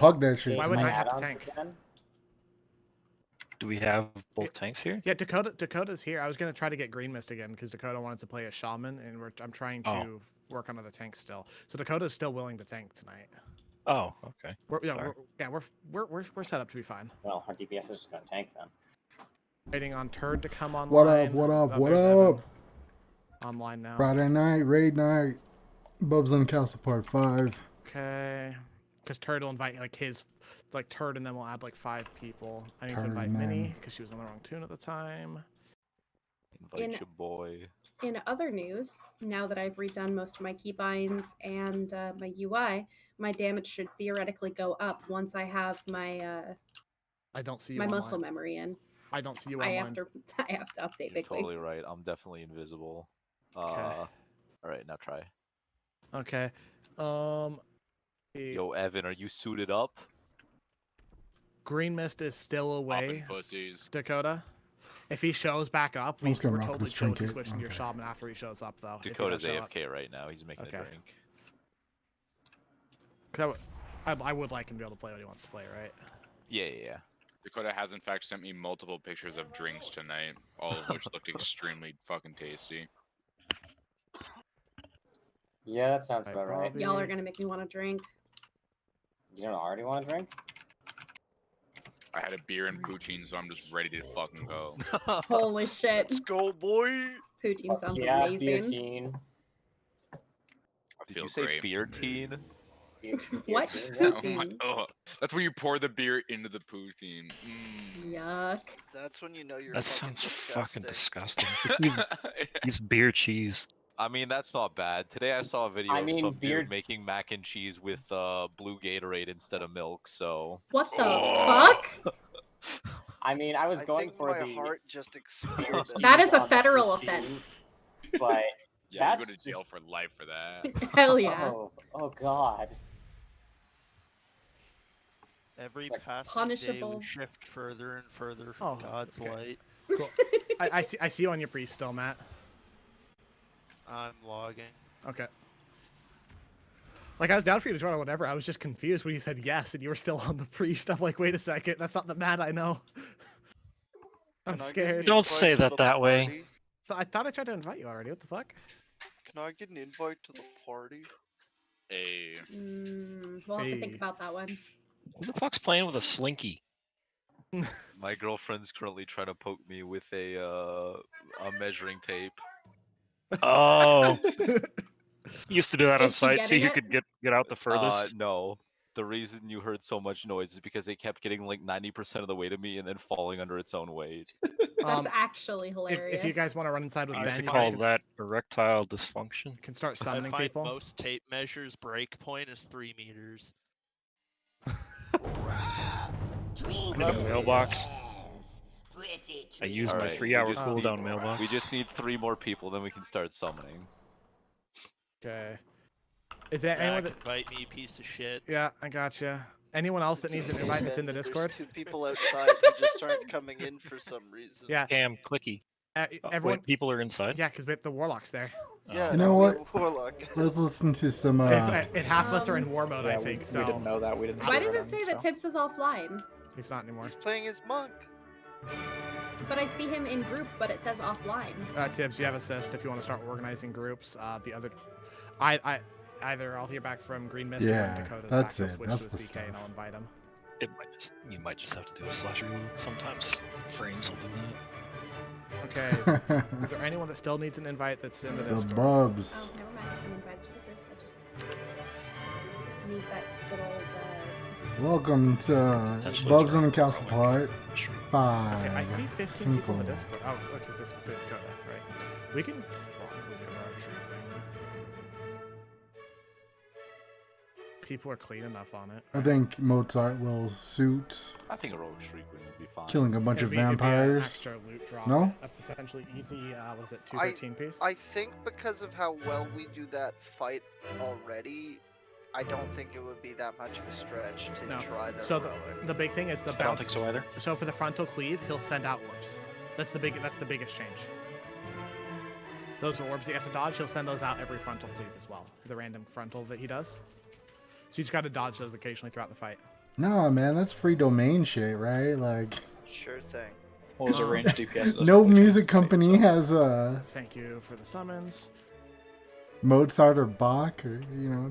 hug that shit. Why would I tonight. have to tank? Do we have both tanks here? Yeah, Dakota's here. I was gonna try to get Green Mist again because Dakota wanted to play a shaman, and I'm trying to work on other tanks still. So Dakota's still willing to tank tonight. Oh, okay. We're set up to be fine. Well, our DPS is just gonna tank then. Waiting on Turd to come online. What up? What up? What up? Online now. Friday night, raid night, Bubs on Castle Part 5. Okay. Because Turd will invite like Turd, and then we'll add like 5 people. I need to invite Minnie because she was on the wrong tune at the time. Invite your boy. In other news, now that I've redone most of my keybinds and my UI, my damage should theoretically go up once I have my I don't see you my online. muscle memory in. I don't see you online. I have to update You're Big totally Wigs. right. I'm definitely invisible. Okay. All right, now try. Okay. Yo, Evan, are you suited up? Green Mist is still away. Pussies. Dakota. If he shows back up, I'm just gonna we're rock totally this chill to trinket. switch into your Okay. shaman after he shows up, though. Dakota's AFK right now. He's making a drink. I would like him to be able to play what he wants to play, right? Yeah. Dakota has in fact sent me multiple pictures of drinks tonight, all of which looked extremely fucking tasty. Yeah, that sounds about right. Y'all are gonna make me want to drink. You don't already want to drink? I had a beer and poutine, so I'm just ready to fucking go. Holy shit. Let's go, boy. Poutine sounds Yeah, amazing. Beertine. Did you say great. beer teen? What? Poutine? Oh, that's where you pour the beer into the poutine. Yuck. That's when you know you're. That sounds fucking disgusting. Use Yeah. beer cheese. I mean, that's not bad. Today I saw a video I of mean, some beer- dude making mac and cheese with blue Gatorade instead of milk, so... What the fuck? I mean, I was going think for my the... heart just exploded. That is a on federal poutine, offense. But Yeah, you that's go to jail just- for life for that. Hell yeah. Oh god. Every Like, passing day punishable. we shift further and further from God's light. Cool. I see you on your priest still, Matt. I'm logging. Okay. Like, I was down for you to join or whatever. I was just confused when you said yes and you were still on the priest. I'm like, wait a second. That's not the Matt I know. I'm scared. Don't say that that way. I thought I tried to invite you already. What the fuck? Can I get an invite to the party? Hey. We'll have to think about that one. Who the fuck's playing with a slinky? My girlfriend's currently trying to poke me with a measuring tape. Oh. Used to do that on Is she site, see getting who it? could get out the furthest. No. The reason you heard so much noise is because it kept getting like 90% of the way to me and then falling under its own weight. That's actually If hilarious. you guys want to run inside with I used to Ben, call you guys that erectile dysfunction. can start I summoning find people. most tape measures break point is 3 meters. I need a mailbox. I use my Alright, 3-hour we just need- cooldown mailbox. We just need 3 more people, then we can start summoning. Okay. Is there Zach, anyone that... invite me, you piece of shit. Yeah, I gotcha. Anyone else that needs an invite that's in the There's Discord? 2 people outside who just aren't coming in for some reason. Yeah. Cam, clicky. Oh, Everyone... wait, people are inside? Yeah, because the Warlock's there. Yeah, You know we what? have a warlock. Let's listen to some. And half of us are in war mode, I think, so... We didn't know that. We didn't. Why see does it them, say that so. Tips is offline? It's not anymore. He's playing his monk. But I see him in group, but it says offline. Tibbs, you have assist if you want to start organizing groups. The other... Either I'll hear back from Green Mist or Yeah, Dakota's that's back. it. I'll switch That's to the his DK and I'll invite him. You might just have to do a slash reload. Sometimes frames will do Okay. Is there anyone that still needs an invite that's in the the Discord? Bubs. Oh, never mind. I can invite to the group. I just need that good old. Welcome to Potentially Bubs try on to Castle throw Part Shriek. 5. Okay, I see 15 people in the Simple. Discord. Oh, look, is this Dakota, right? We can probably do our Shriekwing. People are clean enough on it. I think Mozart will suit I think a rogue Shriekwing would be fine. killing a bunch of It'd be an vampires. extra loot drop. No? A potentially easy, what is it, 213 piece? I think because of how well we do that fight already, I don't think it would be that much of a stretch to No. try the So heroic. the big thing is the I don't bounce. think so either. So for the frontal cleave, he'll send out orbs. That's the biggest change. Those orbs that you have to dodge, he'll send those out every frontal cleave as well. The random frontal that he does. So you just gotta dodge those occasionally throughout the fight. No, man, that's free domain shit, right? Like, Sure thing. Well, there's a range DPS. doesn't no really change music the fight, company so- has Thank you for the summons. Mozart or Bach or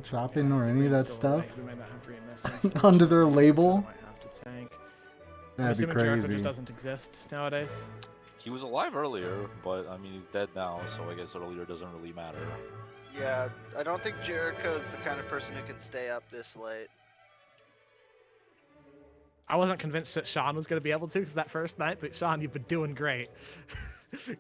Chopin or any of that stuff We might not have green this. under their label. Might have to tank. I'm That'd be assuming Jericho crazy. just doesn't exist nowadays. He was alive earlier, but I mean he's dead now, so I guess earlier doesn't really matter. Yeah, I don't think Jericho's the kind of person who can stay up this late. I wasn't convinced that Sean was going to be able to because that first night, but Sean, you've been doing great.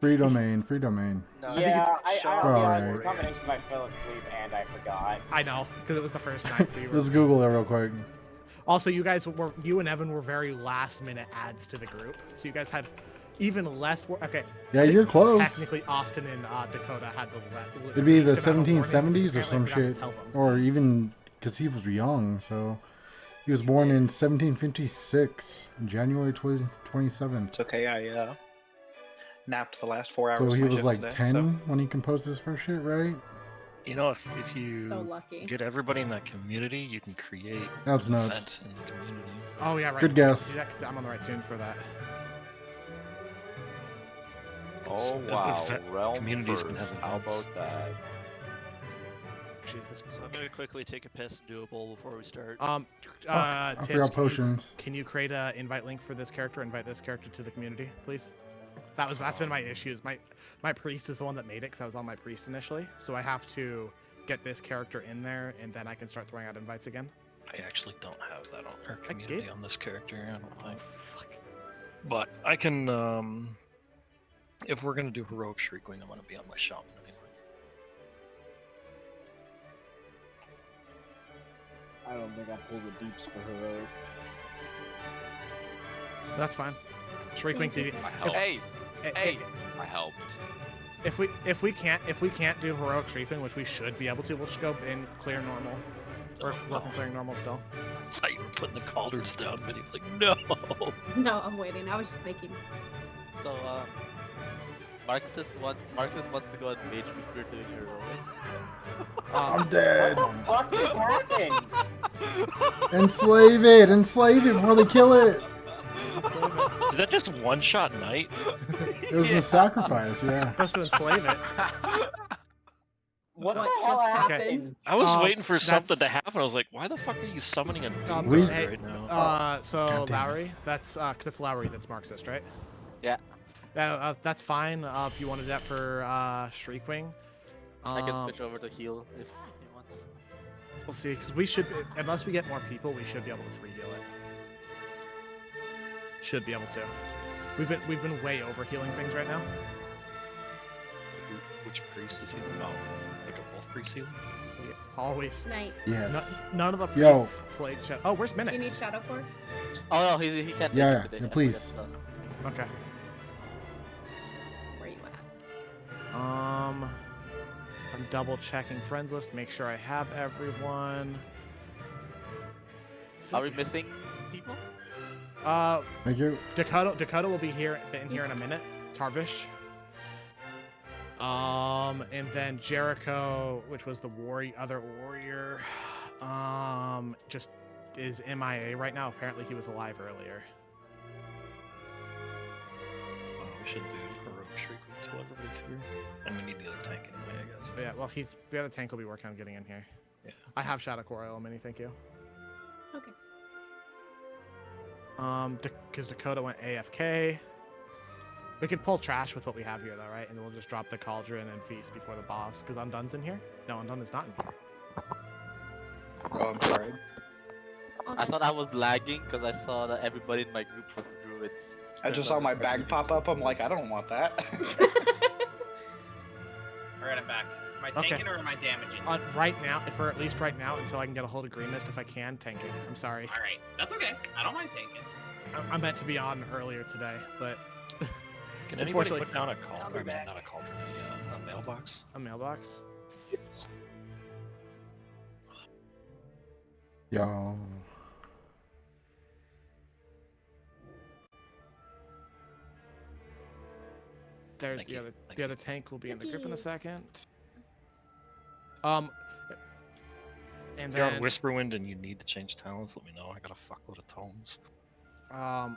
Free domain, free domain. No, Yeah, Sean's I'll be Alright. honest, this combination might fell asleep and I forgot. I know, because it was the first night. So you were... Let's Google it real quick. Also, you and Evan were very last-minute adds to the group, so you guys had even less. Okay. Yeah, I think you're close. Technically, Austin and Dakota had the. It'd be the least amount of warnings, 1770s or apparently I some forgot to shit, tell them. or even because he was young. So he was born in 1756, January 27th. It's okay. I napped the last 4 hours. So of he my was shift like today, 10 so- when he composed his first shit, right? You know, if you So lucky. get everybody in that community, you can create That's an nuts. event in the community. Oh yeah, right. Good guess. Yeah, 'cause I'm on the right tune for that. Oh If- wow, if realm communities can first. have How events. about that? Jesus. So I'm gonna quickly take a piss and do a bowl before we start. I Tibbs, forgot potions. Can you create an invite link for this character? Invite this character to the community, please. That's been my issues. My priest is the one that made it because I was on my priest initially, so I have to get this character in there and then I can start throwing out invites again. I actually don't have that on our I community gave- on this character, I don't Oh think. fuck. But I can, if we're gonna do heroic Shriekwing, I'm gonna be on my shaman anyway. I don't think I pulled the deeps for heroic. That's fine. Shriekwing's easy. I helped. Hey, hey, I helped. If we can't do heroic Shriekwing, which we should be able to, we'll just go in clear normal. Work on clearing normal still. I thought you were putting the cauldrons down, but he's like, no! No, I'm waiting. I was just making. So, Marxist wants to go on mage before doing heroic. I'm dead. What just happened? Enslave it before they kill it. Did that just one-shot Knight? It was the sacrifice, yeah. Supposed to enslave it. What the What hell just happened? happened? I was Um, waiting for something that's- to happen. I was like, why the fuck are you summoning a doom We- guard hey, right now? So God damn it. Lowry, that's 'cause that's Lowry that's Marxist, right? Yeah. Yeah, that's fine. If you want to do that for Shriekwing, I can switch over to heal if he wants. we'll see. Because we should, unless we get more people, we should be able to free heal it. Should be able to. We've been way over healing things right now. Which priest is he? Oh, like a wolf priest healer? We always. Night. Yes. None of the Yo. priests played. Oh, where's Do you need Minix? Shadow Core? Oh no, he can't make Yeah, it today. yeah, I please. forgot to Okay. Where you at? I'm double checking friends list. Make sure I have everyone. tell. Are we missing people? Thank you. Dakota will be here in here in a minute. Tarvish. And then Jericho, which was the other warrior, just is MIA right now. Apparently he was alive earlier. Oh, we should do heroic Shriekwing until everybody's here. And we need the other tank anyway, I guess. So yeah, well the other tank will be working on getting in here. Yeah. I have Shadow Core Oil Mini, thank you. Okay. Because Dakota went AFK. We could pull trash with what we have here, though, right? And then we'll just drop the Cauldron and Feast before the boss. Because Undun's in here? No, Undun is not in here. Oh, I'm sorry. I thought I was lagging because I saw that everybody in my group was druids. I just saw my bag pop up. I'm like, I don't want that. Alright, I'm back. Am I Okay. tanking or am I damaging? Right now, for at least right now, until I can get a hold of Green Mist, if I can, tanking. I'm sorry. Alright, that's okay. I don't mind tanking. I meant to be on earlier today, but Can anybody unfortunately- put down a call? I'll I be mean, back. not a cauldron, a mailbox? a mailbox. Yo. There's Thank the you. other Thank the other tank will be in the group in a Cookies. second. And If you're then on Whisperwind and you need to change talents, let me know. I got a fuckload of tomes. I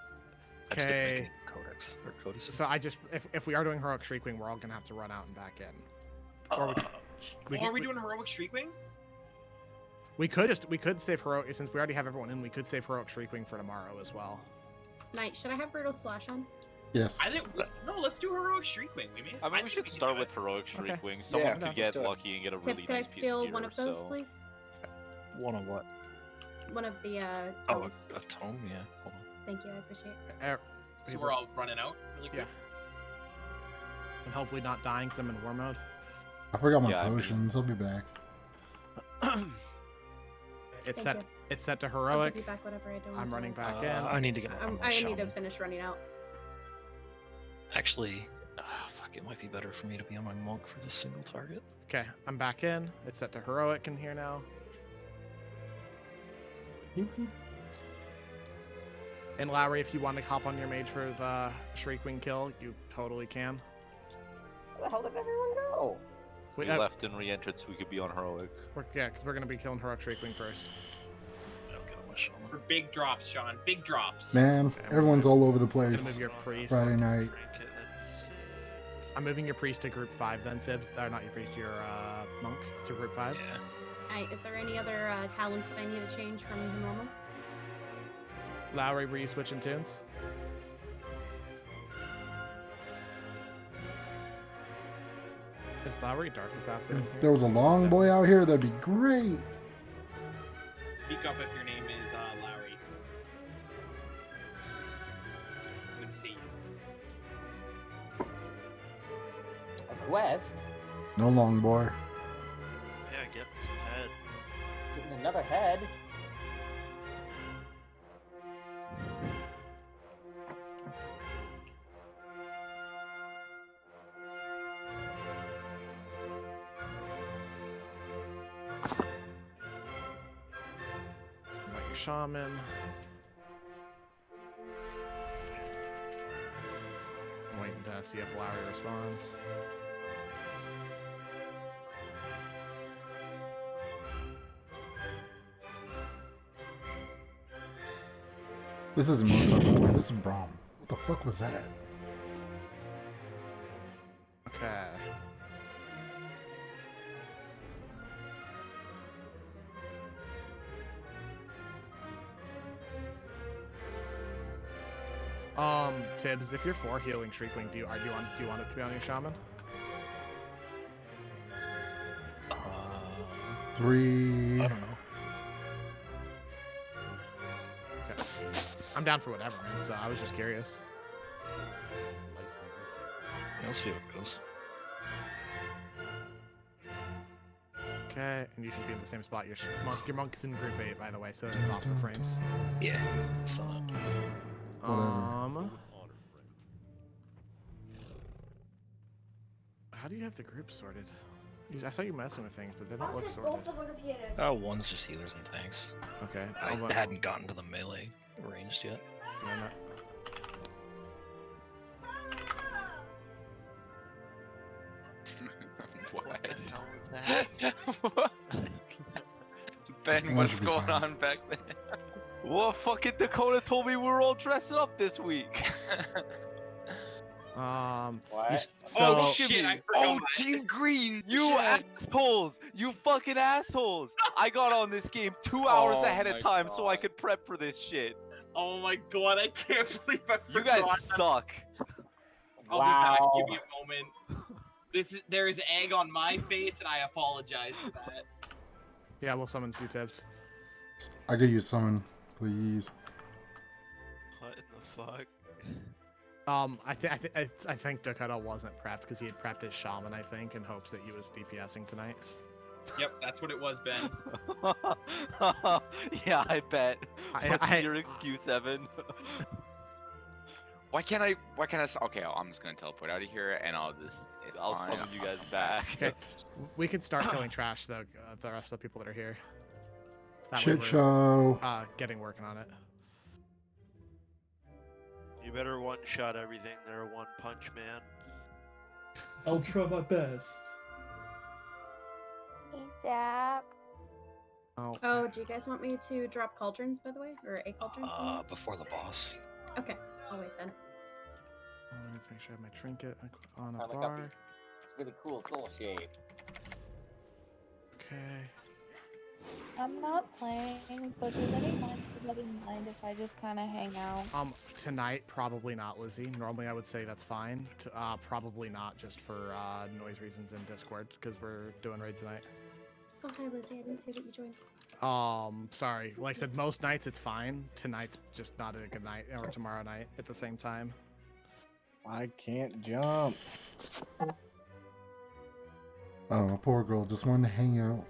just didn't make okay. any codex or codices. So I just if we are doing heroic Shriekwing, we're all gonna have to run out and back in. Or Are we doing heroic Shriekwing? We could save heroic since we already have everyone in. We could save heroic Shriekwing for tomorrow as well. Knight, should I have brutal slash on? Yes. I think no. Let's do heroic Shriekwing. I mean, we should start with heroic Shriekwing. Someone could get lucky and get a really Tips, could I nice piece steal of gear, one of those, so- please? One of what? One of the Oh, tomes. a tome? Yeah. Hold on. Thank you, I appreciate it. So we're all running out really quick. And hopefully not dying because I'm in war mode. I forgot my Yeah, I mean- potions. I'll be back. It's Thank set. you. It's set to I'll heroic. give you back whatever I don't. I'm running back I need to get. I need to finish running out. Actually, fuck, it might be better for me to be on my monk for this single target. Okay, I'm back in. It's set to heroic in here now. And Lowry, if you want to hop on your mage for the Shriekwing kill, you totally can. Where the hell did everyone go? We left and re-entered so we could be on heroic. Yeah, because we're gonna be killing heroic Shriekwing first. For big drops, Sean. Big drops. Man, everyone's all over the I'm place. gonna move your priest. Friday night. I'm moving your priest to group 5 then, Sibs. Or not your priest, your monk to group 5. Yeah. Alright, is there any other talents that I need to change from the normal? Lowry, were you switching tunes? Is Lowry Dark Assassin? If there was a long boy out here, that'd be great. Speak up if your name is Lowry. When you say yes. A quest? No long boy. Yeah, getting some head. Getting another head? Like your shaman. I'm waiting to see if Lowry responds. This isn't Mozart, by the way. This is Brahm. What the fuck was that? Okay. Tibbs, if you're for healing Shriekwing, do you want it to be on your shaman? 3. I don't know. Okay. I'm down for whatever, man. So I was just curious. I'll see what goes. Okay, and you should be in the same spot. Your monk is in group 8, by the way, so it's off the frames. Yeah. So. How do you have the group sorted? I thought you were messing with things, but they don't look sorted. One's just healers and tanks. Okay. I hadn't gotten to the melee ranged yet. Yeah, no. What? the hell was that? What? Ben, That what's should be going fine. on back there? Well, fucking Dakota told me we were all dressing up this week. What? Oh shit! I forgot. Oh, Team Green, you assholes! You fucking assholes! I got on this game 2 hours Oh ahead my of time so I God. could prep for this shit. Oh my god! I can't believe I You forgot. guys suck. I'll be back. Give me a moment. There is egg on my face, and I apologize for that. Yeah, we'll summon 2 Tibbs. I could use summon, please. What in the fuck? I think Dakota wasn't prepped because he had prepped his shaman, I think, in hopes that he was DPSing tonight. Yep, that's what it was, Ben. Yeah, I bet. What's I- your excuse, Evan? Why can't I? Okay, I'm just gonna teleport out of here, and I'll just. It's I'll fine. summon you guys back. Okay, we can start killing trash though. The rest of the people that are here. That way Shit we're, show. working on it. You better one-shot everything there, One Punch Man. I'll try my best. Hey, Zach. Oh, do you guys want me to drop cauldrons, by the way? Or a cauldron? Before the boss. Okay, I'll wait then. Let's make sure I have my trinket on a I like bar. It's really cool soul shape. Okay. I'm not playing, but does anyone mind if I just kind of hang out? Tonight, probably not, Lizzie. Normally, I would say that's fine. Probably not, just for noise reasons in Discord, because we're doing raid tonight. Oh, hi, Lizzie. I didn't see that you joined. Sorry. Like I said, most nights it's fine. Tonight's just not a good night, or tomorrow night at the same time. I can't jump. Oh, poor girl. Just wanted to hang out.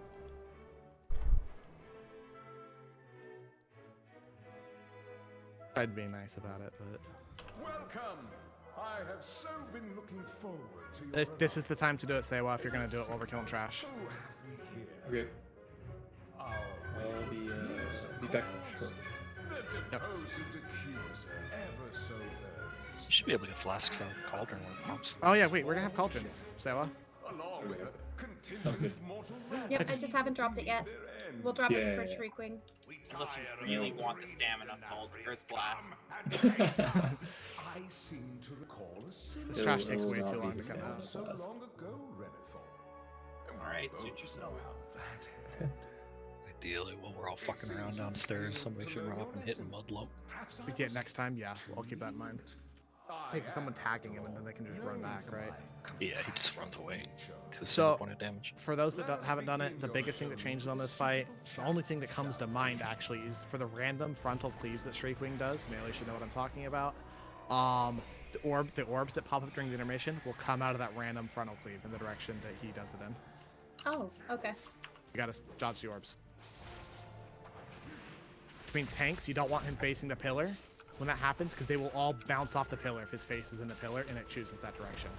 I'd be nice about it, but... Welcome! I have so been looking forward to your This is the time to do it, Sewa, if you're going to do it while we're killing trash. Okay. Be back short. Yep. You should be able to get flasks out of the cauldron when it pops. Oh yeah, wait, we're going to have cauldrons, Sewa. Sounds good. Yep, I just haven't dropped it yet. We'll drop it for Shriekwing. Unless you really want the stamina called Earth Blast. This trash takes way too long to come out. Alright, suit yourself. Ideally, while we're all fucking around downstairs, somebody should run up and hit a mudlope. We get next time, yeah, I'll keep that in mind. Take someone tagging him and then they can just run back, right? Yeah, he just runs away to So, point of damage. for those that haven't done it, the biggest thing that changed on this fight, the only thing that comes to mind actually is for the random frontal cleaves that Shriekwing does. Melee should know what I'm talking about. The orbs that pop up during the intermission will come out of that random frontal cleave in the direction that he does it in. Oh, okay. You gotta dodge the orbs. Which means tanks, you don't want him facing the pillar when that happens, because they will all bounce off the pillar if his face is in the pillar and it chooses that direction.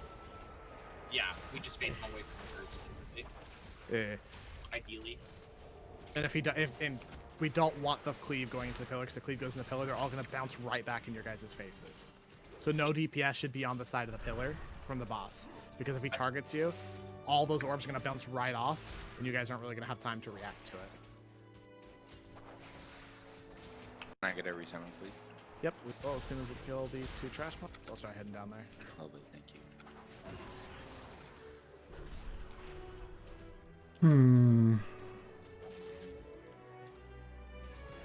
Yeah, we just face him away from the groups. Yeah. Ideally. And if we don't want the cleave going into the pillar, because the cleave goes in the pillar, they're all gonna bounce right back in your guys' faces. So no DPS should be on the side of the pillar from the boss, because if he targets you, all those orbs are gonna bounce right off, and you guys aren't really gonna have time to react to it. Can I get every summon, please? Yep. Well, as soon as we kill these two trash mobs, I'll start heading down there. Lovely, thank you.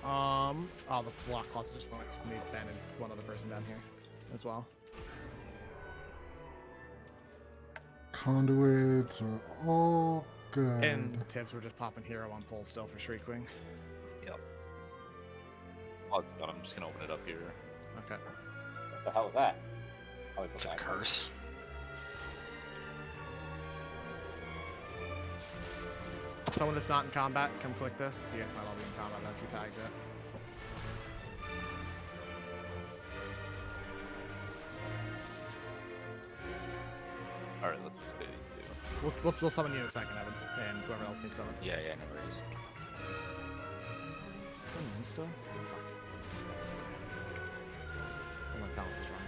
Oh, the block closet just went to me, Ben, and one other person down here as well. Conduits are all good. And Tibbs, we're just popping hero on pole still for Shriekwing. Yep. Oh, it's done. I'm just gonna open it up here. Okay. What the hell was that? It's a curse. Someone that's not in combat, come click this. You guys might all be in combat if you tagged it. Alright, let's just clear these two. We'll summon you in a second, Evan, and whoever else needs summoned. Yeah, no worries. Still? Fuck. My talent is wrong.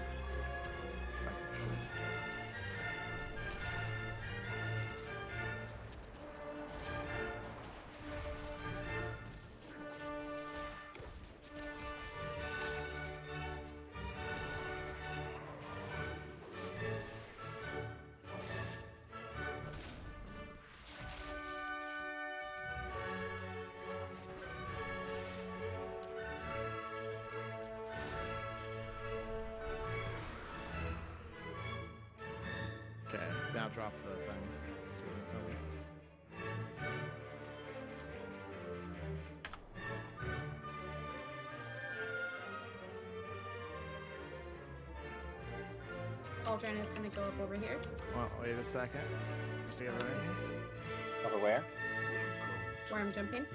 Okay, now drop the thing. So we can tell you. Cauldron is gonna go up over here. Well, wait a second. See everyone in here? Over where? Where I'm jumping.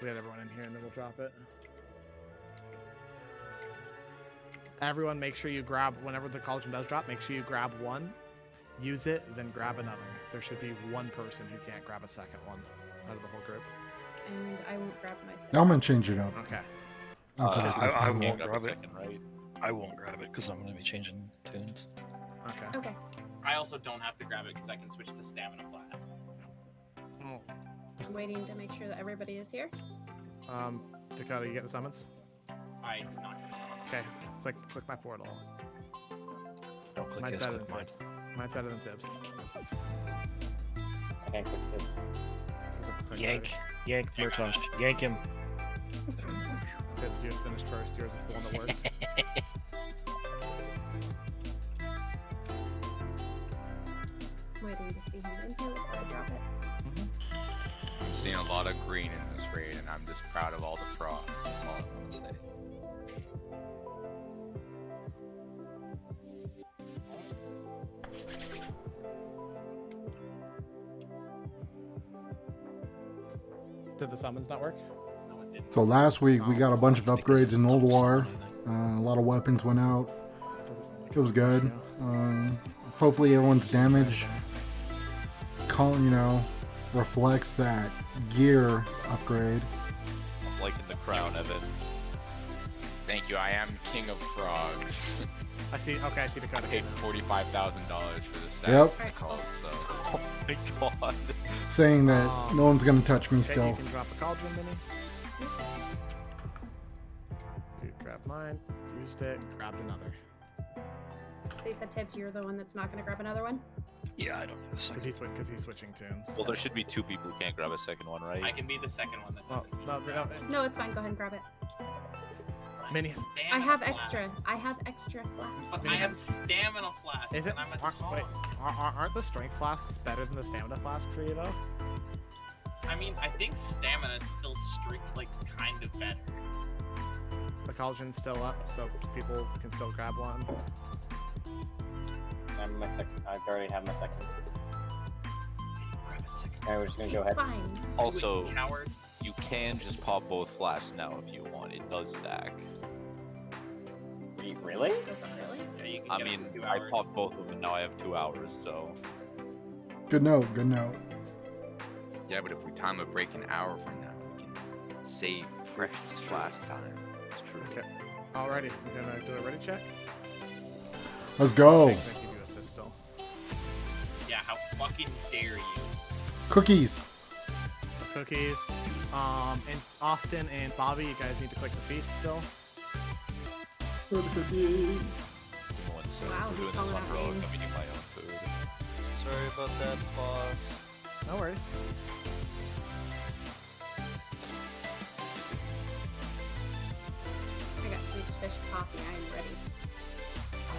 We got everyone in here, and then we'll drop it. Everyone, make sure you grab, whenever the cauldron does drop, make sure you grab one, use it, then grab another. There should be one person who can't grab a second one out of the whole group. And I won't grab myself. I'm gonna change it up. Okay. I won't grab grab a it. second, right? I won't grab it because I'm going to be changing tunes. Okay. Okay. I also don't have to grab it because I can switch to Stamina Blast. Oh. Waiting to make sure that everybody is here. Dakota, you get the summons? I did not get a summon. Okay, click my portal. Don't click Mine's yes, better click than mine. Sibs. Mine's better than Sibs. I can't click Sibs. Yank. Yank, Murtosh. Yank him. Sibs, yours finished first. Yours is the one that worked. Waiting to see him in here before I drop it. I'm seeing a lot of green in this raid, and I'm just proud of all the frogs. That's all I want to say. Did the summons not work? So last week we got a bunch of upgrades in Old War. A lot of weapons went out. It was good. Hopefully everyone's damage, reflects that gear upgrade. I'm liking the crown, Evan. Thank you. I am king of frogs. I see. Okay, I see the I code. paid $45,000 for this Yep. stats called, so. Oh my god. Saying that no one's gonna touch me Okay, still. you can drop a cauldron, Mini. Dude, grab mine. Used it. Grabbed another. So you said, Tibbs, you're the one that's not going to grab another one? Yeah, I don't need a second. Because he's switching tunes. Well, there should be 2 people who can't grab a second one, right? I can be the second one that doesn't. No, it's fine. Go ahead and grab it. Mini. I have extra. I have extra flasks. But I have stamina flasks. Is it? And I'm at Wait, aren't the strength flasks better than the stamina flask for you though? I mean, I think stamina is still kind of better. The cauldron's still up, so people can still grab one. I already have my second. Alright, we're just gonna go ahead. Fine. Also, you can just pop both flasks now if you want. It does stack. Really? Does it really? Yeah, you can I get it mean, in 2 I hours. popped both of them and now I have 2 hours, so. Good note. Good note. Yeah, but if we time a break an hour from now, we can save precious flash time. It's true. Okay. Alrighty, we're gonna do a ready check. Let's go. Thanks, I give you assist still. Yeah, how fucking dare you? Cookies. So cookies. And Austin and Bobby, you guys need to click the feast still. For the cookies. Wow, we're doing he's this calling on out road, names. I'm eating my own food. Sorry about that, boss. No worries. I got sweet fish coffee. I am ready.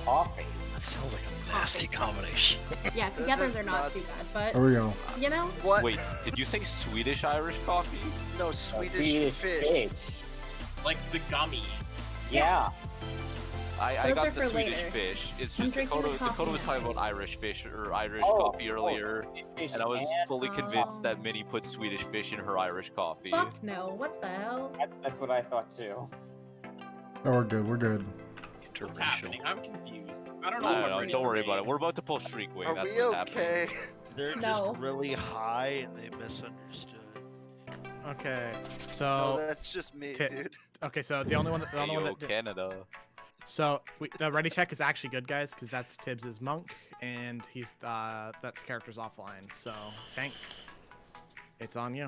Coffee? That sounds like a nasty combination. Yeah, together they're not too bad, but There we go. you know. What? Wait, did you say Swedish Irish coffee? No, Swedish fish. Like the gummy. Yeah. I Those got are the for Swedish later. fish. It's I'm just drinking Dakota, the coffee Dakota was now. talking about Irish fish or Irish Oh, coffee earlier, fish and I was and fully convinced that Minnie put Swedish fish in her Irish coffee. Fuck no. What the hell? That's what I thought too. Oh, we're good. We're good. What's happening? I'm confused. I don't know. I what's don't know. ready Don't to worry about read. it. We're about to pull Shriekwing. Are That's we what's okay? happening. They're No. just really high and they misunderstood. Okay, No, so that's just me, Ti- dude. okay, so the only one that Ayo, Canada. So the ready check is actually good, guys, because that's Tibbs's monk, and he's that's character's offline. So thanks. It's on you.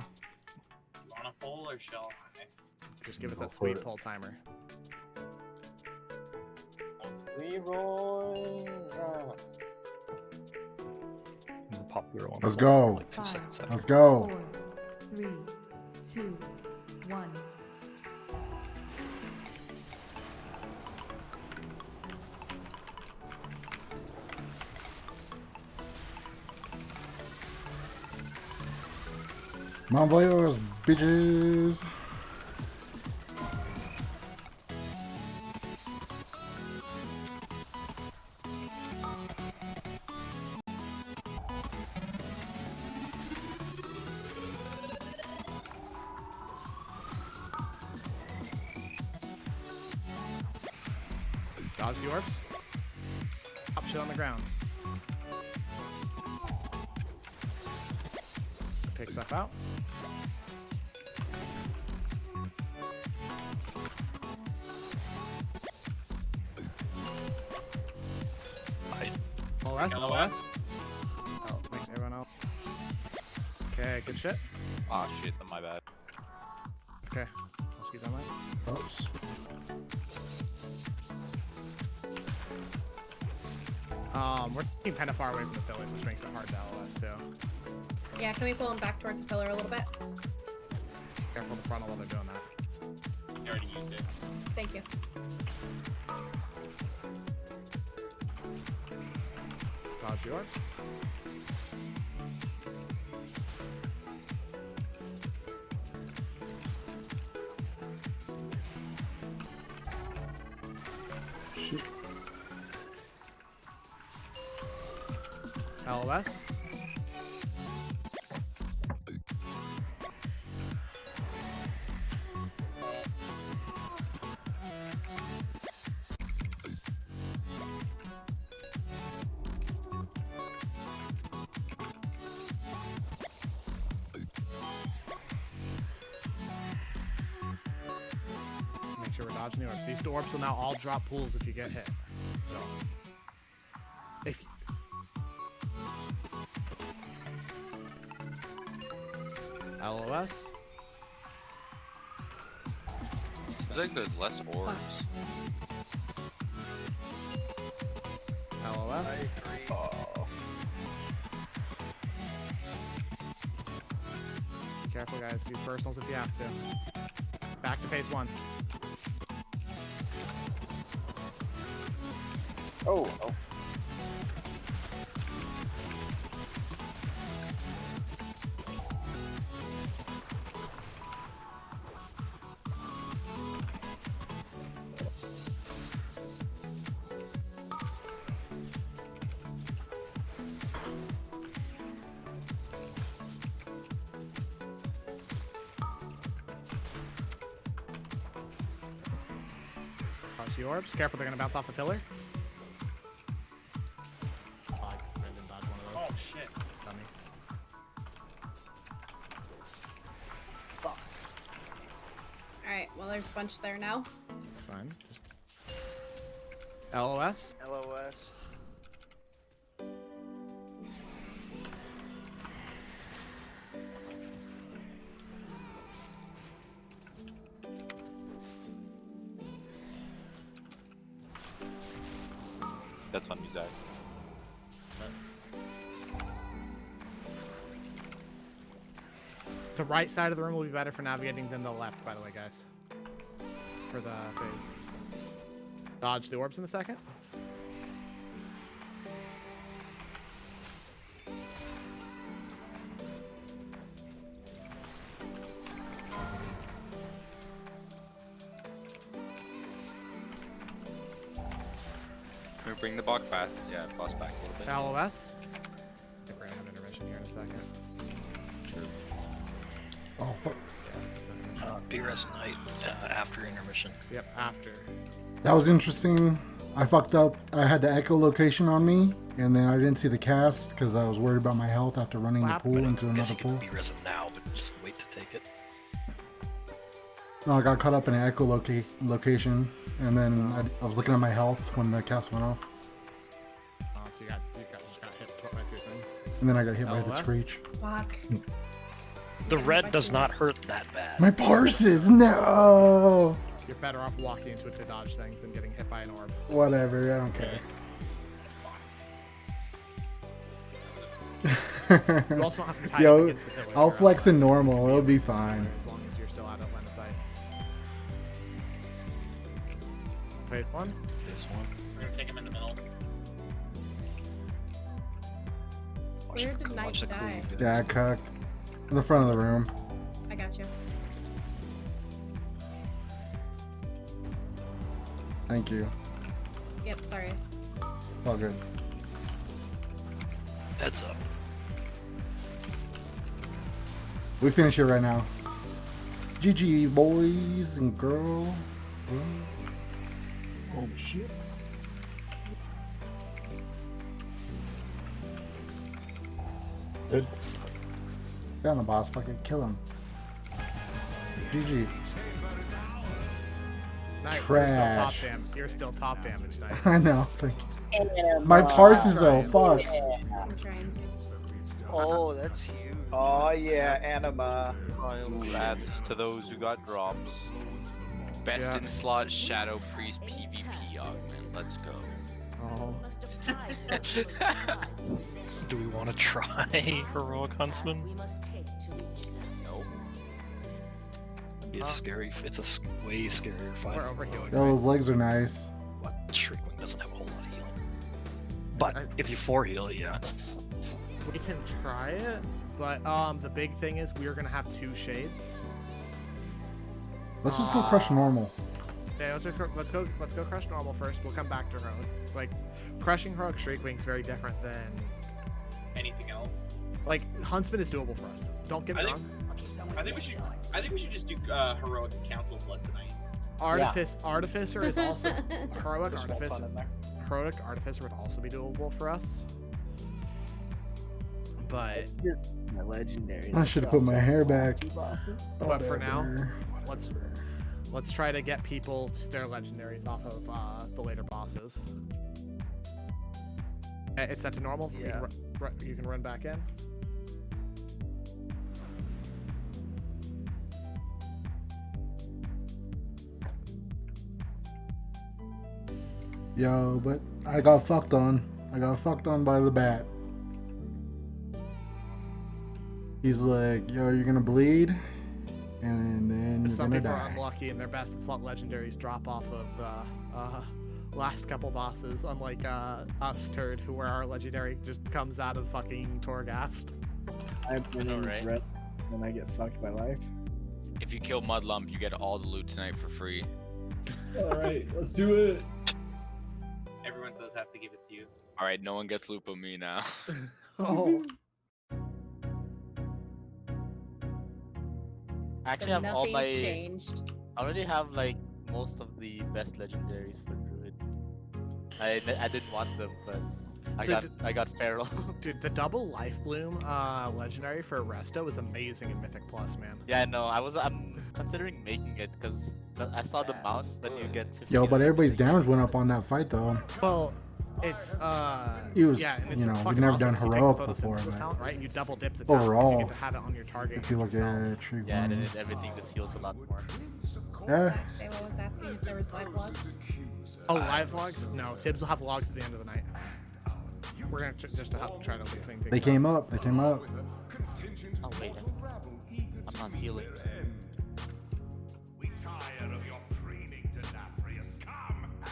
You want a pull or shall I? Just give us Go that for sweet it. pull timer. Leroy. The popular one. Let's go. Like 2 seconds after. Let's go. 4, 3, 2, 1. Mount Voyeurs, bitches. Dodge the orbs. Pop shit on the ground. Pick stuff out. OS, OS. Oh, thanks everyone else. Okay, good shit. Ah shit, my bad. Okay, let's keep that line. Oops. We're getting kind of far away from the pillars, which makes it hard to LOS too. Yeah, can we pull him back towards the pillar a little bit? Careful the frontal while they're doing that. You already used it. Thank you. Dodge yours. Shit. LOS. Make sure we're dodging the orbs. These orbs will now all drop pools if you get hit. So, if LOS. Seems like there's less orbs. LOS. I agree. Careful, guys. Use personals if you have to. Back to phase 1. Oh. Dodge the orbs. Careful, they're gonna bounce off the pillar. Oh, I didn't dodge one of those. Oh shit. Dummy. Alright, well, there's a bunch there now. Fine. LOS. LOS. That's on me, Zach. The right side of the room will be better for navigating than the left, by the way, guys. For the phase. Dodge the orbs in a second. Can we bring the box back? Yeah, boss back a little bit. LOS. I think we're gonna have intermission here in a second. True. Oh, fuck. Be rest night after intermission. Yep, after. That was interesting. I fucked up. I had the echolocation on me, and then I didn't see the cast because I was worried about my health after running the pool into I guess another you pool. can be res now, but just wait to take it. No, I got caught up in an echolocation, and then I was looking at my health when the cast went off, Oh, so you just got hit by 2 things. and then I got hit by the LOS? screech. Fuck. The red does not hurt that bad. My parses, no. You're better off walking into it to dodge things than getting hit by an orb. Whatever, I don't care. You also don't have to tie Yo, them against the pillar. I'll You're flex outside. in normal. It'll be fine. As long as you're still out of line of sight. Phase 1. This one. We're gonna take him in the middle. Where did Knight the die? cleave, Yeah, cooked. In the front of the room. I got you. Thank you. Yep, sorry. All good. Heads up. We finish it right now. GG, boys and girls. Oh shit. Good. Down the boss, fucking kill him. GG. Knight, Trash. You're still top damage, Knight. I know, thank you. My parses though, fuck. I'm trying to. Oh, that's huge. Oh yeah, anima. Congrats to those who got drops. Best in slot Shadow Priest PvP augment. Let's go. Oh. Do we want to try Heroic Huntsman? Nope. It'd be a scary. It's a way scarier fight. We're overhealing. Those legs are nice. What? Shriekwing doesn't have a whole lot of healing. But if you 4 heal it, yeah. We can try it, but the big thing is we are gonna have 2 shades. Let's just go crush normal. Yeah, let's go crush normal first. We'll come back to heroic. Like, crushing heroic Shriekwing is very different than anything else. Like, Huntsman is doable for us. Don't get me wrong. I think we should just do heroic Council Blood tonight. Artificer is also heroic Artificer. Heroic Artificer would also be doable for us. But my legendary. I should have put my hair back. But for now, let's try to get people to their legendaries off of the later bosses. It's set to normal. Yeah. You can run back in. Yo, but I got fucked on. I got fucked on by the bat. He's like, yo, you're gonna bleed, and then you're Some gonna people are die. unlucky and their best in slot legendaries drop off of the last couple bosses, unlike us, Turd, who where our legendary just comes out of fucking Torghast. I've been in right? red when I get fucked by life. If you kill Mudlump, you get all the loot tonight for free. Alright, let's do it. Everyone does have to give it to you. Alright, no one gets loot but me now. Oh. I actually So have all nothing's my. changed. I already have like most of the best legendaries for Druid. I didn't want them, but I got Feral. Dude, the double life bloom legendary for Resto is amazing in Mythic Plus, man. Yeah, no, I'm considering making it because I saw the mount that you get 50. Yo, but everybody's damage went up on that fight though. Well, it's It was, yeah, and it's you know, we've fucking never awesome done if you take heroic the before, photosynthesis but talent, right? And you double dip the talent, overall, you get to have it on your target. if you look at Tree Yeah, and One, then everything just heals a lot more. yeah, Say what was asking if there was live logs. Oh, live logs? No, Tibbs will have logs at the end of the night. We're gonna just have to try to clean things they came up. They came up. Oh wait, I'm not healing.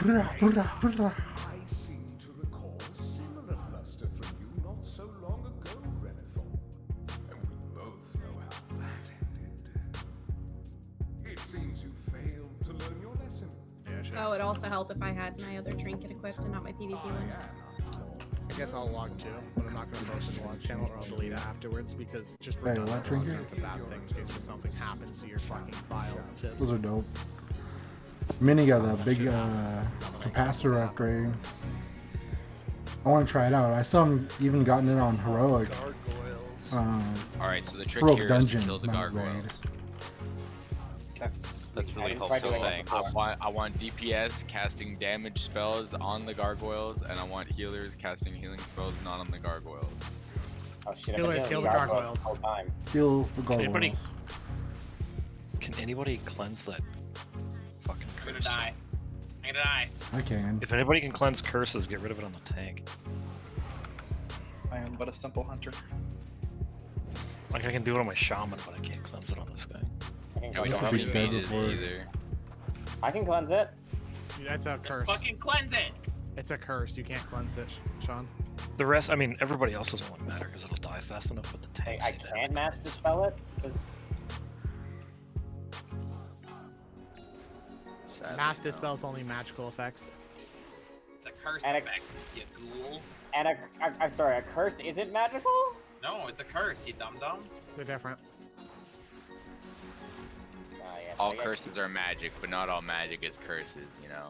Brah, brah, brah. I seem to recall a similar bluster from you not so long ago, Renethor. And we both know how that ended. It seems you failed to learn your lesson. Oh, it'd also help if I had my other trinket equipped and not my PvP one. I guess I'll log too, but I'm not going to post in the log channel or I'll delete it afterwards because just Hey, redundant what trinket? logs are the bad things in case something happens to your fucking file. Tibbs. Those are dope. Minnie got a big capacitor upgrade. I want to try it out. I saw him even gotten it on heroic. Alright, so the trick heroic here dungeon, is to kill the not gargoyles. raid. That's really I helpful. tried doing it. Thanks. I want DPS casting damage spells on the gargoyles, and I want healers casting healing spells not on the gargoyles. Oh shit, Healers, I've been heal healing the gargoyles the whole time. Heal the Anybody- gargoyles. Can anybody cleanse that fucking I'm gonna curse? die. I'm gonna die. I can. If anybody can cleanse curses, get rid of it on the tank. I am but a simple hunter. Like I can do it on my shaman, but I can't cleanse it on this guy. I can Yeah, we cleanse don't to have be any dead mages before. either. I can cleanse it. Dude, that's a curse. Fucking cleanse it. It's a curse. You can't cleanse it, Sean. The rest, I mean, everybody else doesn't want matter because it'll die fast enough, but the tanks I need to have can't it master cleansed. spell it. 'Cause Mass dispels only magical effects. It's a curse And a- effect, you ghoul. And I'm sorry, a curse isn't magical? No, it's a curse, you dum dum. They're different. Yes, All I guess- curses are magic, but not all magic is curses, you know?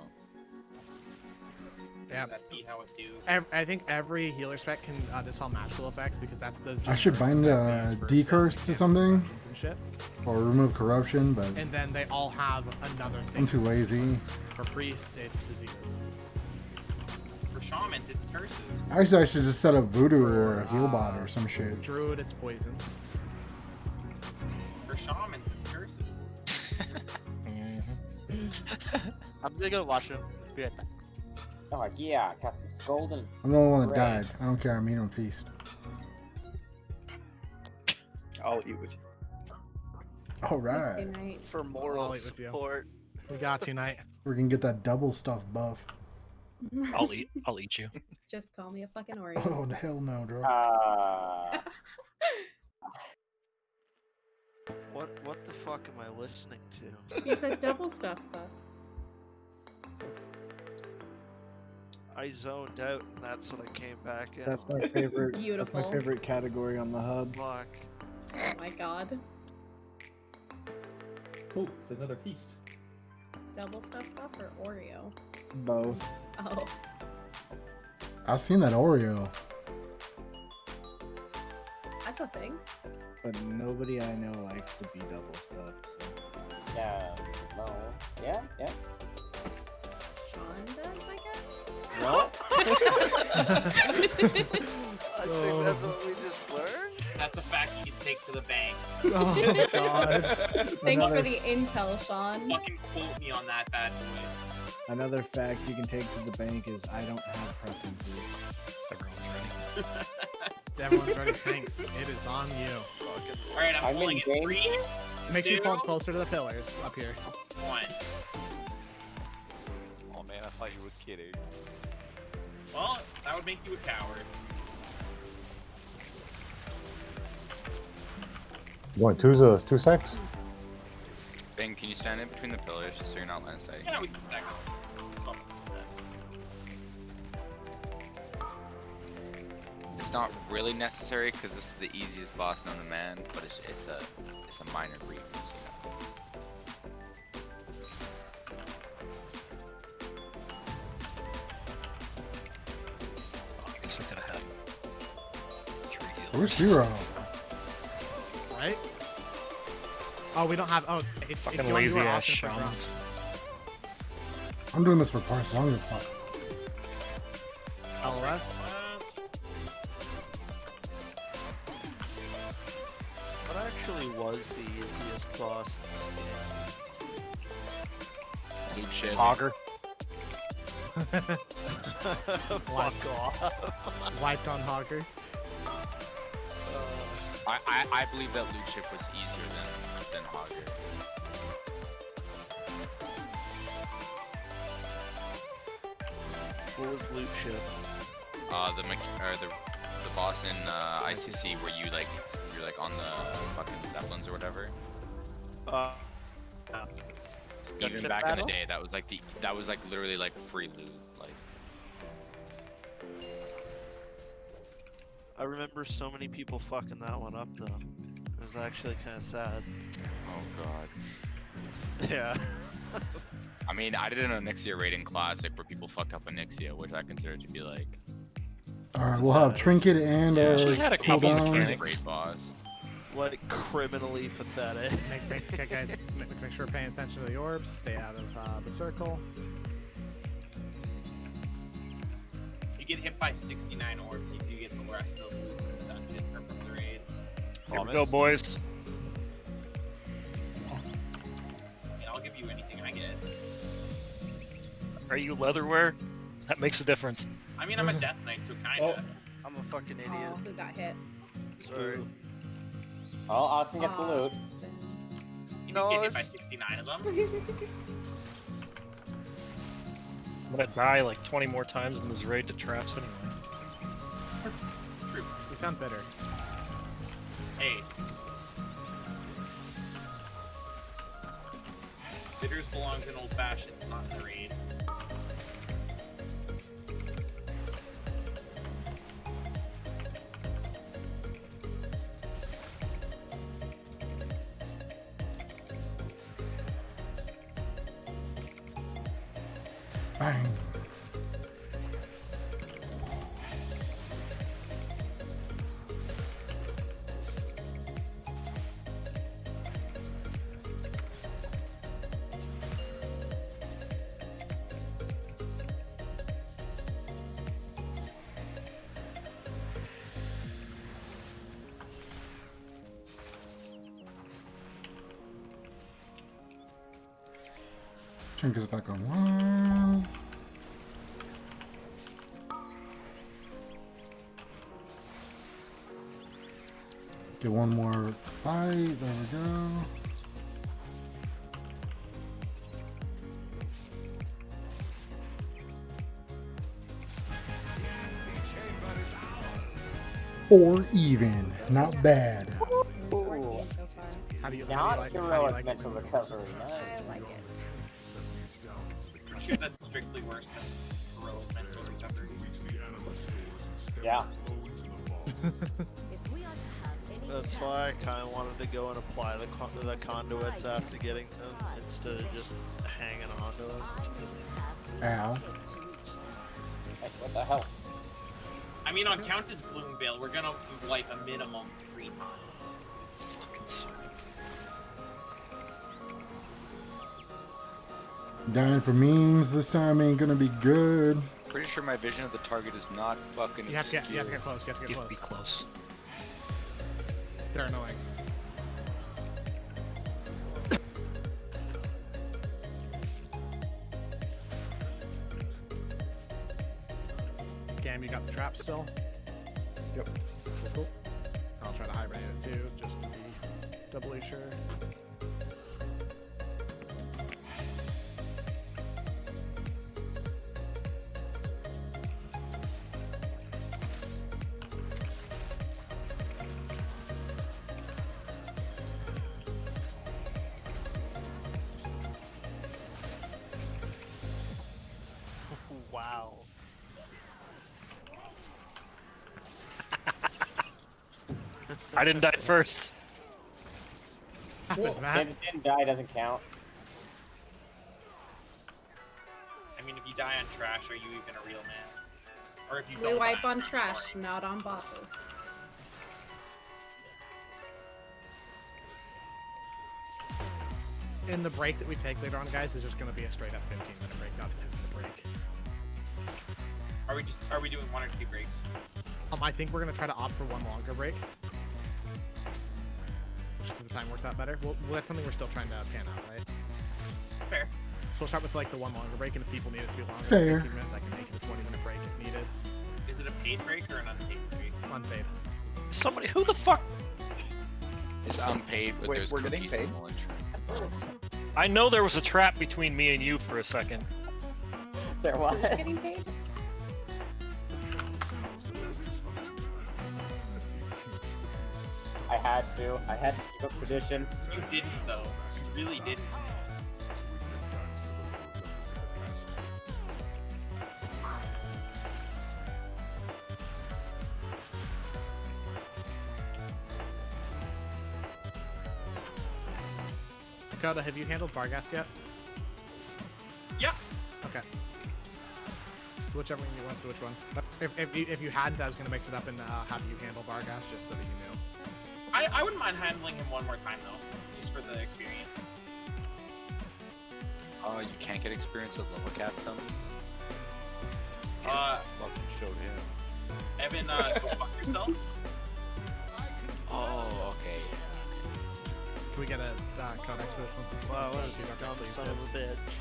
Yeah. That's how it do. I think every healer spec can dispel magical effects because that's the. I should bind a decurse to something And shit. or remove corruption, but And then they all have another thing. I'm too lazy. For priests, it's diseases. For For shamans, it's curses. Actually, I should just set up voodoo or a heal bot or some shit. Druid, it's poisons. For shamans, it's curses. I'm just gonna watch him. Let's be right back. Oh yeah, got some golden. I'm the only one that Red. died. I don't care. I'm eating on feast. I'll eat with you. All right. Tonight. For moral I'll eat with you. support. We got you, Knight. We're gonna get that double stuff buff. I'll eat you. Just call me a fucking Oreo. Oh hell no, bro. What the fuck am I listening to? He said double stuff buff. I zoned out, and that's what I came back in. That's my favorite. Beautiful. That's my favorite category on the hub. Fuck. Oh my god. Oh, it's another feast. Double stuff buff or Oreo? Both. Oh. I've seen that Oreo. That's a thing. But nobody I know likes to be double stuffed. So. Yeah. No. Yeah. Yeah. Sean does, I guess. No. I think that's what we just learned. That's a fact you can take to the bank. Oh god. Thanks for the intel, Sean. Fucking quote me on that bad boy. Another fact you can take to the bank is I don't have preferences. Everyone's ready. Everyone's ready. Thanks. It is on you. Alright, I'm I'm pulling in in game. 3, Make sure you 2, pull it closer to the pillars up here. 1. Oh man, I thought you were kidding. Well, that would make you a coward. You want two secs? Ben, can you stand in between the pillars just so you're not line of sight? Yeah, we can stack up. It's not really necessary because this is the easiest boss known to man, but it's a minor grievance, you know. I guess we could have had 3 heals. Where's Zero? Right? Oh, we don't have. Oh, it's Fucking if you wanna do lazy our ass option for shamans. I'm doing this for parts. I don't give a fuck. LS. What actually was the easiest boss in Loot shit. Auger. this game? Fuck off. Wiped on Hogger. I believe that loot ship was easier than Hogger. What was loot ship? The boss in ICC where you're like on the fucking zeppelins or whatever. Even Gunship back in battle? the day, that was like literally like free loot. Like I remember so many people fucking that one up though. It was actually kind of sad. oh god. Yeah. I mean, I did it in a Nixia raiding classic where people fucked up a Nixia, which I consider to be like. Alright, we'll have Trinket and actually had a couple cooldown. mechanics. Great boss. Like criminally pathetic. Okay, guys, make sure we're paying attention to the orbs. Stay out of the circle. You get hit by 69 orbs, you do get the rest of the loot from the dungeon or from the raid. Here we go, boys. I mean, I'll give you anything I get. Are you leatherware? That makes a difference. I mean, I'm a death knight, so kinda. I'm a fucking idiot. Oh, who got hit? Sorry. Well, Austin gets the loot. You No, just get hit by it's- 69 of them. I'm gonna die like 20 more times in this raid to traps anyway. True. You sound bitter. Hey. Bitters belongs in old fashioned, not in the raid. Bang. Trinket's back online. Get one more fight. There we go. Or even. Not bad. Ooh. How do you Not like heroic mental recovery. Nice. I like it. I'm sure that's strictly worse than heroic mental recovery. Yeah. That's why I kind of wanted to go and apply the conduits after getting them instead of just hanging on to them. Ow. Hey, what the hell? I mean, on Countess Gloomvale, we're gonna wipe a minimum 3 times. Fucking sucks. Dying for memes this time ain't gonna be good. Pretty sure my vision of the target is not fucking. You have to get close. You have to get close. Be close. They're annoying. Gam, you got the trap still? Yep. Cool. I'll try to hibernate it too, just to be doubly sure. Wow. I didn't die first. Didn't die doesn't count. I mean, if you die on trash, are you even a real man? Or if you We don't wipe die on trash, not on bosses. In the break that we take later on, guys, is just going to be a straight up 15-minute break, not a 10-minute break. Are we doing 1 or 2 breaks? I think we're going to try to opt for one longer break. Just because the time works out better. Well, that's something we're still trying to pan out, right? Fair. So we'll start with like the one longer break, and if people need it too long, Fair. 15 minutes, I can make it a 20-minute break if needed. Is it a paid break or an unpaid break? Unpaid. Somebody, who the fuck? It's unpaid, but Wait, there's we're getting cookies paid? in the lunchroom. I know there was a trap between me and you for a second. There was. Who's getting paid? I had to keep up tradition. You didn't though. You really didn't. Dakota, have you handled Barghast yet? Yeah. Okay. Whichever one you want to which one. If you hadn't, I was gonna mix it up and have you handle Barghast just so that you knew. I wouldn't mind handling him one more time though, just for the experience. You can't get experience with level cap them. Fucking showed him. Evan, go fuck yourself. Oh, okay. Can we get a codex for this one? Since Wow, it's what two a Dr. dumb Please son of a bitch.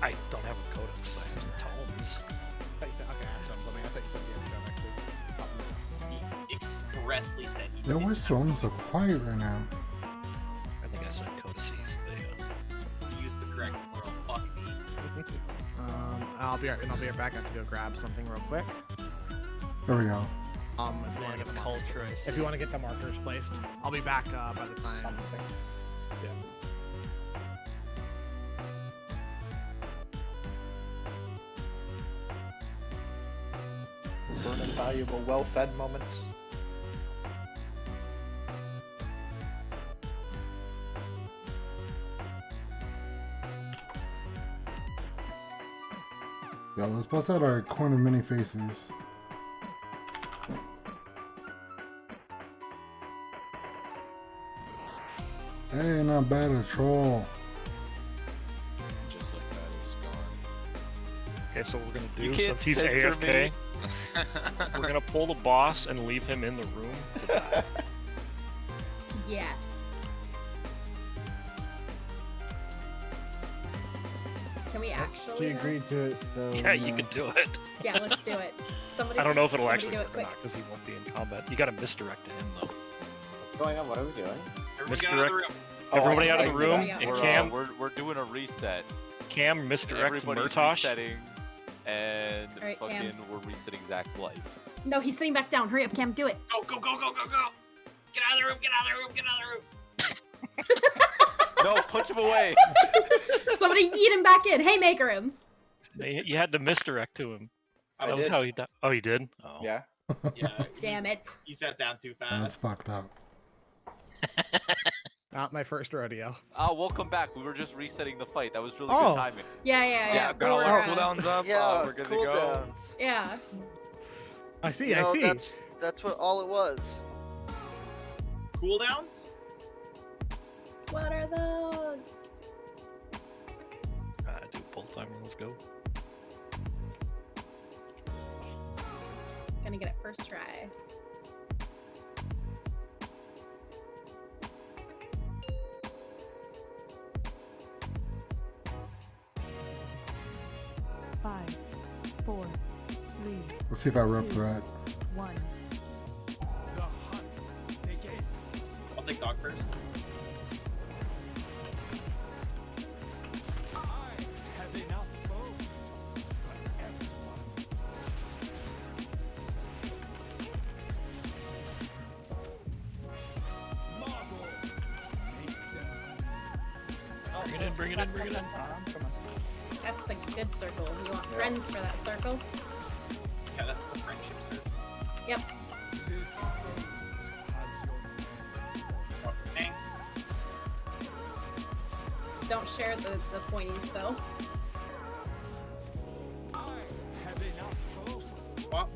I don't have a codex, I have tomes. Okay, I have tomes. I mean, I thought you said you had codex. He expressly said he Yo, why is Serelna so quiet right now? I think I said codices, but He used the correct plural. Fuck me. I'll be right back. I have to go grab something real quick. There we go. If you want to get the markers, if you want to get the markers placed, I'll be back by the time. Yeah. Burning valuable, well-fed moments. Yo, let's bust out our corner mini faces. Hey, not bad at all. Just like that, it was gone. okay, so what we're gonna You do, can't since he's censor AFK, me. we're gonna pull the boss and leave him in the room to die. Yes. Can we actually? She though? agreed to it, so. Yeah, you can do it. Yeah, let's do it. Somebody. I don't know if it'll somebody actually do work it or quick. not because he won't be in combat. You gotta misdirect to him though. What's going on? What are we doing? Misdirect. Oh, Everybody I out of the can room. do that. And We're, Cam, we're doing a reset. Cam misdirect to Everybody's Murtosh. resetting, and Alright, fucking Cam. we're resetting Zach's life. No, he's sitting back down. Hurry up, Cam. Do it. Go, go, go, go, go, go! Get out of the room, get out of the room, get out of the room! No, punch him away! Somebody eat him back in. Haymaker him. You had to misdirect to him. I That was did. how he died. Oh, you did? Oh. Yeah. Yeah. Damn it. He sat down too fast. That's fucked up. Not my first rodeo. Oh, welcome back. We were just resetting the fight. That was really Oh. good timing. Yeah. got all We're, our cooldowns up. Yeah, We're good to go. cooldowns. Yeah. I see. You know, I see. That's what all it was. Cooldowns? What are those? Do pull timer. Let's go. Gonna get it first try. Five, four, three. Let's see if I rep threat. 1. I'll take dog first. Bring it in, bring it in, bring it in. That's the good circle. You want friends for that circle? Yeah, that's the friendship circle. Yep. Oh, thanks. Don't share the pointies though. What?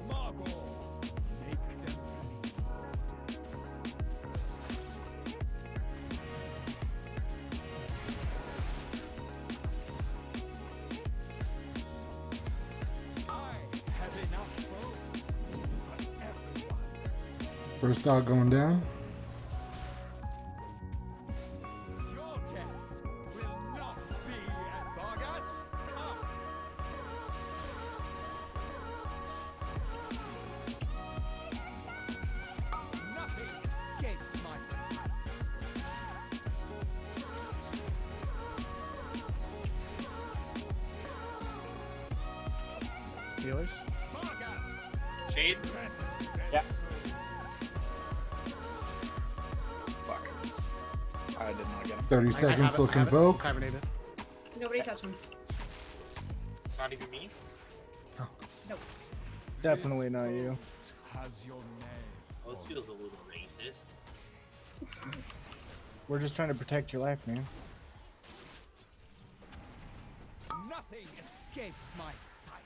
First dog going down. Healers. Shade? Yeah. Fuck. I did not get him. 30 seconds till convoke. Hibernated. Nobody touch him. Not even me? Nope. Definitely not you. Oh, this feels a little racist. We're just trying to protect your life, man. Nothing escapes my sight.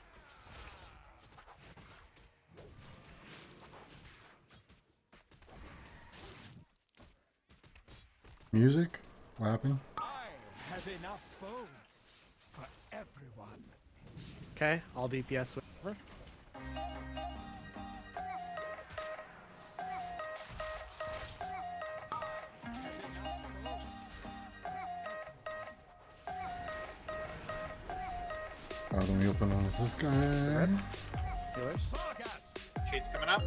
Music? What happened? I have enough bones for everyone. Okay, all DPS. Over. Let me open one with this guy. Healers. Shade's coming up.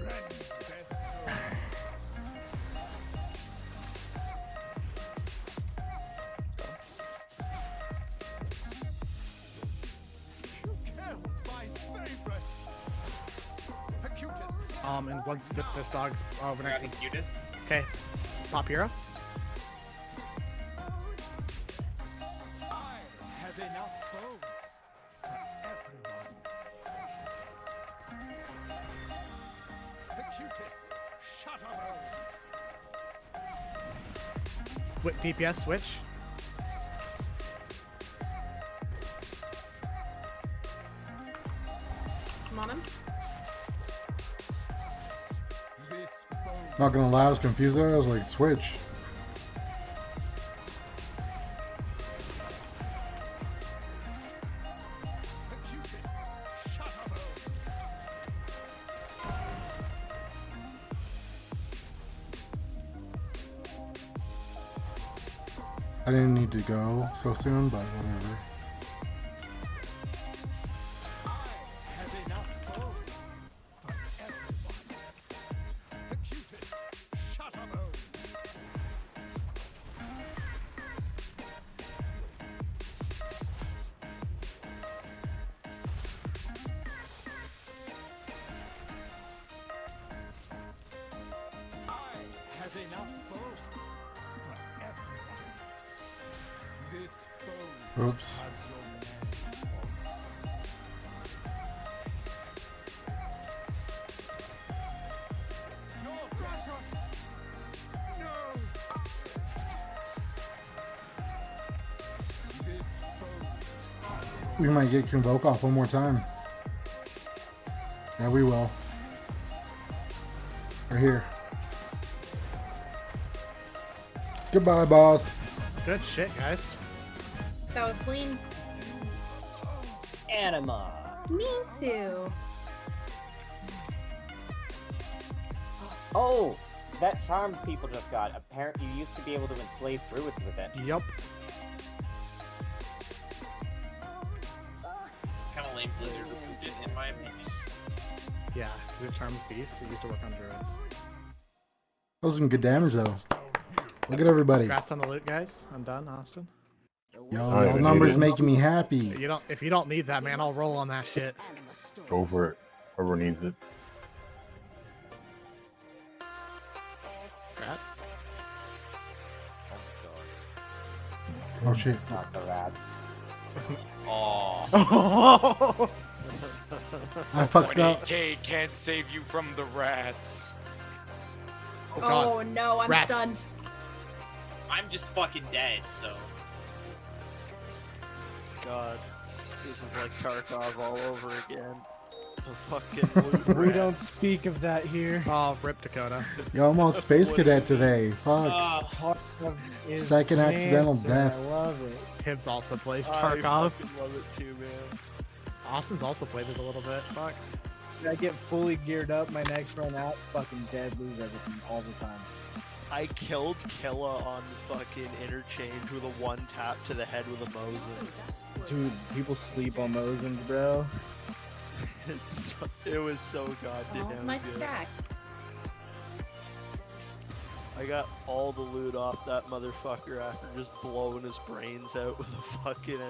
And once this dog's over next Got to Cutis. Okay. Top hero. I have enough bones for everyone. The cutest shutterbones. DPS switch. Come on him. Not gonna lie, I was confused there. I was like, switch. I didn't need to go so soon, but whatever. Oops. We might get Convoke off one more time. Yeah, we will. Right here. Goodbye, boss. Good shit, guys. That was clean. Anima. Me too. Oh, that charm people just got. Apparently, you used to be able to enslave druids with it. Yup. Kind of lame Blizzard removed it, in my opinion. Yeah, the Charms Beast. It used to work on druids. That was some good damage, though. Look at everybody. Congrats on the loot, guys. I'm done, Austin. Yo, y'all numbers making me happy. You don't. If you don't need that, man, I'll roll on that shit. Go for it. Whoever needs it. Rat. Oh shit. Not the rats. Oh. I fucked up. 20K can't save you from the rats. Oh no, I'm Rats. stunned. I'm just fucking dead, so. God, this is like Tarkov all over again. The fucking loot We rat. don't speak of that here. Oh, rip Dakota. Yo, I'm on Space Cadet today. Fuck. Tarkov is Second accidental dancing. death. I love it. Tibbs also plays I Tarkov. fucking love it too, man. Austin's also played it a little bit. Fuck. I get fully geared up, my next run out, fucking dead, lose everything all the time. I killed Killa on the fucking interchange with a one tap to the head with a Mosin. Dude, people sleep on Mosins, bro. It was so goddamn Oh, my good. stacks. I got all the loot off that motherfucker after just blowing his brains out with a fucking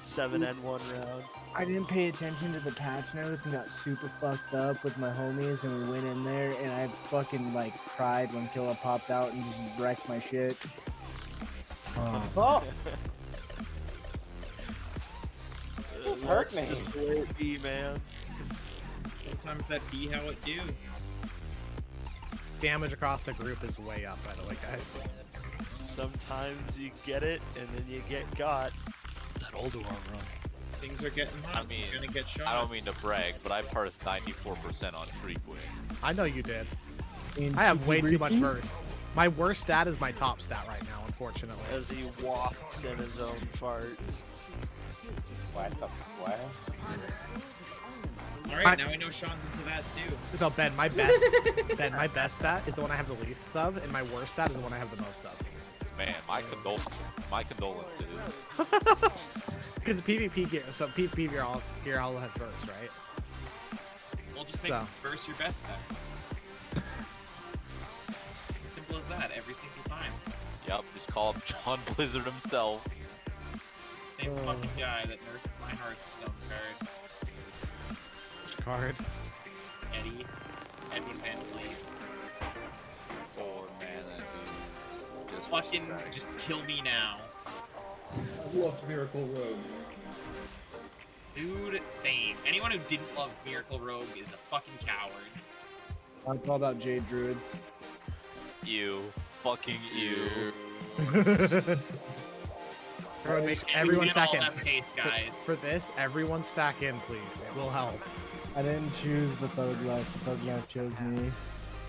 7N1 round. I didn't pay attention to the patch notes and got super fucked up with my homies, and we went in there and I fucking like cried when Killa popped out and just wrecked my shit. Oh! Just hurt That's me. just the way it be, man. Sometimes that be how it do. Damage across the group is way up, by the way, guys. Sometimes you get it and then you get got. That Ulduar run. Things are getting hot. I mean, You're gonna get shot. I don't mean to brag, but I parsed 94% on Shriekwing. I know you did. In I have way too much Cheeky verse. My worst stat is my top stat right now, unfortunately. As he wafts in his own farts. What the what? Alright, now I know Sean's into that too. So Ben, my best stat is the one I have the least of, and my worst stat is the one I have the most of. Man, my condolences. Because PvP gear, so PvP gear all has verse, right? We'll just make verse your best then. It's as simple as that every single time. Yep, just call him John Blizzard himself. Same fucking guy that nerfed my Hearthstone card. Which card? Eddie Van Fleet. 4 mana, dude. Just Fucking just kill me now. I loved Miracle Rogue. Dude, same. Anyone who didn't love Miracle Rogue is a fucking coward. I'm all about Jade Druids. You. Fucking you. Everyone stack in. Left case, guys. For this, everyone stack in, please. It will help. I didn't choose the Thug Life. The Thug Life chose me.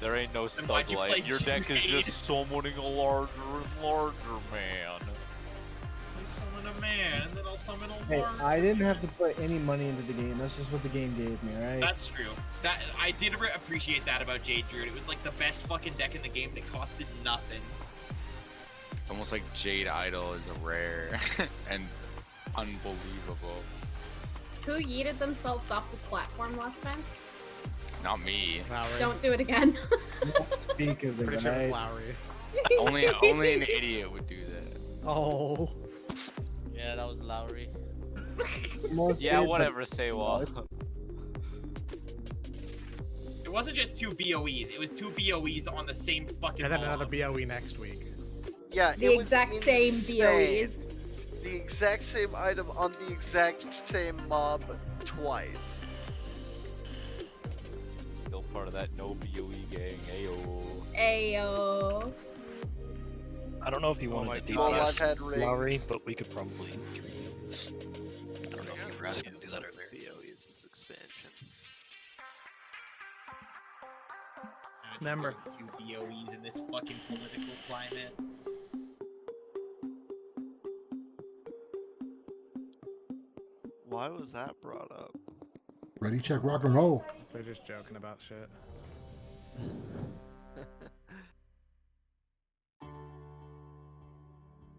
There ain't no Then why'd Slug you play Light. Your deck is Jade? just summoning a larger and larger man. I summon a man, and then I'll summon a Hey, large. I didn't have to put any money into the game. That's just what the game gave me, right? That's true. That I did appreciate that about Jade Druid. It was like the best fucking deck in the game, and it costed nothing. It's almost like Jade Idol is a rare and unbelievable. Who yeeted themselves off this platform last time? Not me. Don't do it again. Speak of it, Pretty sure it was right? Lowry. only an idiot would do that. Oh. Yeah, that was Lowry. Yeah, whatever, say well. It wasn't just 2 BOEs. It was 2 BOEs on the same fucking. And then mob. another BOE next week. Yeah, The it was exact same insane. BOEs. the exact same item on the exact same mob twice. Still part of that no BOE gang. Ayo. Ayo. I don't know if you wanted to Well, I've DPS had rings. Lowry, but we could probably 3-use. I don't know if you were asking to do that earlier. BOE's its expansion. Remember. 2 BOEs in this fucking political climate. Why was that brought up? Ready, check, rock and roll. They're just joking about shit.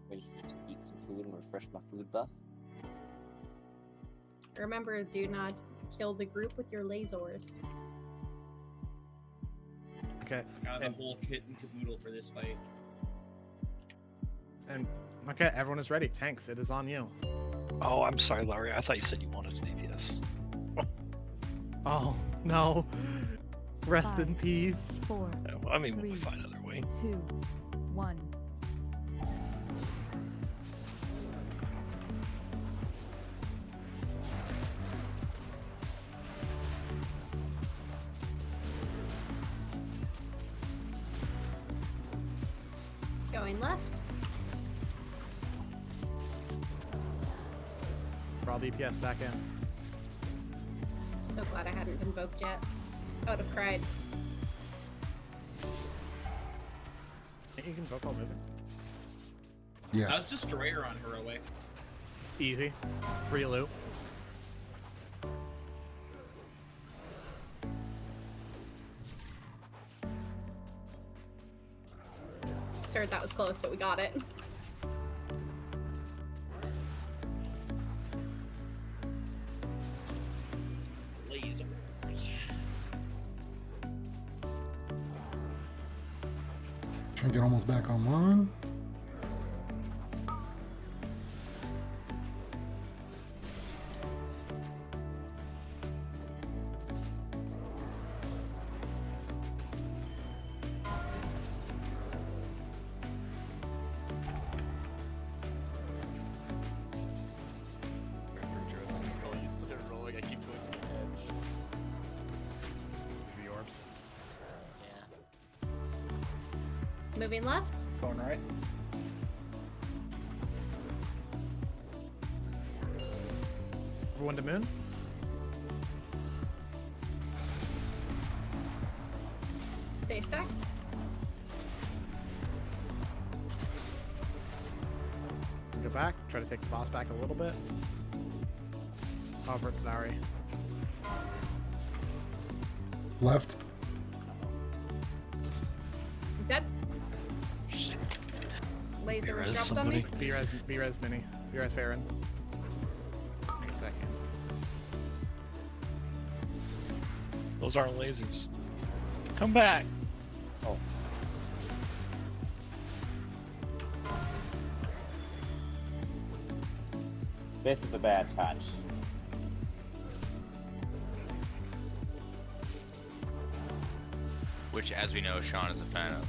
Ready to eat some food and refresh my food buff. Remember, do not kill the group with your lasers. Okay. Got the whole kit and caboodle for this fight. And okay, everyone is ready. Tanks, it is on you. Oh, I'm sorry, Lowry. I thought you said you wanted to DPS. Oh no. Rest in 5, peace. 4, Yeah, well, I mean, 3, we'll find another way. 2, 1. Going left. For all DPS stack in. So glad I hadn't invoked yet. I would have cried. Think you can invoke while moving? Yes. How's Destroyer on Heroic? Easy. Free loot. Sorry, that was close, but we got it. Lasers. Trying to get almost back online. I'm so used to heroic, I keep going to the edge. The orbs. Yeah. Moving left. Going right. Everyone to moon. Stay stacked. Go back. Try to take the boss back a little bit. Over to Lowry. Left. Dead. Laser was B-res dropped on me. B-res mini. B-res Farron. Wait a second. Those aren't lasers. Come back. Oh. This is the bad touch. Which, as we know, Sean is a fan of.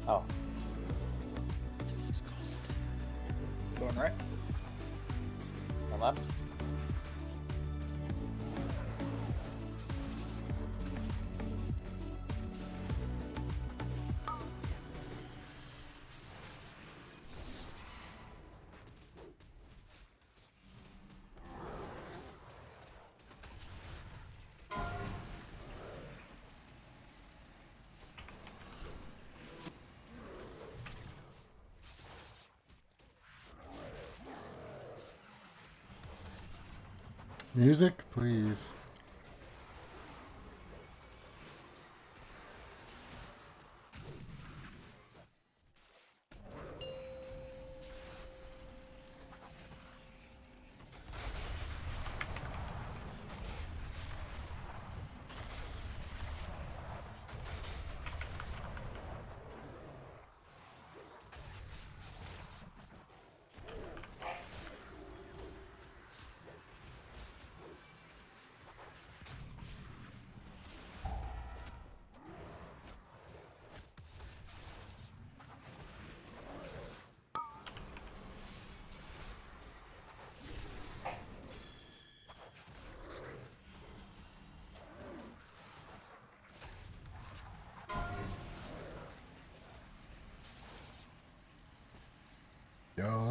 Oh. Going right. Go left. Music, please.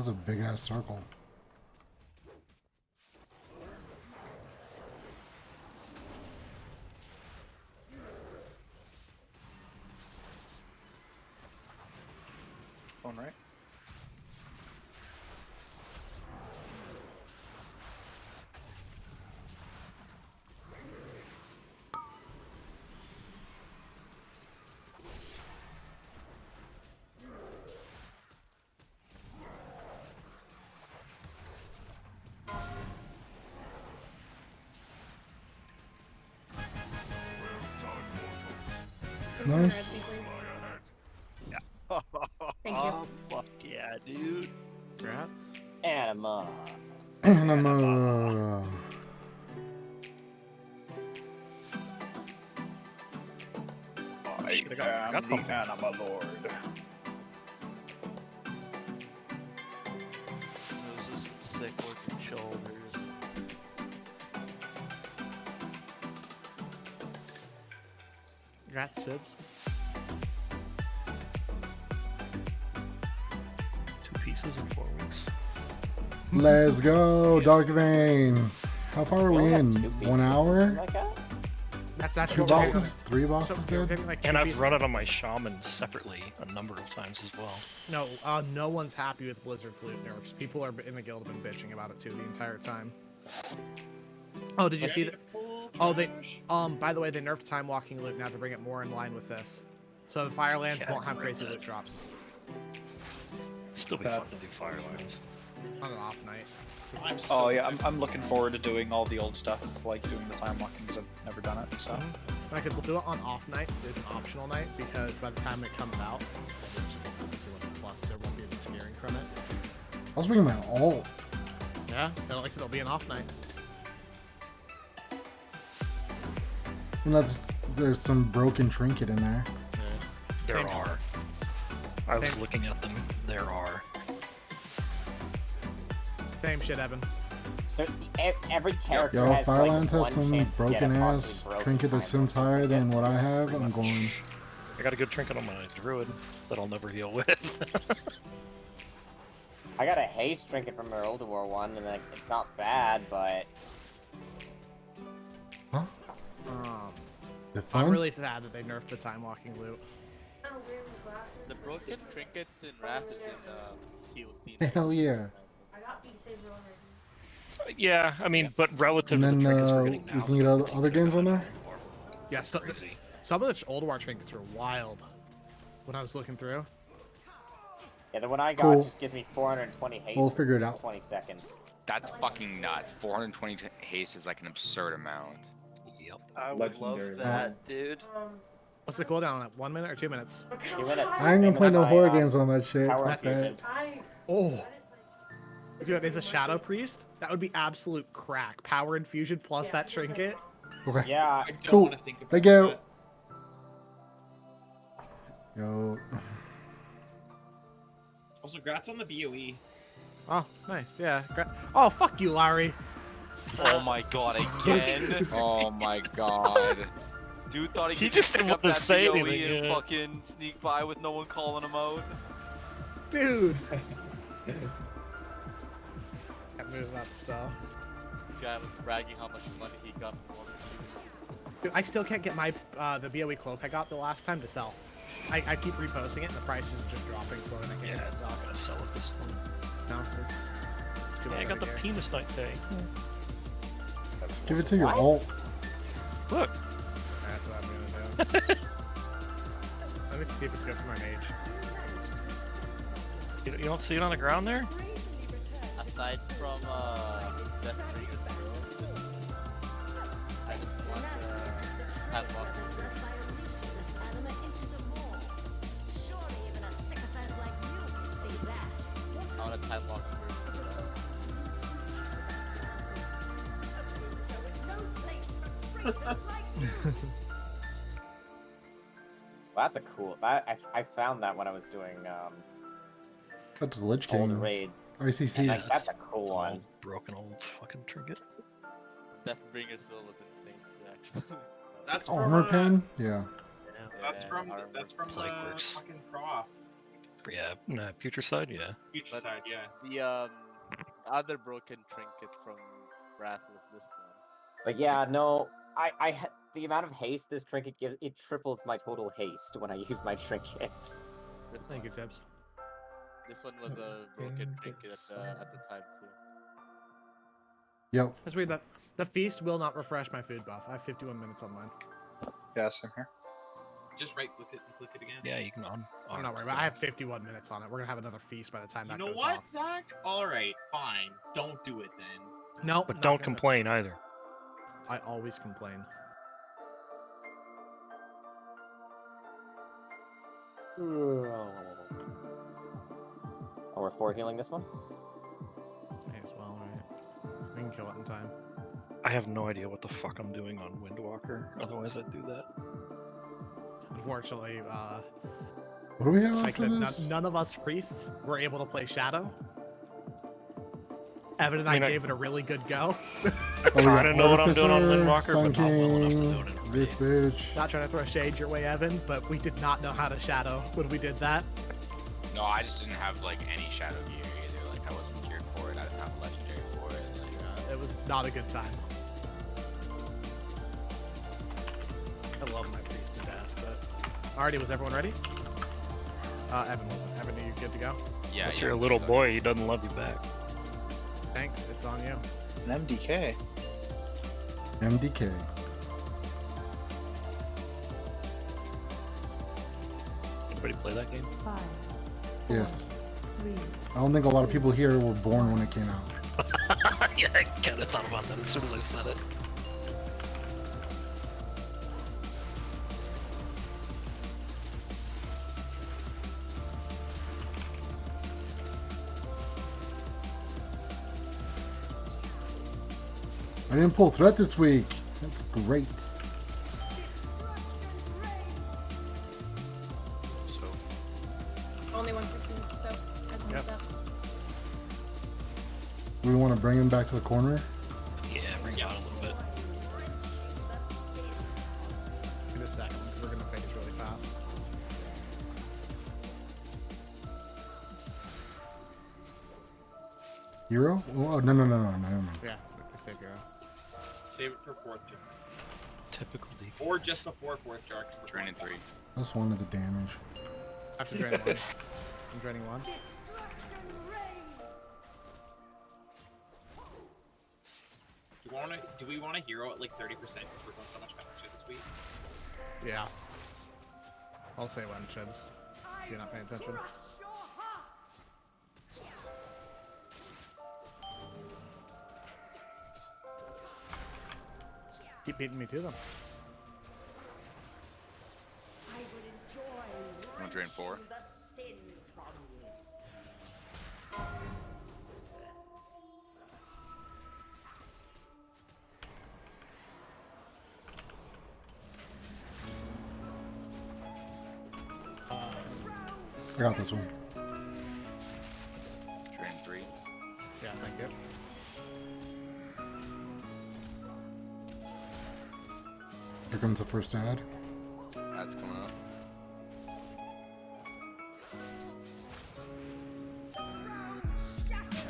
That's a big ass circle. Phone right. Nice. Thank you. Oh, fuck yeah, dude. Congrats. Anima. Anima. I am the Anima Lord. Those are some sick looking shoulders. Congrats, Sibs. 2 pieces in 4 weeks. Let's go, Darkvein. How far are we in? 1 hour? That's 2 bosses? 3 bosses good? And I've run it on my shaman separately a number of times as well. No, no one's happy with Blizzard's loot nerfs. People are in the guild have been bitching about it too the entire time. Oh, did you see that? Oh, they by the way, they nerfed time walking loot now to bring it more in line with this. So the Firelands won't have crazy loot drops. Still be fun to do Firelands. On an off night. Oh yeah, I'm looking forward to doing all the old stuff, like doing the time walking, because I've never done it. So. Like I said, we'll do it on off nights as an optional night because by the time it comes out, plus there won't be as much gearing from it. I was bringing my ult. Yeah, like I said, it'll be an off night. Unless there's some broken trinket in there. There Same. are. I was looking at them. There are. Same shit, Evan. So every character Yo, has Firelands like has some one chance to get broken a ass possibly broken trinket that seems higher than what I have. I'm going. I got a good trinket on my druid that I'll never heal with. I got a haste trinket from our Older War one, and like, it's not bad, but I'm really sad that they nerfed the time walking loot. The broken trinkets in Wrath is in TOC. Hell yeah. I got Beat Saber already. Yeah, I mean, but relative And then to the trinkets we're we getting now, can get other games on there. Yeah, some of the Old War trinkets are wild. When I was looking through. yeah, the one I got Cool. just gives me 420 haste. We'll for figure it out. 20 seconds. That's fucking nuts. 420 haste is like an absurd amount. Yep. I would love that, dude. What's the cooldown at 1 minute or 2 minutes? 2 minutes. I ain't gonna play no Same horror as my, games on that shit. Tower Fuck that. Fusion. Oh. Dude, there's a Shadow Priest. That would be absolute crack. Power infusion plus that trinket. Okay. Yeah. Cool. Thank you. Yo. Also, grats on the BOE. Oh, nice. Yeah. Oh, fuck you, Larry. Oh my god, again? Oh my god. Dude thought he He could just pick didn't up want to that say BOE anything, and yeah. fucking sneak by with no one calling him out. Dude. Can't move up, so. This guy was bragging how much money he got from one of the BOEs. Dude, I still can't get my the BOE cloak I got the last time to sell. I keep reposting it and the price is just dropping slower than I can. Yeah, it's not gonna sell at this point. No, it's too Yeah, I much got the over here. penis night day. Just give it to your ult. Look. That's what I'm gonna do. Let me see if it's good for my mage. You don't see it on the ground there? Aside from Death Bringers, bro, I just want Time Walker. I want a Time Walker That's a cool. I found that when I was doing That's Lich old King. raids. ICC. And, like, that's a cool It's an one. old, broken old fucking trinket. Death Bringers was insane too, actually. That's from Armor pen? Yeah. That's from armor. the Plague Works. fucking prof. Yeah, no, future side, yeah. Future But side, yeah. The other broken trinket from Wrath was this one. But yeah, no, the amount of haste this trinket gives, it triples my total haste when I use my trinket. This Thank one. you, Tibbs. This one was a broken trinket at the time too. Yep. Let's read that. The feast will not refresh my food buff. I have 51 minutes on mine. Yeah, same here. Just right click it and click it again. Yeah, you can on. I'm not worried about it. I have 51 minutes on it. We're gonna have another feast by the time You that know goes what, off. Zach? Alright, fine. Don't do it then. No, But not don't gonna- complain either. I always complain. Oh, we're 4 healing this one? May as well, right? We can kill it in time. I have no idea what the fuck I'm doing on Windwalker. Otherwise, I'd do that. Unfortunately, What do we have like after I said, this? none of us priests were able to play Shadow. Evan and I, I mean, gave it a really good go. I kind of know what I'm doing on Windwalker, Sun but not well enough to King, do it in this bitch. Not trying to throw shade your way, Evan, but we did not know how to Shadow when we did that. No, I just didn't have like any shadow gear either. Like I wasn't geared for it. I didn't have a legendary for it. Like, It was not a good time. I love my priest to death, but alrighty, was everyone ready? Evan wasn't. Evan, are you good to go? yeah, Unless yeah, you're a little boy, he doesn't love you back. Thanks, it's on you. An MDK. MDK. Anybody play that game? 5. Yes. 3. I don't think a lot of people here were born when it came out. Yeah, I kind of thought about that as soon as I said it. I didn't pull threat this week. That's great. So Only one person needs to soak. As a heads up. We want to bring him back to the corner. Yeah, bring it out a little bit. In a second, because we're gonna finish really fast. Hero? Oh, no. Yeah, save hero. Save it for 4th jar. Typical defense. Or just before 4th jar. Draining 3. That's one of the damage. I have to drain one. I'm draining one. Do we want a hero at like 30% because we're going so much faster this week? Yeah. I'll say when, Chibs. If you're not paying attention. Keep beating me to them. I'm gonna drain 4. I got this one. Drain 3. Yeah, thank you. Here comes the first ad. That's coming up.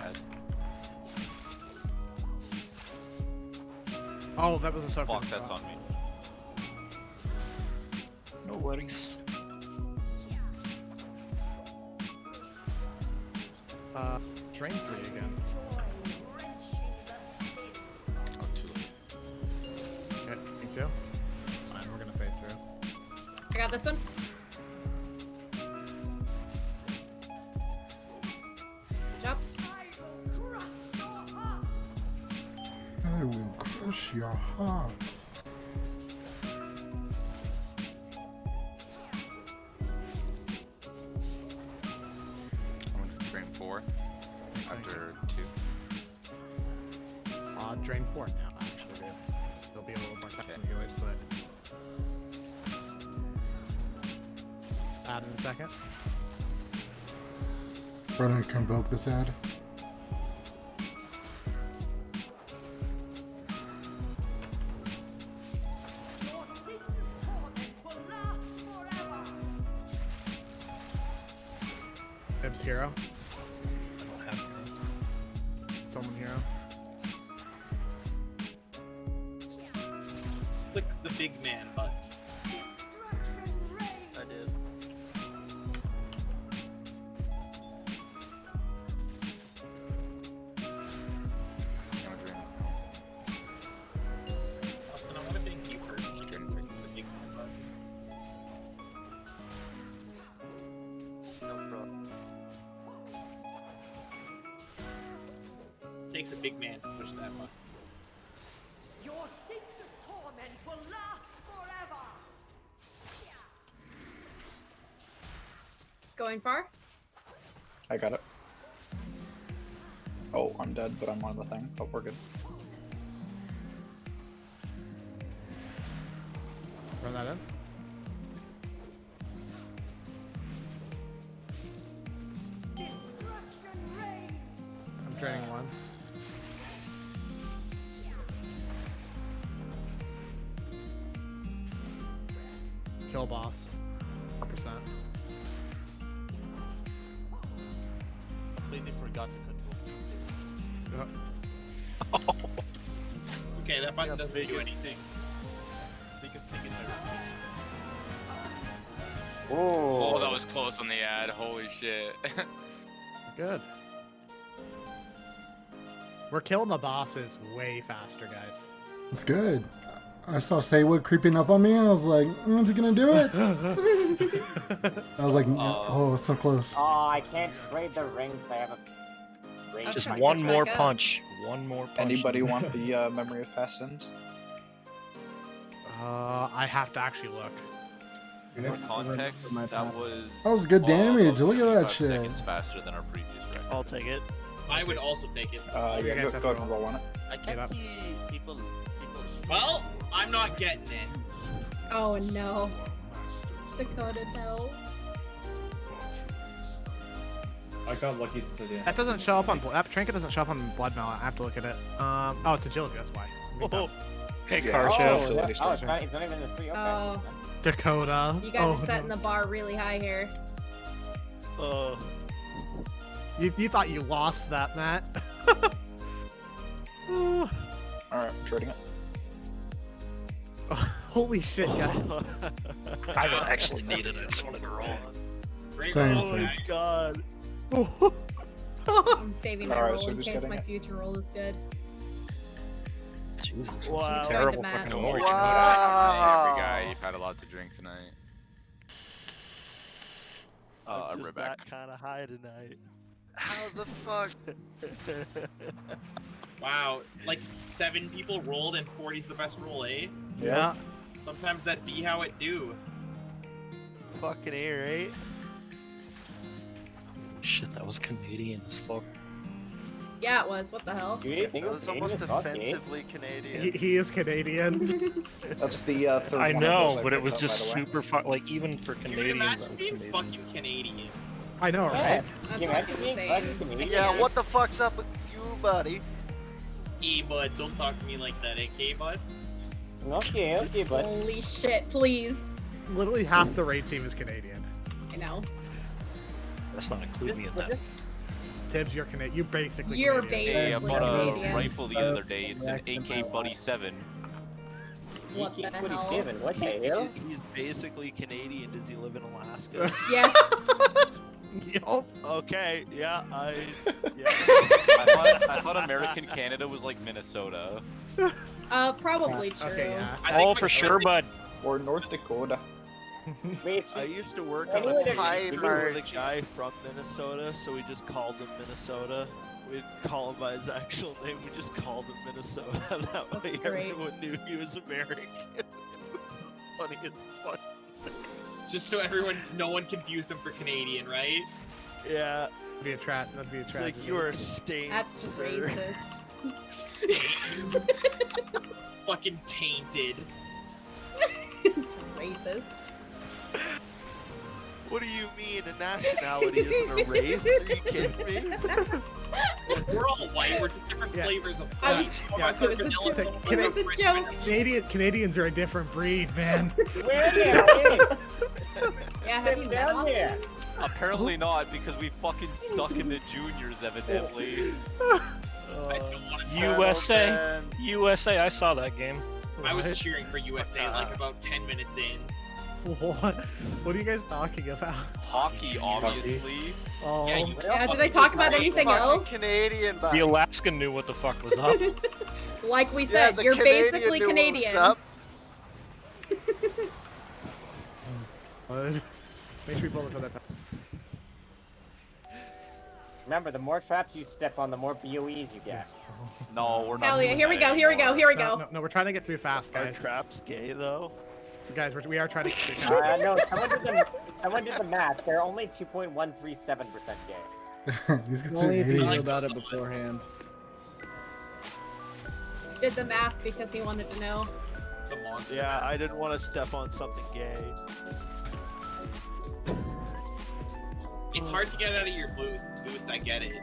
Ad. Oh, that was a soak. Fuck, that's on me. No worries. Drain 3 again. Oh, too late. Okay, me too. Fine, we're gonna phase through. I got this one. Good job. I will crush your heart. I'm gonna drain 4 after 2. Drain 4 now, actually, dude. There'll be a little more time to healers, but... Add in a second. Brennan, convoke this ad. Bibs hero. I don't have heroes. Someone hero. Click the big man button. I did. Austin, I want to thank you for clicking the big man button. No problem. Takes a big man to push that button. Your Satan's torment will last forever. Going far? I got it. Oh, I'm dead, but I'm on the thing. Oh, we're good. Run that in. Destruction reigns. I'm draining one. Kill boss. 100%. Completely forgot to control. Okay, that button doesn't do anything. Biggest thing in my rotation. Oh, that was close on the ad. Holy shit. Good. We're killing the bosses way faster, guys. It's good. I saw Saywood creeping up on me, and I was like, when's he gonna do it? I was like, oh, so close. Oh, I can't trade the rings. I have a ring. Just one more punch. One more punch. Anybody want the memory of past sins? I have to actually look. For context, that was. That was good damage. Look at that 75 shit. seconds faster than our previous record. I'll take it. I would also take it. Yeah, go ahead and roll on it. I can't see people. Well, I'm not getting it. Oh no. Dakota, no. I got lucky since I didn't. That doesn't show up on that trinket doesn't show up on Blood Mail. I have to look at it. Oh, it's agility. That's why. Okay, Oh, Karsha. it's not even the 3. Okay. Oh, Dakota. you guys are setting the bar really high here. Oh. You thought you lost that, Matt? Alright, I'm trading it. Holy shit, guys. I don't actually need it. I just wanted to roll. Same, Oh my god. I'm saving my Alright, roll so in who's case getting my it? future roll is good. Jesus, Wow. some terrible Matt. fucking No noise. worries, every guy. You've had a lot to drink tonight. I'm just Rebecca. that kind of high tonight. How the fuck? Wow, like 7 people rolled and 40's the best roll, eh? Yeah. Sometimes that be how it do. Fucking A, right? Shit, that was Canadian as fuck. Yeah, it was. What the hell? Do you think That it was was almost Canadian? Fuck, eh? offensively Canadian. He is Canadian. That's the third I one know, of those but it picked was up, just by the way. super fun. Like, even for Dude, Canadians, imagine that was being Canadian. fucking Canadian. I know, right? That's Can you what imagine I'm being saying. fucking Canadian? Yeah, what the fuck's up with you, buddy? Hey, bud, don't talk to me like that, okay, bud? Okay, bud. Holy shit, please. Literally half the raid team is Canadian. I know. Let's not include me in that. Tibbs, you're Canadian. You're basically You're Canadian. Hey, I basically bought a Canadian. rifle the other day. It's an AK Buddy 7. What the hell? What the hell? He's basically Canadian. Does he live in Alaska? Yes. Yup. Okay, yeah, yeah. I thought American Canada was like Minnesota. Probably true. Okay, yeah. Oh, for sure, bud. Or North Dakota. I used to work I on knew a it. team with a March. guy from Minnesota, so we just called him Minnesota. We didn't call him by his actual name, we just called him Minnesota. That way great. everyone knew he was American. It was funny as fuck. Just so no one confused him for Canadian, right? Yeah, That'd be a that'd be a it's tragedy. like you are stained, That's sir. racist. Fucking tainted. It's racist. What do you mean a nationality isn't a race? Are you kidding me? We're all white. We're just different Yeah. flavors of I black. was- Some of yeah, us are it was a vanilla, joke. some of us It are was a French joke. Canadians are a different breed, man. Where are they? Yeah, have you met down there. Austin? Apparently not, because we fucking suck in the juniors, evidently. USA, USA. I saw that game. I was cheering for USA like about 10 minutes in. What are you guys talking about? Hockey, obviously. Oh. Yeah, did they talk about anything else? Canadian, The Alaskan knew what the fuck was up. Like we Yeah, said, the you're Canadian basically knew what was Canadian. up. Make sure we pull this other. Remember, the more traps you step on, the more BOEs you get. No, we're not. Hell yeah, here we go, here we go, here we go. No, we're trying to get through fast, Are guys. traps gay though? Guys, we are trying to get through. No, someone did the math. They're only 2.137% gay. These guys are Only if you knew idiots. about it beforehand. Did the math because he wanted to know. The monster. Yeah, I didn't want to step on something gay. It's hard to get out of your boots, I get it.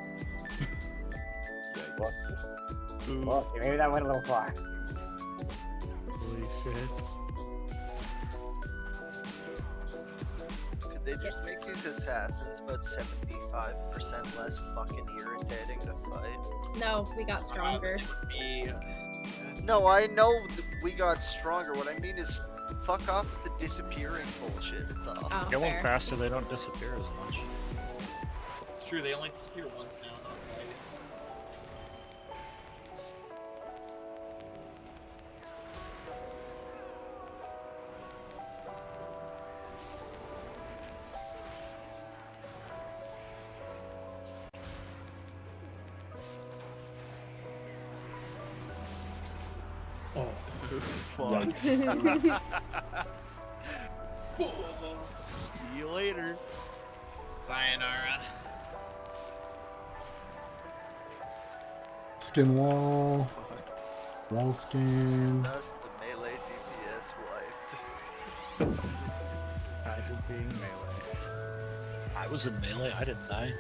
Well, maybe that went a little far. Holy shit. Could they just make these assassins about 75% less fucking irritating to fight? No, we got stronger. No, I know we got stronger. What I mean is, fuck off with the disappearing bullshit. It's all. Oh, Going fair. faster, they don't disappear as much. It's true, they only disappear once now, not twice. Oh, Fuck. See you later. Sayonara. Skin wall. Wall skin. That's the melee DPS wiped. Imagine being melee. I was in melee. I didn't die.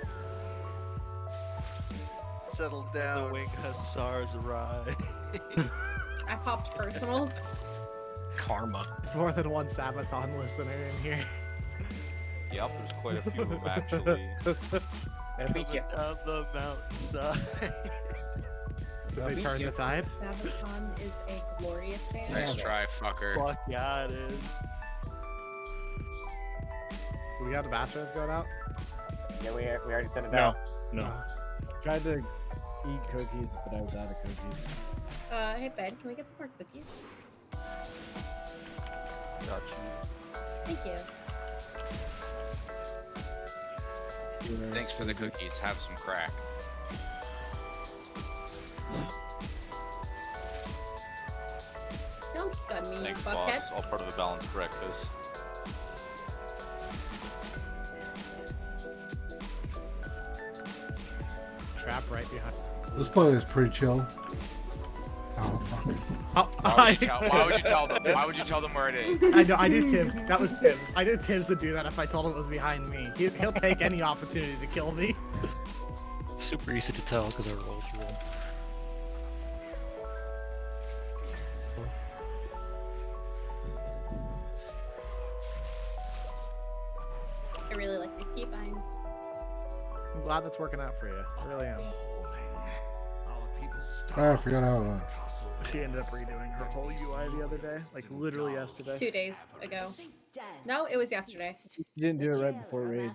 Settle down. The wing hussars arrive. I popped personals. Karma. There's more than one Sabaton listener in here. Yep, there's quite a few of them actually. Beat you. Down the mountainside. Did they turn the tide? Sabaton is a glorious band. Nice try, fucker. Fuck yeah, it is. Do we got the bastards going out? Yeah, we already sent it No, out. no. Tried to eat cookies, but I was out of cookies. Hey Ben, can we get some more cookies? Got you. Thank you. Thanks for the cookies. Have some crack. Don't stun me, Thanks, you boss. fuckhead. All part of a balanced breakfast. Trap right behind. This play is pretty chill. Oh fuck. Oh, Why would you tell them? Why would you tell them where it is? I know. I did Tibbs. That was Tibbs. I did Tibbs to do that if I told him it was behind me. He'll take any opportunity to kill me. Super easy to tell because I rolled through them. I really like these keybinds. I'm glad that's working out for you. I really am. I forgot how. She ended up redoing her whole UI the other day, like literally yesterday. 2 days ago. No, it was yesterday. You didn't do it right before raid.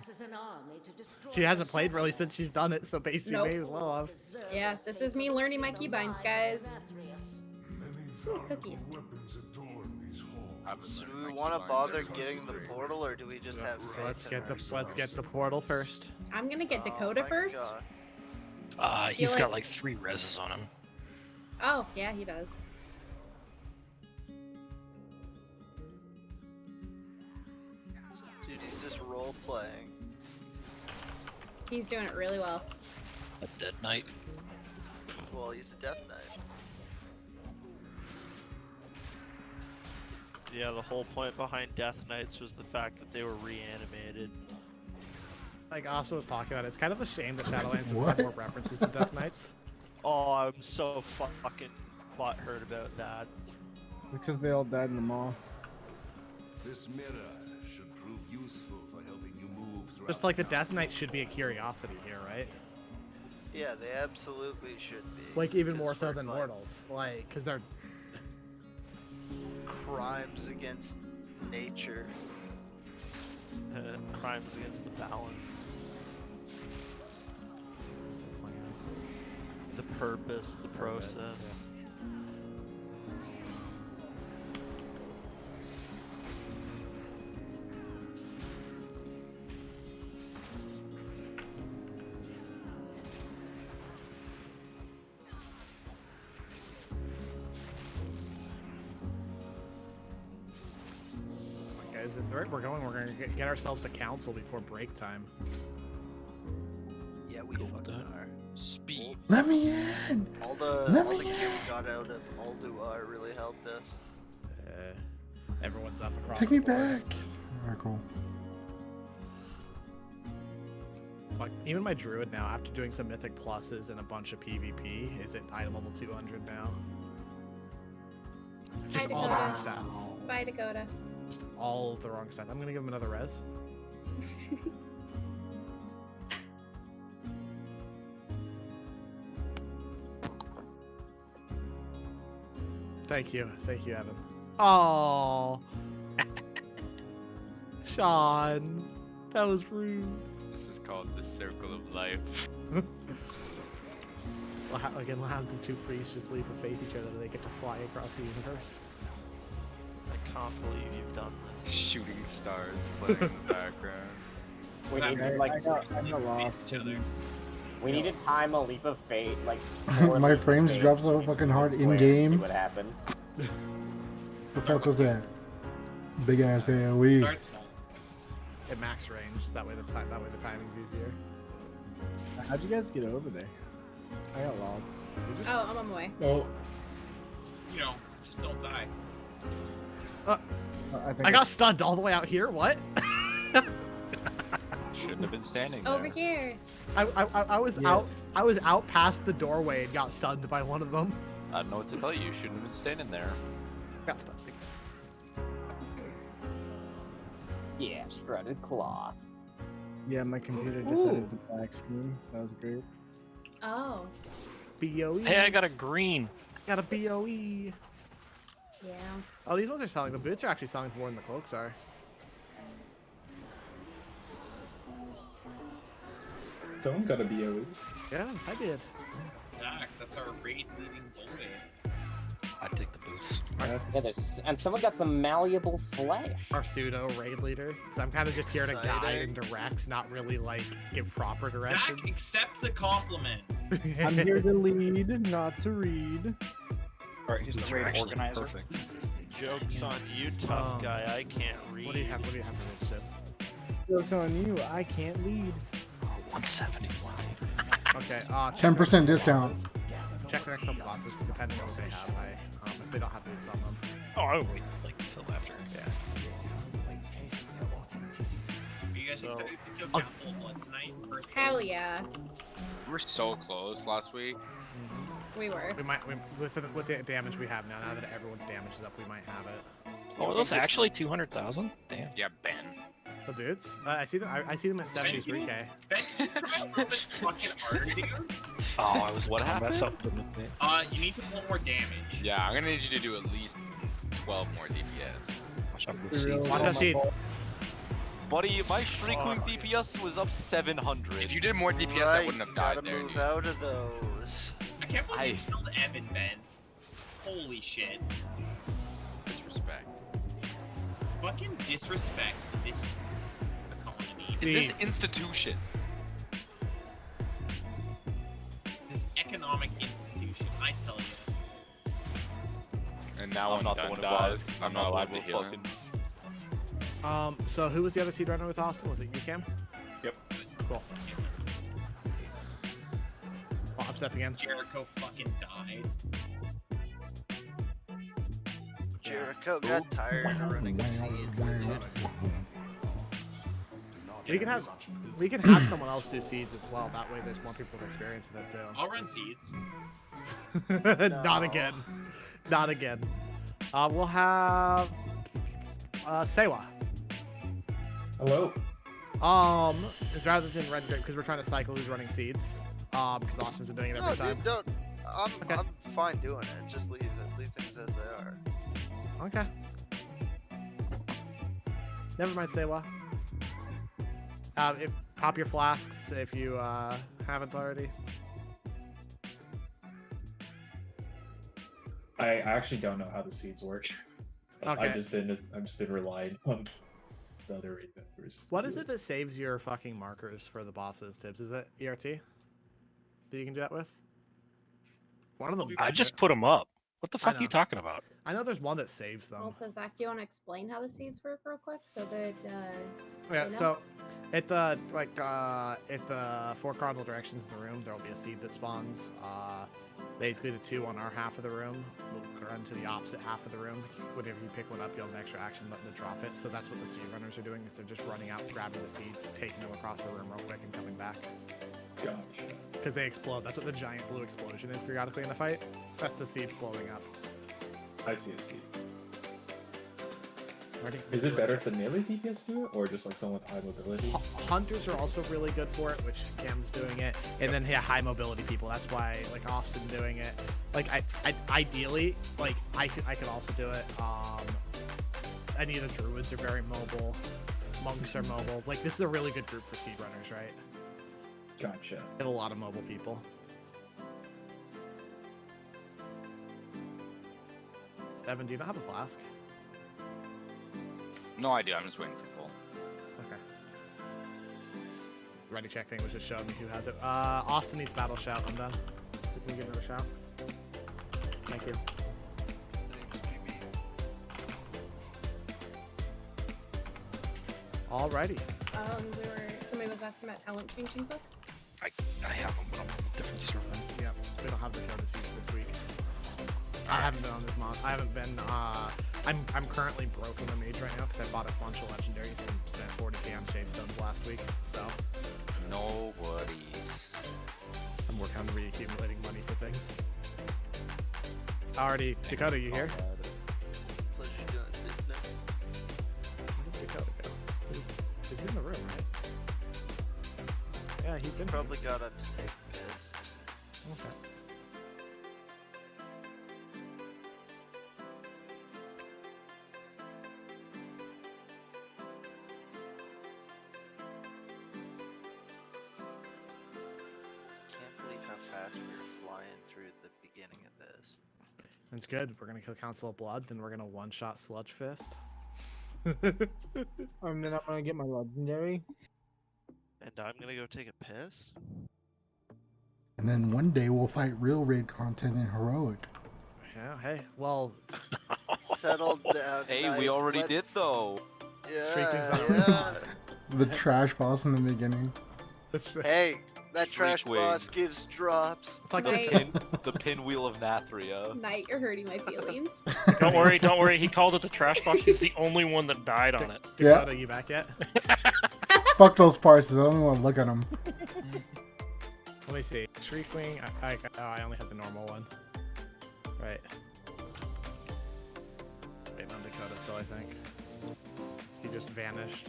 She hasn't played really since she's done it, so basically Nope. may as well have. Yeah, this is me learning my keybinds, guys. Ooh, cookies. Do we want to bother getting the portal, or do we just have? Let's get the portal first. I'm gonna get Dakota first. God. He's feel got like- like 3 reses on him. Oh, yeah, he does. Dude, he's just role playing. He's doing it really well. A dead knight. Well, he's a death knight. Yeah, the whole point behind Death Knights was the fact that they were reanimated. Like also was talking about it. It's kind of a shame that Shadowlands has What? more references to Death Knights. Oh, I'm so fucking butthurt about that. It's because they all died in the mall. This mirror should prove useful for helping you move throughout Just like the Death Knight should be a curiosity here, right? Yeah, they absolutely should be. Like even more 'cause so we're, than like, mortals, like because they're crimes against nature. Crimes against the balance. The purpose, the process. guys. At the rate we're going, we're gonna get ourselves to council before break time. Yeah, we fucking are. Speed. Let me in. All the Let all me the gear we got out of Alduar really helped us. Everyone's up across. Take the me board. back. Alright, cool. Like even my druid now, after doing some mythic pluses and a bunch of PvP, is at item level 200 now. Just Bye, all the wrong Dakota. stats. Bye, Dakota. Just all the wrong stats. I'm gonna give him another res. Thank you, Evan. Oh, Sean, that was rude. This is called the circle of life. We'll have the two priests just leap of faith each other. They get to fly across the universe. I can't believe you've done this. Shooting stars playing in the background. We need to, I like, got lost. we need to time a leap of fate, like. My frames drop so fucking hard in game. See what happens. What the fuck was that? Big ass AOE. Start small. At max range. That way the timing's easier. How'd you guys get over there? I got lost. Oh, I'm on my way. Oh, You know, just don't die. I got stunned all the way out here. What? Shouldn't have been standing there. Over here. I was out. I was out past the doorway and got stunned by one of them. I don't know what to tell you. You shouldn't have been standing there. Got stunned. Yeah, shredded cloth. Yeah, my computer decided to black screen. That was great. Oh. BOE. Hey, I got a green. Got a BOE. Yeah. Oh, these ones are selling. The boots are actually selling for more than the cloaks are. someone got a BOE. Yeah, I did. Zach, that's our raid leading bully. I take the boots. And someone got some malleable flesh. Our pseudo raid leader. So I'm kind of just here to guide and direct, not really like give proper directions. Zach, accept the compliment. I'm here to lead, not to read. Alright, he's the raid organizer. Perfect. Joke's on you, tough guy. I can't read. What do you have? What do you have for those tips? Joke's on you. I can't lead. 170. Okay. 10% discount. Check the next couple bosses, depending on what they have. If they don't have boots on them. Oh, I would wait like until after. Yeah. Are you guys excited to kill Council of Blood tonight? Hell yeah. We were so close last week. We were. With the damage we have now that everyone's damage is up, we might have it. Oh, are those actually 200,000? Damn. Yeah, Ben. The boots? I see them. I see them at 73K. Fucking harder, dude. Oh, I was What gonna mess happened? up with it. You need to pull more damage. Yeah, I'm gonna need you to do at least 12 more DPS. Watch out for the seeds. Watch out seeds. Buddy, my Shriekwing DPS was up 700. If you did more DPS, I wouldn't have died gotta there, move dude. out of those. I can't believe you killed Evan, Ben. Holy shit. Disrespect. Fucking disrespect this economy. This institution. This economic institution, I tell you. And now I'm not done the one to who die dies. 'cause I'm not allowed to heal him. So who was the other seed runner with Austin? Was it you, Cam? Yep. Cool. Oh, I'm stepping in. Jericho fucking died. Jericho got tired of running seeds. We can have someone else do seeds as well. That way, there's more people with experience with it too. I'll run seeds. Not again. Not again. We'll have Sewa. Hello. It's rather than red grape because we're trying to cycle who's running seeds. Because Austin's been doing it every No, time. dude, don't. I'm fine doing it. Just leave it. Leave things as they are. Okay. Never mind, Sewa. Pop your flasks if you haven't already. I actually don't know how the seeds work. Okay. I've just been relying on the other raid members. What is it that saves your fucking markers for the bosses, Tibbs? Is it ERT that you can do that with? One of them. I just put them up. What the fuck are you talking about? I know there's one that saves them. Also, Zach, do you want to explain how the seeds work real quick so that Yeah, they know? so at the at the 4 cardinal directions in the room, there will be a seed that spawns. Basically, the 2 on our half of the room will run to the opposite half of the room. Whenever you pick one up, you'll have an extra action button to drop it. So that's what the seed runners are doing. Is they're just running out, grabbing the seeds, taking them across the room real quick, and coming back. Gotcha. Because they explode. That's what the giant blue explosion is periodically in the fight. That's the seeds blowing up. I see a seed. Is it better if the melee DPS do it, or just like someone with high mobility? Hunters are also really good for it, which Cam's doing it, and then yeah, high mobility people. That's why like Austin doing it. Like I ideally like I could also do it. Any of the druids are very mobile. Monks are mobile. Like this is a really good group for seed runners, right? Gotcha. You have a lot of mobile people. Evan, do you not have a flask? No idea. I'm just waiting for pull. Okay. Ready check thing was just showing me who has it. Austin needs battle shout. I'm done. Can you get another shout? Thank you. Alrighty. Somebody was asking about talent changing book. I have them, but I'm on a different server. Yep. We don't have the code seats this week. I haven't been on this month. I haven't been. I'm currently broke in the mage right now because I bought a bunch of legendaries and spent 40k on Shadestones last week. So. No worries. I'm working on reaccumulating money for things. Already, Dakota, you here? Pleasure doing business. Where did Dakota go? He's in the room, right? Yeah, he's in. Probably got up to take this. Okay. That's good. We're gonna kill Council of Blood, then we're gonna one-shot Sludgefist. And then I'm gonna get my legendary. And I'm gonna go take a piss. And then one day we'll fight real raid content in heroic. Yeah. Hey. Well. Settled down. Hey, we already did though. Yeah. The trash boss in the beginning. Hey, that trash Shriekwing. boss gives drops. It's like the pinwheel of Nathria. Knight, you're hurting my feelings. Don't worry. He called it the trash box. He's the only one that died on it. Yeah. Dakota, you back yet? Fuck those parses. I don't even want to look at them. Let me see. Shriekwing. I only had the normal one. Right. Waiting on Dakota still, I think. He just vanished.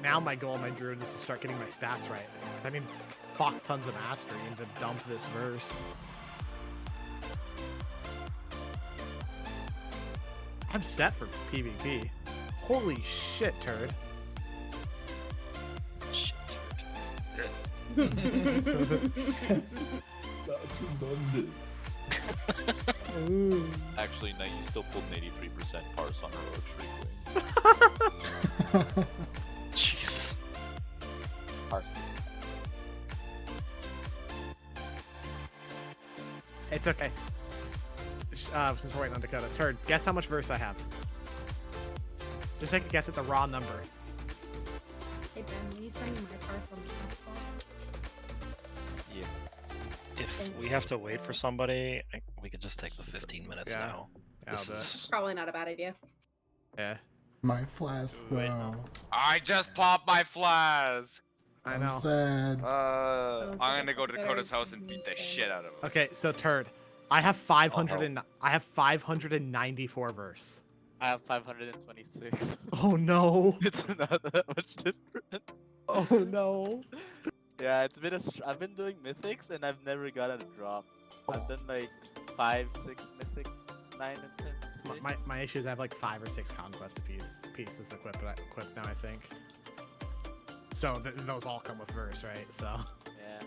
Now my goal, my druid, is to start getting my stats right. 'Cause I mean, fuck tons of mastery and to dump this verse. I'm set for PvP. Holy shit, turd. That's redundant. Actually, no, you still pulled an 83% parse on heroic Shriekwing. Jesus. Parse. It's okay. Since we're waiting on Dakota. Turd, guess how much verse I have. Just take a guess at the raw number. Hey Ben, will you sign my parcel on the boss? Yeah. If we have to wait for somebody, we could just take the 15 minutes now. Yeah, This is... Probably not a bad idea. Yeah. My flask, though. I just popped my flask. I know. I'm sad. I'm gonna go to Dakota's house and beat the shit out of him. Okay, so Turd, I have 594 verse. I have 526. Oh no. It's not that much different. Oh no. Yeah, I've been doing mythics and I've never gotten a drop. I've done like 5, 6 mythic, 9 and 10. My issue is I have like 5 or 6 conquest pieces equipped now, I think. So those all come with verse, right? So Yeah.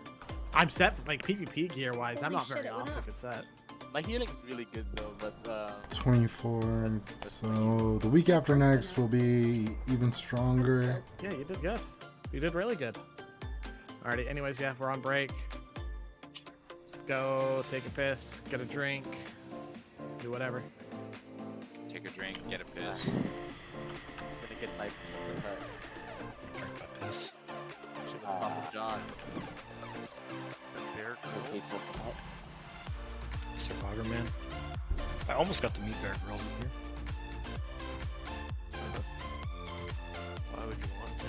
I'm set like PvP gear wise. I'm Holy not very shit, it went off up. if it's set. My healing's really good though, but 24. So the week after next will be even stronger. Yeah, you did good. You did really good. Alrighty, anyways, yeah, we're on break. Go take a piss, get a drink, do whatever. Take a drink, get a piss. I'm gonna get my pizza hut. Drink my piss. Shit was Papa John's. Bear Survivor Man. I almost got to meet Bear Grylls up here. Why would you want to?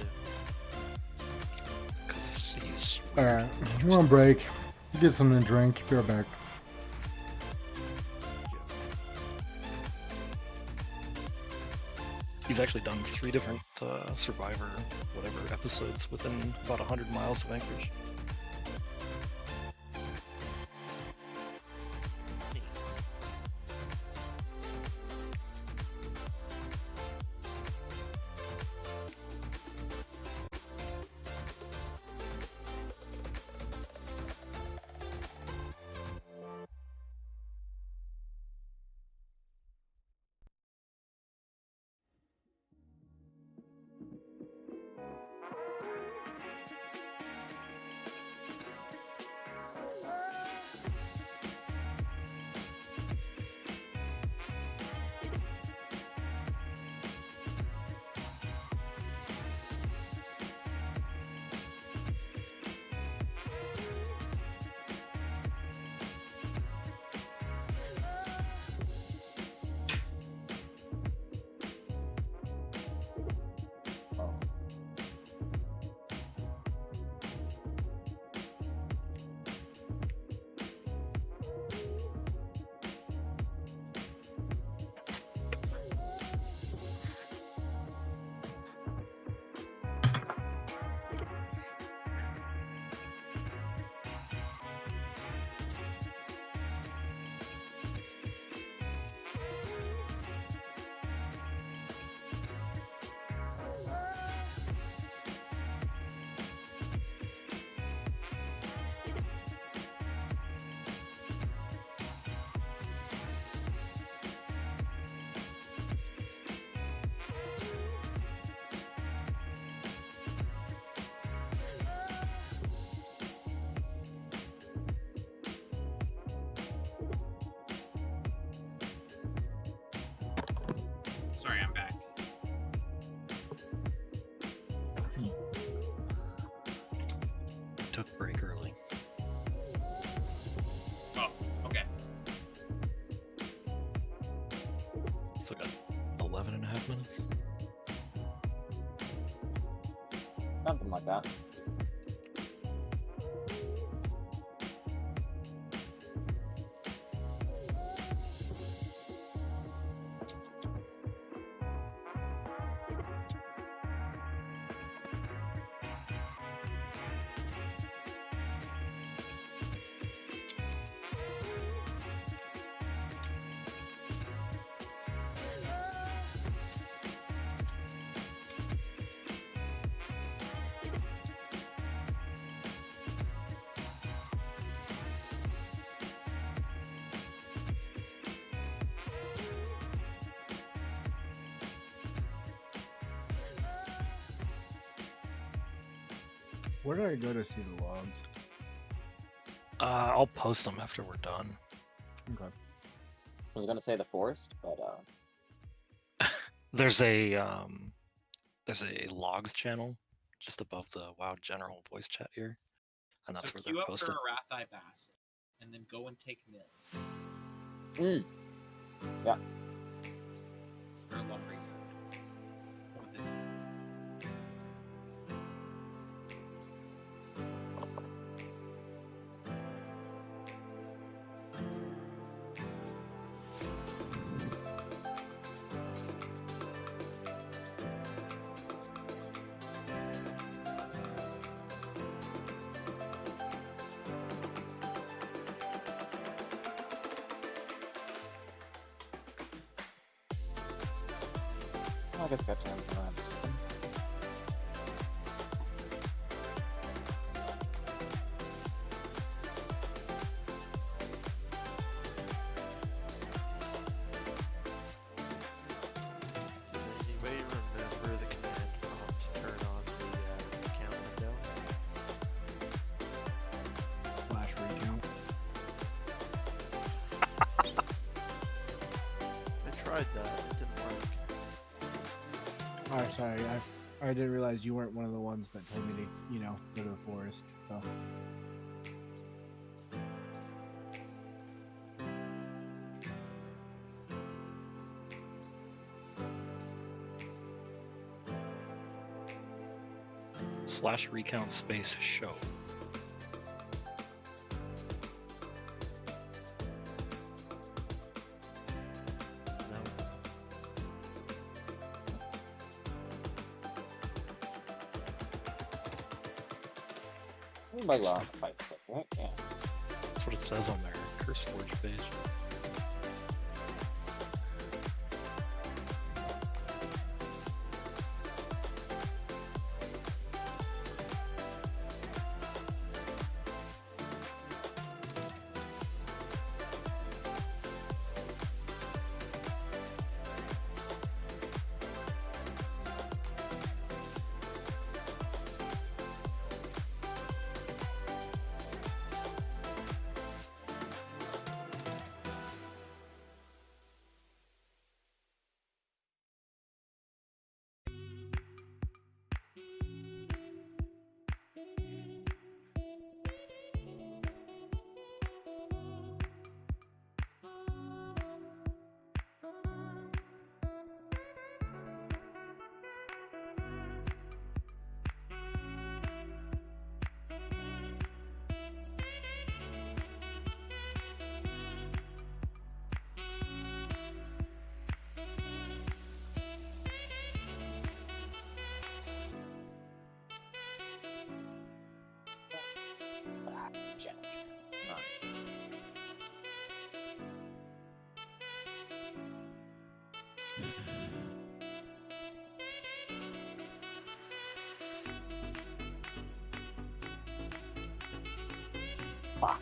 Because he's Alright, we're on break. Get something to drink. Be right back. He's actually done 3 different Survivor whatever episodes within about 100 miles of Anchorage. Sorry, I'm back. Took break early. Oh, okay. Still got 11 and a half minutes. Something like that. Where do I go to see the logs? I'll post them after we're done. Okay. I was gonna say the forest, but There's a logs channel just above the WoW general voice chat here, and that's So where queue they're up posted. for a Rathai Bass, and then go and take mill. Yeah. For a long reason. I guess got time for that. Does anybody remember the command prompt to turn on the count window? Flash recount. I tried that. It didn't work. Oh, sorry. I didn't realize you weren't one of the ones that told me to, go to the forest. So. / recount space show. We might allow the fight stick, right? Yeah. That's what it says on their Curse Forge page. Fuck.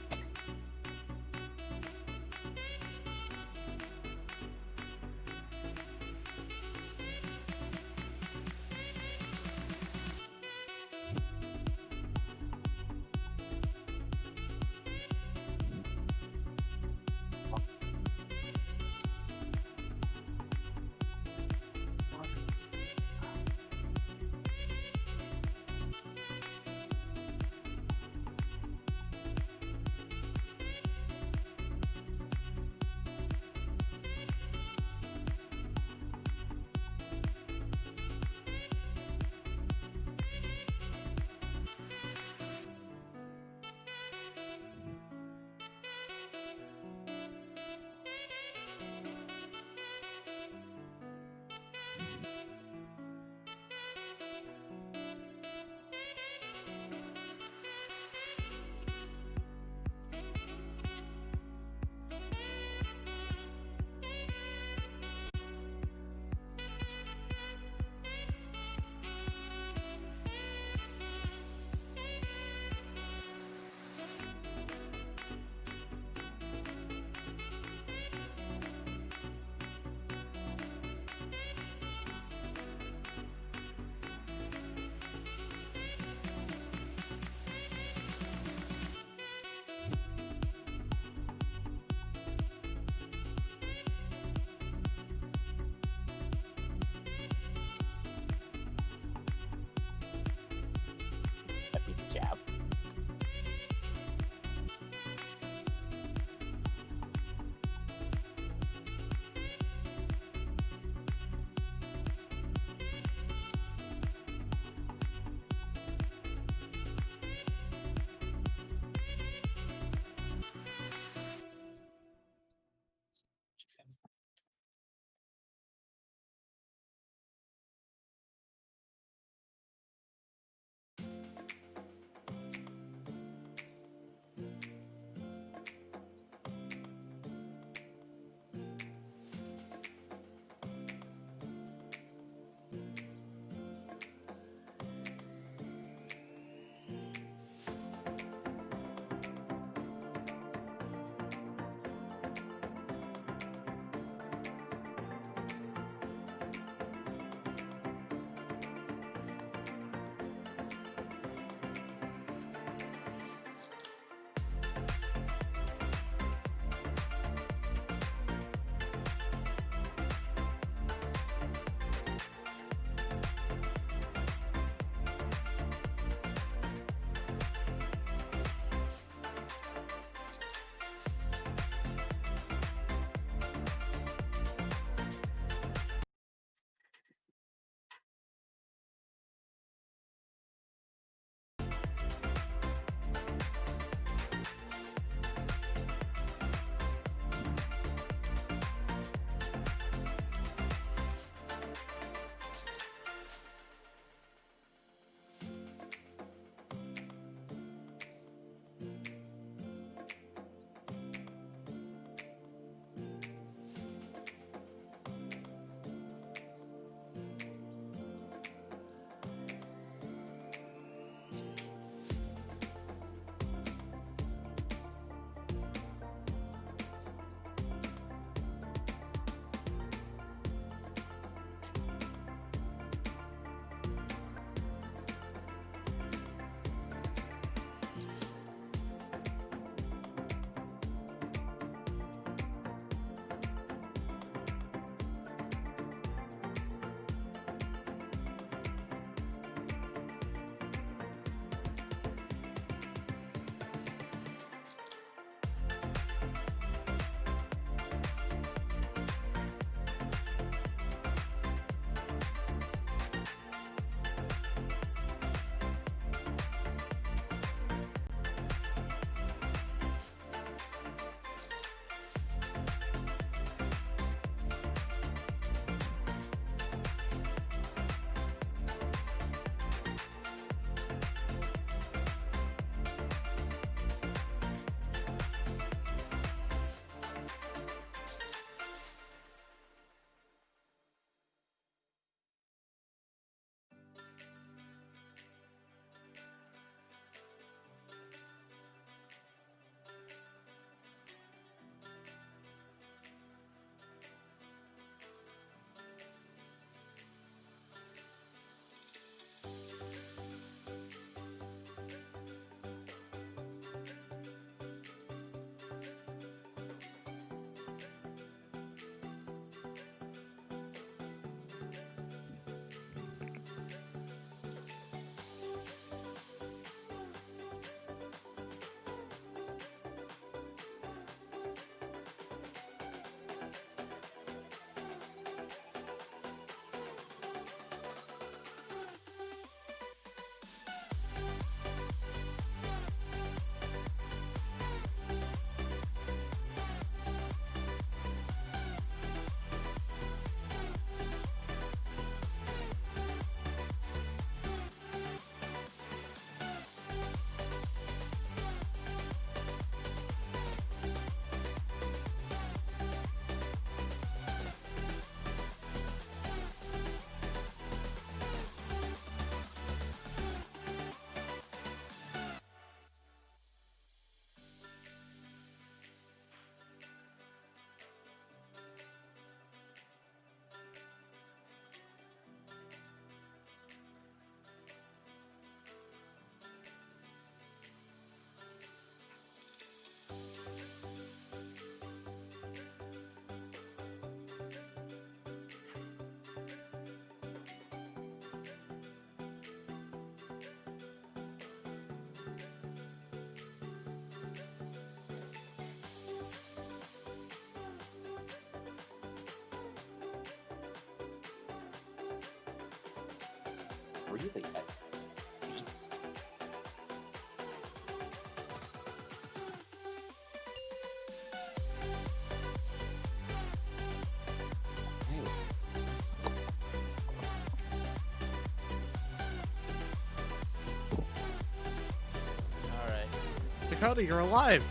really at beats. Alright. Dakota, you're alive.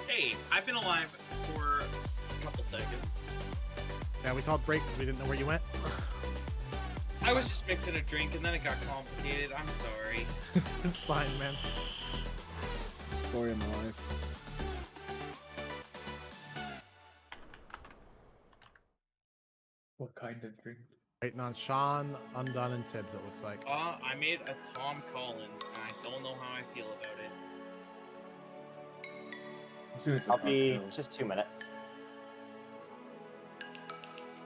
Hey, I've been alive for a couple seconds. Yeah, we called break because we didn't know where you went. I was just mixing a drink and then it got complicated. I'm sorry. It's fine, man. Story of my life. What kind of drink? Waiting on Sean, Undone, and Tibbs, it looks like. I made a Tom Collins and I don't know how I feel about it. I'll be just 2 minutes.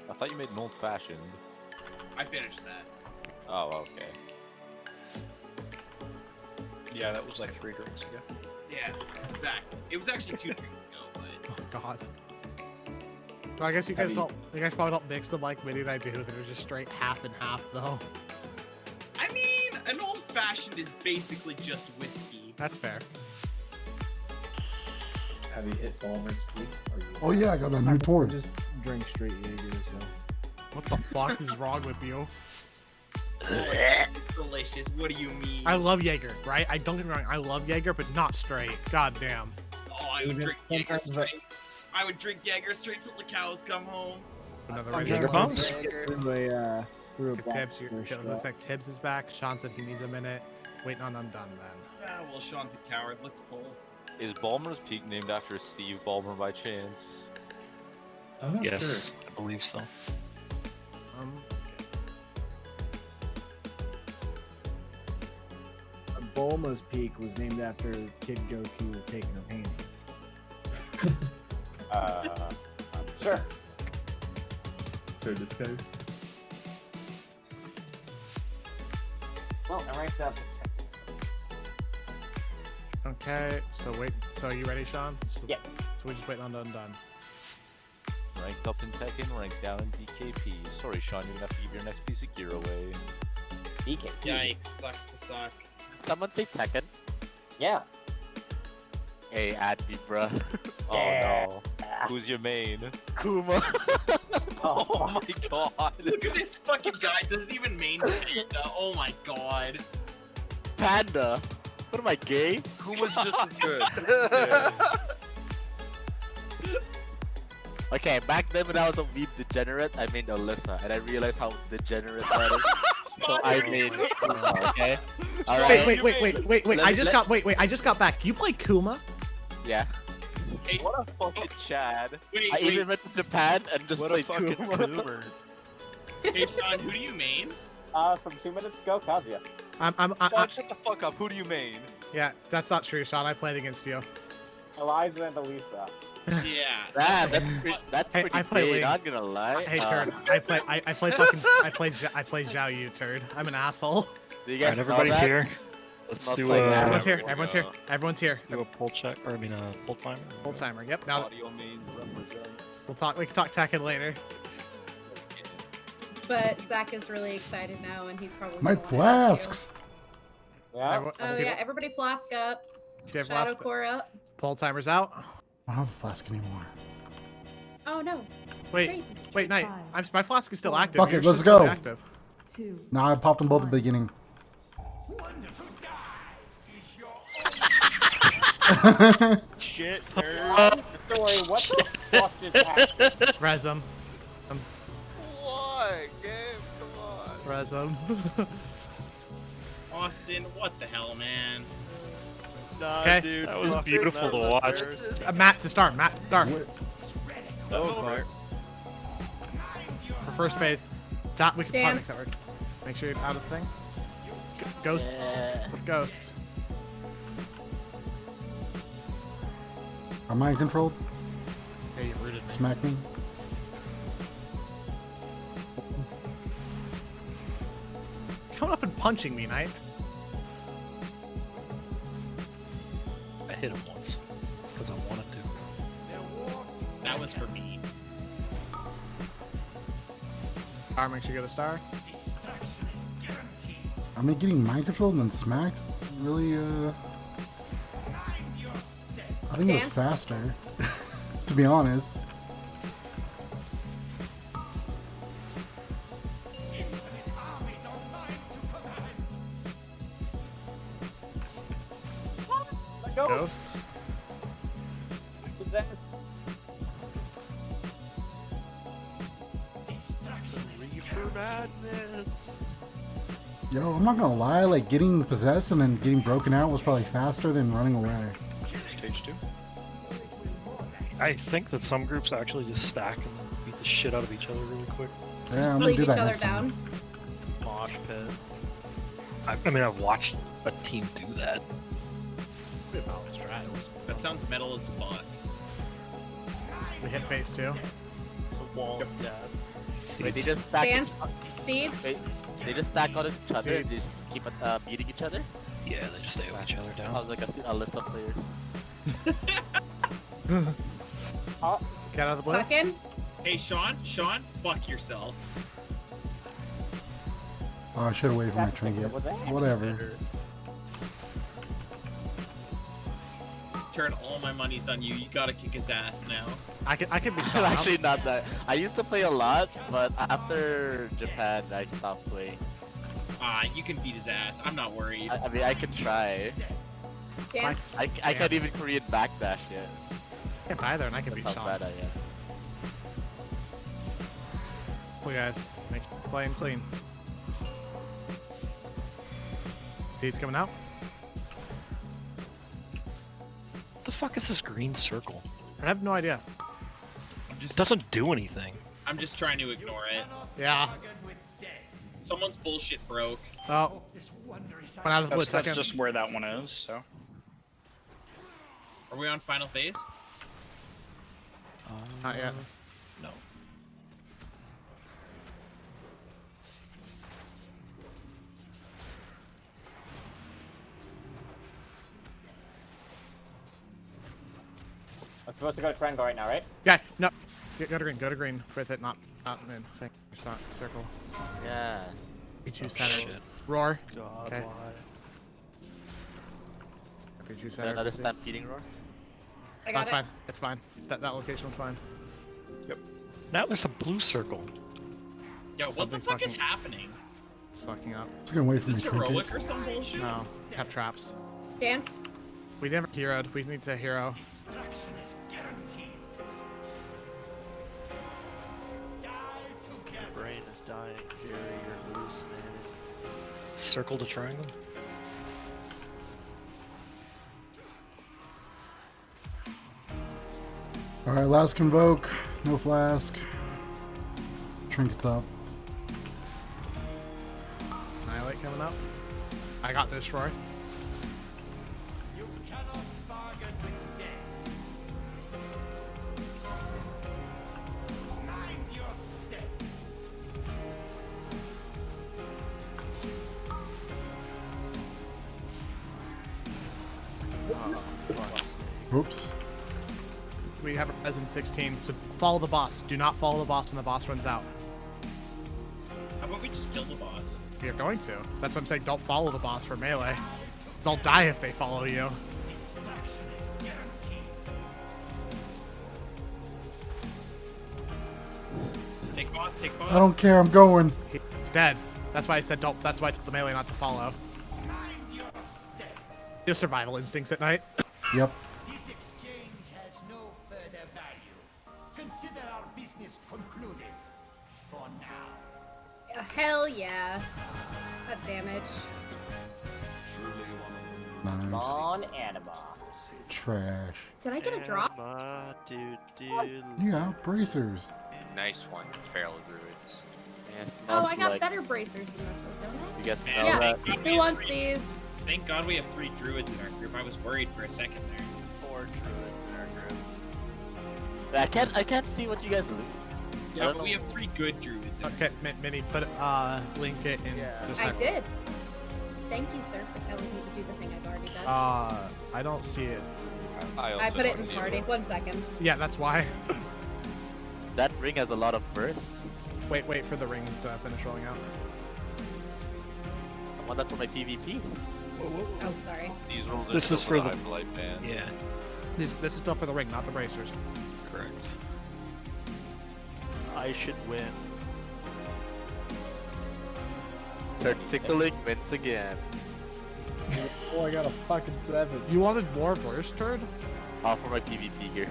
I thought you made an old fashioned. I finished that. Oh, okay. Yeah, that was like 3 drinks ago. Yeah, exactly. It was actually 2 drinks ago, but Oh god. So I guess you guys don't. You guys probably don't mix them like Minnie and I do. They're just straight half and half, though. I mean, an old fashioned is basically just whiskey. That's fair. Have you hit Balmer's Peak? Oh yeah, I got that new toy. Just drink straight Jaeger, so. What the fuck is wrong with you? It's delicious. What do you mean? I love Jaeger, right? I don't get me wrong. I love Jaeger, but not straight. God damn. Oh, I would drink Jaeger straight. I would drink Jaeger straight till the cows come home. Another Jaeger bombs? Tibbs, it looks like Tibbs is back. Sean said he needs a minute. Waiting on Undone then. Ah, well, Sean's a coward. Let's pull. Is Ballmer's Peak named after Steve Ballmer by chance? I'm not Yes, sure. I believe so. Bulma's Peak was named after Kid Goku taking her panties. Sure. So this guy. Well, I ranked up. Okay, so wait. So are you ready, Sean? So, Yeah. So we're just waiting on Undone. Ranked up in Tekken, ranked down in DKP. Sorry, Sean, you're gonna have to give your next piece of gear away. DKP. Yikes, sucks to suck. Someone say Tekken? Yeah. Hey, add me, bruh. Oh no. Who's your main? Kuma. Oh my god. Look at this fucking guy. Doesn't even main Panda. Oh my god. Panda? What am I, gay? Kuma's just as good. Okay, back then when I was a weeb degenerate, I made Alyssa, and I realized how degenerate that is. So I made Kuma, okay? Alright? Wait. I just got back. You play Kuma? Yeah. Hey, what a fucking Chad. I even went to Japan and just played fucking Kuma. boomer. Hey, Sean, who do you main? From 2 minutes ago, Kazuya. Sean, shut the fuck up. Who do you main? Yeah, that's not true, Sean. I played against you. Eliza and Elisa. Yeah. That's pretty I play gay, Ling. not gonna lie. Hey, turd. I play Zhao Yu, turd. I'm an asshole. Do you guys Alright, know everybody's that? here. Let's Smells do like that. Everyone's here. Everyone's here. Everyone's here. Let's do a pull check, or I mean a pull timer. Full timer. Yep. Now Audio mains represent. we'll talk. We can talk Tekken later. But Zach is really excited now, and he's probably My gonna wanna ask you. flasks. Yeah. Oh yeah, everybody flask up. Do you have Shadow last- core up. Pull timer's out. I don't have a flask anymore. Oh no. Wait, Knight. My flask is still active. Fuck it, Yours let's should still be go. Active. Nah, I popped them both at the beginning. Shit, nerd. Story, what the fuck just happened? Resum. Why, game? Come on. Resum. Austin, what the hell, man? Nah, Okay. dude. That was fuck beautiful that to was watch. nerd. Matt to start. Matt, start. Oh, fuck. For first phase. Dot, we can Dance. partner covered. Make sure you're out of the thing. Ghost. With ghosts. I'm mind controlled. Yeah, you rooted. Smack me. Coming up and punching me, Knight. I hit him once because I wanted to. That was for me. Star, make sure you get a star. I mean, getting mind controlled and then smacked really, I think it was Dance? faster, to be honest. Ghost. Possessed. Reaper madness. Yo, I'm not gonna lie, like getting possessed and then getting broken out was probably faster than running away. Stage 2. I think that some groups actually just stack and then beat the shit out of each other really quick. Yeah, I'm gonna Leave do each that other next time. down. Mosh pit. I mean, I've watched a team do that. That sounds metal as fuck. We hit phase 2. The wall of death. Wait, they just stack Dance. Seeds. Wait, they just stack on each other and Seeds. just keep beating each other? Yeah, they just stay with each other down. Sounds like a list of players. Get out of the blue. Fucking. Hey, Sean, fuck yourself. Oh, I should have waited for my trinket. Whatever. Turn all my monies on you. You gotta kick his ass now. I could be I'm shot. actually not that. I used to play a lot, but after Japan, I stopped playing. You can beat his ass. I'm not worried. I mean, I can try. Dance. I can't even Korean backdash yet. I can't either, and I can That's be how shot. bad I am. Cool guys, make playing clean. Seeds coming out. What the fuck is this green circle? I have no idea. It doesn't do anything. I'm just trying to ignore it. Yeah. Someone's bullshit broke. Oh. Went out of the blue. That's Second. just where that one is, so. Are we on final phase? Not yet. No. I'm supposed to go to triangle right now, right? Yeah. No. Go to green. Go to green. With it, not in. Thing. It's not circle. Yeah. P2 Oh, center. shit. Roar. God, Okay. why? P2 center. Another P2. stampeding roar? I got That's it. fine. It's fine. That location was fine. Yep. Now there's a blue circle. Yo, what Something's the fuck is fucking- happening? It's fucking up. Just gonna wait for Is my this heroic trinket. or some bullshit? No. Have traps. Dance. We never heroed. We need to hero. Destruction is guaranteed. Die together. Brain is dying, Jerry. You're hallucinating. Circle to triangle. Alright, last convoke. No flask. Trinkets up. Annihilate coming up. I got this, Roy. You cannot bargain with death. Mind your step. Oops. We have a res in 16, so follow the boss. Do not follow the boss when the boss runs out. How about we just kill the boss? We are going to. That's what I'm saying. Don't follow the boss for melee. They'll die if they follow you. Destruction is guaranteed. Take boss, take boss. I don't care, I'm going. He's dead. That's why I said don't. That's why I told the melee not to follow. Mind your step. Your survival instincts at night. Yep. This exchange has no further value. Consider our business concluded. For now. Hell yeah. That damage. Nice. On anima. Trash. Did I get a drop? Anima, dude. You got bracers. Nice one, feral druids. Yeah, Oh, smells I got like... better bracers than this one, don't You guys Man, smell Yeah. that? thank God Who we wants have three- these? Thank God we have 3 druids in our group. I was worried for a second there. 4 druids in our group. I can't see what you guys loot. Yeah, but we have 3 good druids. In Okay, Minnie, put link it in. Just I type- did. Thank you, sir, for telling me to do the thing I've already done. I don't see it. I put it in party. 1 second. Yeah, that's why. That ring has a lot of bursts. Wait for the ring to finish rolling out. want that for my PvP? Oh, sorry. These rules are This still is for the Hyperlight ban. Yeah, This is still for the ring, not the bracers. correct. I should win. Turn tickling wins again. Oh, I got a fucking 7. You wanted more verse, turd? Oh, for my PvP gear.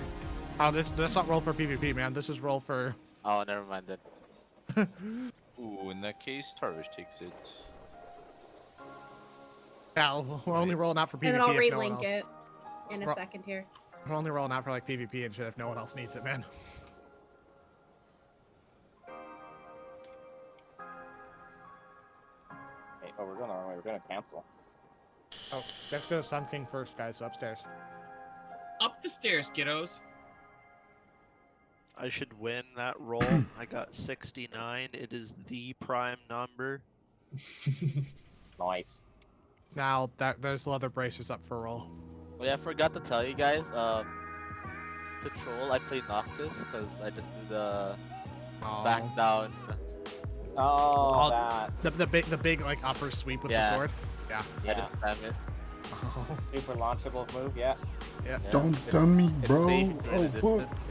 Oh, that's not roll for PvP, man. This is roll for. Oh, never mind then. Ooh, in that case, Tarish takes it. Yeah, we're only rolling out for PvP. And then I'll if no one relink else. it in a Ro- second here. We're only rolling out for like PvP and shit if no one else needs it, man. Hey, oh, we're gonna cancel. Oh, let's go to Sun King first, guys. Upstairs. Up the stairs, kiddos. I should win that roll. I got 69. It is the prime number. Nice. Now there's leather bracers up for roll. Oh yeah, I forgot to tell you guys. To troll, I play Noctis because I just do the back down. Oh, that. The big like upper sweep with the Yeah. sword. Yeah. I just spam it. Oh. Super launchable move, yeah. Yeah. Don't stun me, It's bro. safe at a Oh, fuck. distance,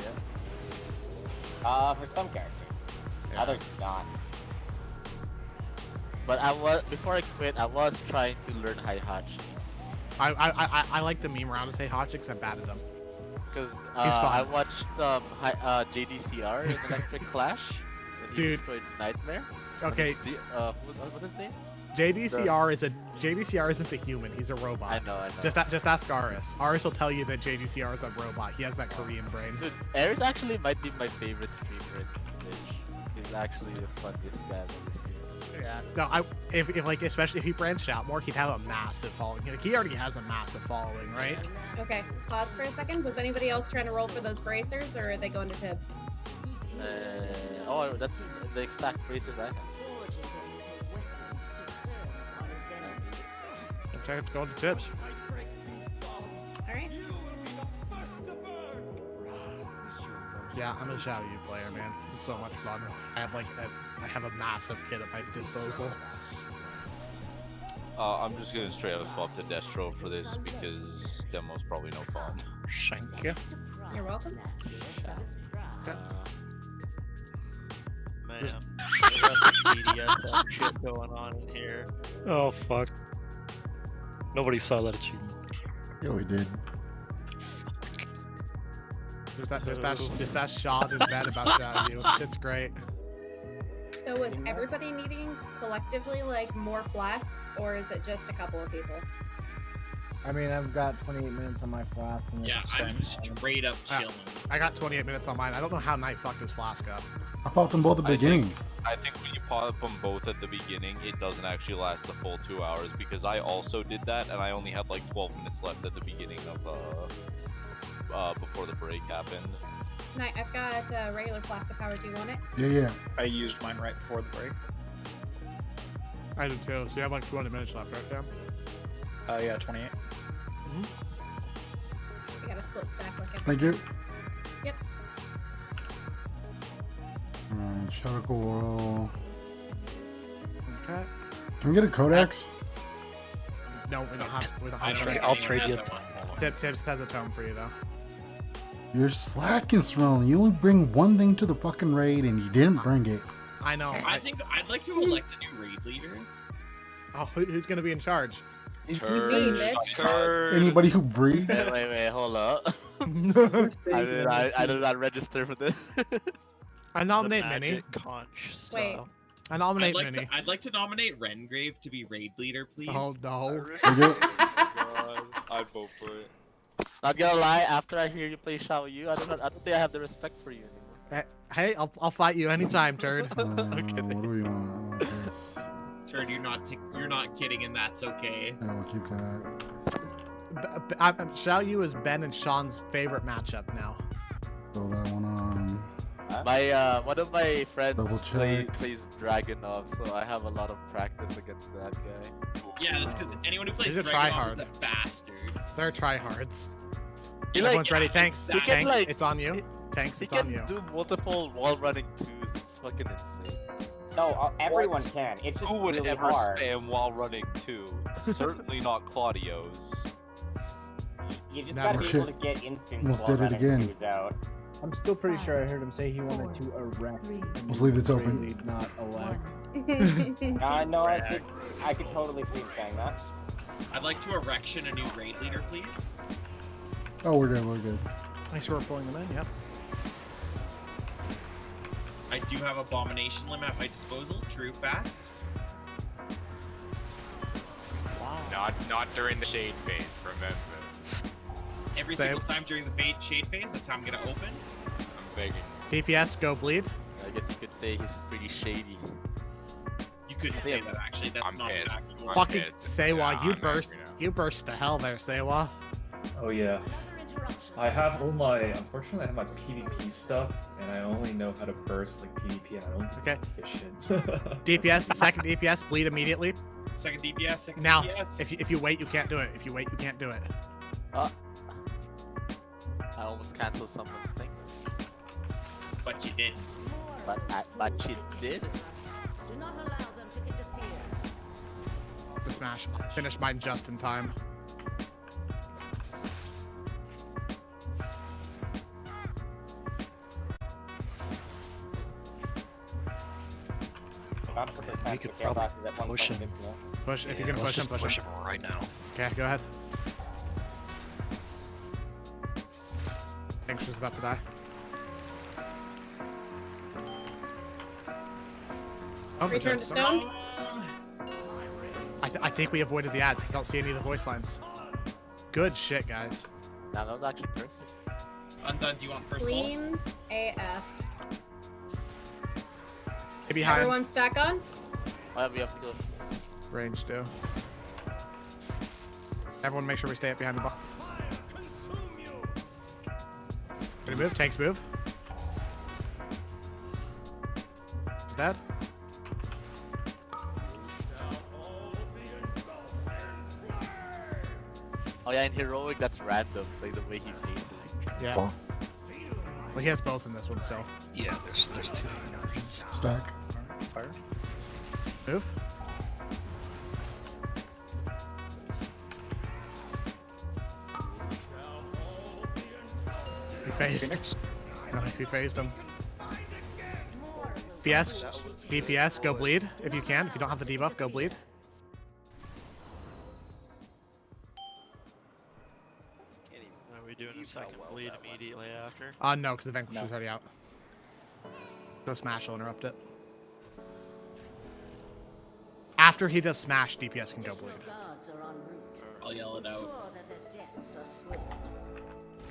yeah. For some characters. Yeah. Others not. But before I quit, I was trying to learn Heihachi. I like the meme around to say Hachi because I'm bad at them. Because fun. I watched JDCR in Electric Clash. When he Dude. destroyed Nightmare. Okay. What's his name? JDCR isn't a human. He's a robot. I know. Just ask Aris. Aris will tell you that JDCR is a robot. He has that Korean brain. Dude, Ares actually might be my favorite streamer in Twitch. He's actually the funniest guy I've ever seen. Yeah. No, especially if he branched out more, he'd have a massive following. Like, he already has a massive following, right? Okay, pause for a second. Was anybody else trying to roll for those bracers, or are they going to Tibbs? Oh, that's the exact bracers I have. Okay, it's going to Tibbs. All right. Yeah, I'm a Xiao Yu player, man. It's so much fun. I have a massive kit at my disposal. I'm just gonna straight up swap to Destro for this because demo's probably no fun. Thank you. You're welcome. Man, I got media shit going on in here. Oh fuck. Nobody saw that achievement. Yeah, we did. There's that shot in bed about Xiao Yu. Shit's great. So was everybody needing collectively like more flasks, or is it just a couple of people? I mean, I've got 28 minutes on my flask. and Yeah, it's I'm same. straight up chilling. I got 28 minutes on mine. I don't know how Knight fucked his flask up. I popped them both at the beginning. I think when you pop them both at the beginning, it doesn't actually last the full 2 hours because I also did that and I only had like 12 minutes left at the beginning of before the break happened. Knight, I've got a regular flask of power. Do you want it? Yeah. I used mine right before the break. I did too. So you have like 200 minutes left, right, Cam? Yeah, 28. We got a split stack like Thank you. Yep. Alright, Shadow Coral. Okay. Can we get a Codex? No, we don't have. I'll trade you. Tibbs has a tome for you though. You're slacking, Serelna. You only bring one thing to the fucking raid and you didn't bring it. I know. I think I'd like to elect a new raid leader. Oh, who's gonna be in charge? Turd. Anybody who breathes? Wait, hold up. I did not register for this. I nominate The Minnie. magic conch style. Wait. I nominate I'd like Minnie. I'd like to nominate Rengrave to be raid leader, please. Oh no. I'd vote for it. Not gonna lie, after I hear you play Xiao Yu, I don't think I have the respect for you anymore. Hey, I'll fight you anytime, Turd. What do we want? This. Turd, you're not kidding, and that's okay. Yeah, we'll keep that. Xiao Yu is Ben and Sean's favorite matchup now. Throw that one on. My one of my friends Double check. plays Dragonov, so I have a lot of practice against that guy. Yeah, that's because anyone who plays He's a Dragonov is tryhard. a bastard. They're tryhards. He Everyone's like, ready. Tanks. he can, Tanks. like- It's on you. Tanks. He It's on can you. do multiple wall running twos. It's fucking insane. No, everyone can. It's just Who would really ever hard. spam while running 2? Certainly not Claudio's. You just Never. gotta be able to get instant Almost while did it running again. twos out. I'm still pretty sure I heard him say he wanted to erect. Let's leave this open. Lead, not elect. No, I could totally see him saying that. I'd like to erection a new raid leader, please. Oh, we're good. We're good. Thanks for pulling them in. Yep. I do have Abomination limit at my disposal. True facts. Not during the shade phase, remember. Every Same. single time during the shade phase, that's how I'm gonna open. I'm begging. DPS, go bleed. I guess you could say he's pretty shady. You couldn't say that actually. That's not pissed. actual. Fucking pissed. Sewa, Yeah, you I'm burst. angry now. You burst to hell there, Sewa. Oh yeah. I have all my, unfortunately I have my PvP stuff, and I only know how to burst like PvP, and I don't Okay. give shit. DPS, second DPS, bleed immediately. Second DPS, second Now, DPS. if you wait, you can't do it. If you wait, you can't do it. I almost canceled someone's thing. But you did. But you did. Do not allow them to interfere. The smash. Finish mine just in time. We could probably push him. Push if Yeah, you're gonna let's push him. just push him right now. Okay, go ahead. Anxious about to die. Oh, Return to stone. I think we avoided the ads. I don't see any of the voice lines. Good shit, guys. Nah, that was actually perfect. Undone, do you want first blow? Clean AF. Stay behind. Everyone stack on. Oh, yeah, we have to go. Range do. Everyone make sure we stay up behind the box. Gonna move, tanks move. Is dead? Oh yeah, in heroic, that's random, like the way he faces. Yeah. Well, he has both in this one, so. Yeah, there's two different versions. Stack. Fire. Move. He phased. No, he phased him. DPS, go bleed if you can. If you don't have the debuff, go bleed. Are we doing a second bleed immediately after? No, because the Vanquisher's already out. Go smash, will interrupt it. After he does smash, DPS can go bleed. I'll yell it out.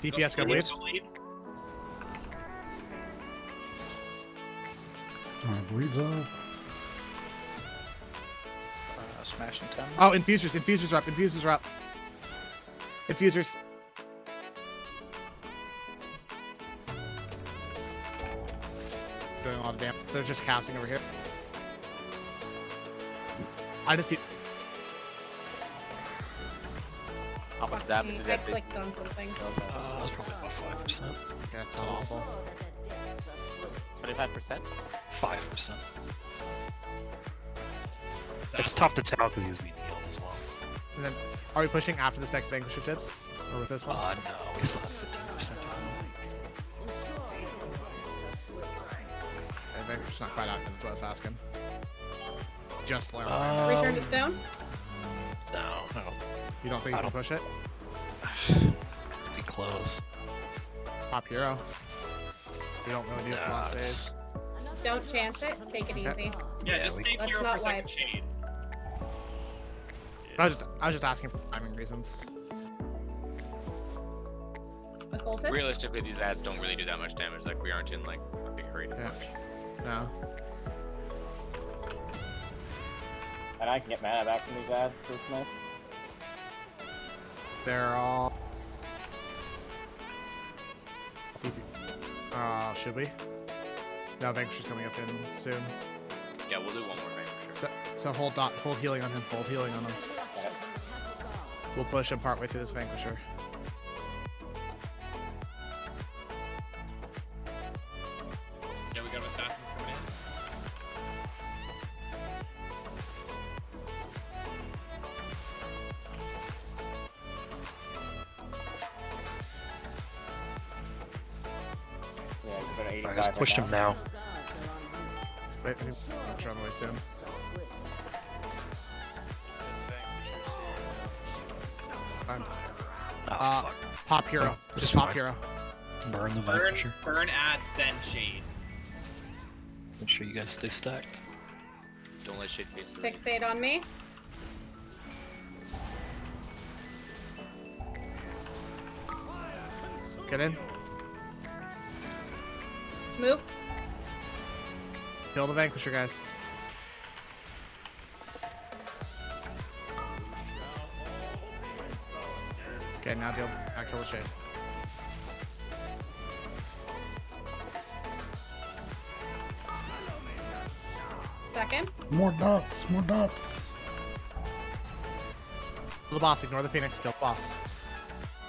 DPS go bleed. Alright, bleeds up. Smash and 10. Oh, infusers are up, infusers are up. Infusers. Doing a lot of damage. They're just casting over here. I didn't see. How much damage did I that do? clicked on something. That's probably about 5%. Okay, that's not awful. 25%? 5%. It's tough to tell because he's being healed as well. And then, are we pushing after this next Vanquisher tips? Or with this one? No, we still have 15%. Okay, Vanquisher's not quite out, that's what I was asking. Just learn. Return to stone. No, I don't. You don't think you can push it? Be close. Pop hero. You don't really need it for launch phase. Don't chance it. Take it easy. Yeah, just save Let's hero not for second wipe. shade. I was just asking for timing reasons. Occultist. Realistically, these ads don't really do that much damage. Like, we aren't in like a big hurry to push. No. And I can get mana back from these ads, so it's nice. They're all. Should we? No, Vanquisher's coming up in soon. Yeah, we'll do one more Vanquisher. So hold healing on him. Hold healing on him. We'll push him partway through this Vanquisher. Yeah, we got assassins coming at 85 Alright, let's push him now. Wait, on the way soon. Fine. Pop hero. Just pop hero. Burn the Burn, Viper. burn ads, then shade. Make sure you guys stay stacked. Don't let shade face the Fixate on me. Get in. Move. Kill the Vanquisher, guys. Okay, now deal. Now kill the shade. Second. More dots, more dots. Kill the boss. Ignore the Phoenix. Kill the boss.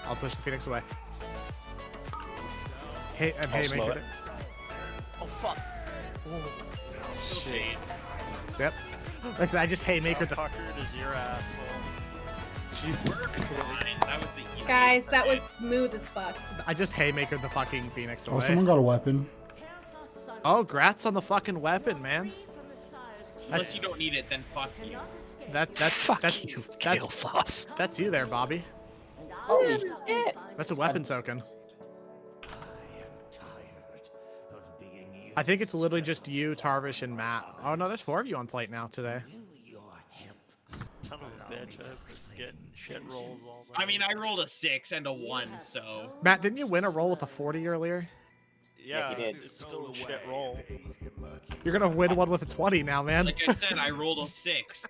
I'll push the Phoenix away. Hey, I'm I'll slow make it. Oh fuck. Shade. Yep. Like I just haymaker the Fucker is your asshole. Jesus That was the Guys, that was smooth as fuck. I just haymaker the fucking Phoenix away. Oh, someone got a weapon. Oh, grats on the fucking weapon, man. Unless you don't need it, then fuck you. That's you, that's, Kill Foss. that's you there, Bobby. Holy shit! That's a weapon token. I think it's literally just you, Tarvish, and Matt. Oh no, there's 4 of you on plate now today. Son of a bitch, I'm getting shit rolls all day. I mean, I rolled a 6 and a 1, so. Matt, didn't you win a roll with a 40 earlier? Yeah, he did. it's still a shit roll. You're gonna win one with a 20 now, man. Like I said, I rolled a 6.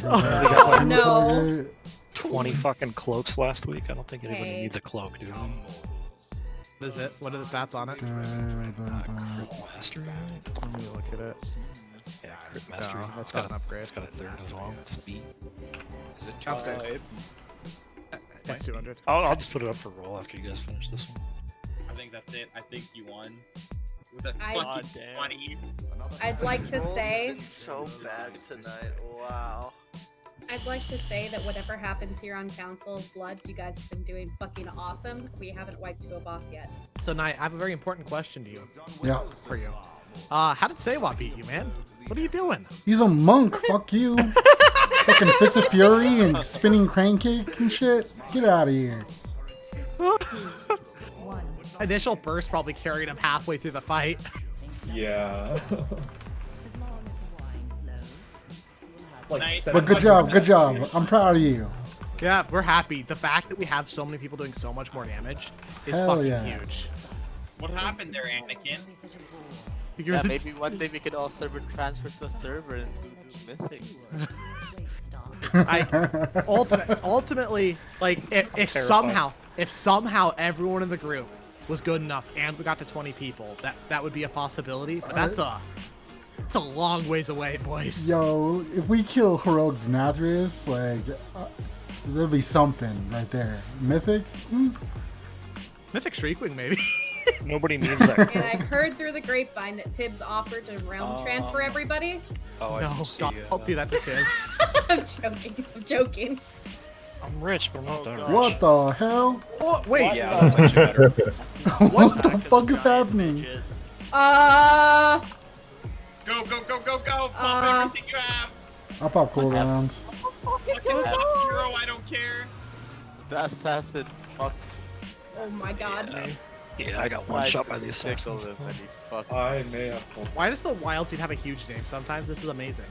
Oh, no. 20 fucking cloaks last week. I don't think anybody Hey. needs a cloak, dude. What is it? What are the stats on it? Crit Mastery. Let me look at it. Yeah, Crit Mastery. No, that's got an upgrade. It's got a 3rd as well. Speed. Is it Downstairs. 200? It's 200. I'll just put it up for roll after you guys finish this one. I think that's it. I think you won. With a I- fucking damn. 20. I'd like to Rolls say, have been so bad tonight. Wow. I'd like to say that whatever happens here on Council of Blood, you guys have been doing fucking awesome. We haven't wiped to a boss yet. So, Knight, I have a very important question to you. Yeah. For you. How did Sewa beat you, man? What are you doing? He's a monk, fuck you. Fucking Fist of Fury and spinning crane kick and shit. Get out of here. Initial burst probably carried him halfway through the fight. Yeah. It's like Nice. But good job, good job. I'm proud of you. Yeah, we're happy. The fact that we have so many people doing so much more damage is Hell fucking yeah. huge. What happened there, Anakin? Yeah, maybe one day we could all server transfer to a server and do Mythic. Ultimately, like if somehow everyone in the group was good enough and we got to 20 people, that would be a possibility. But that's it's a long ways away, boys. Yo, if we kill Heroic Denathrius, like, there'll be something right there. Mythic? Mythic Shriekwing, maybe. Nobody needs that. And I heard through the grapevine that Tibbs offered to realm transfer everybody. Oh, I No, didn't see, don't do that to Tibbs. I'm joking. I'm joking. I'm rich, but I'm not that rich. What the hell? Oh, wait. Yeah, that's actually better. What the fuck is happening? Go, go, go, go, go! Pop everything you have! I'll pop cooldowns. Fucking pop hero, I don't care! The assassin, fuck. Oh my god. Yeah, I got one shot by the Tickle assassins. him and he fuck. I may have pulled. Why does the wild seed have a huge name sometimes? This is amazing.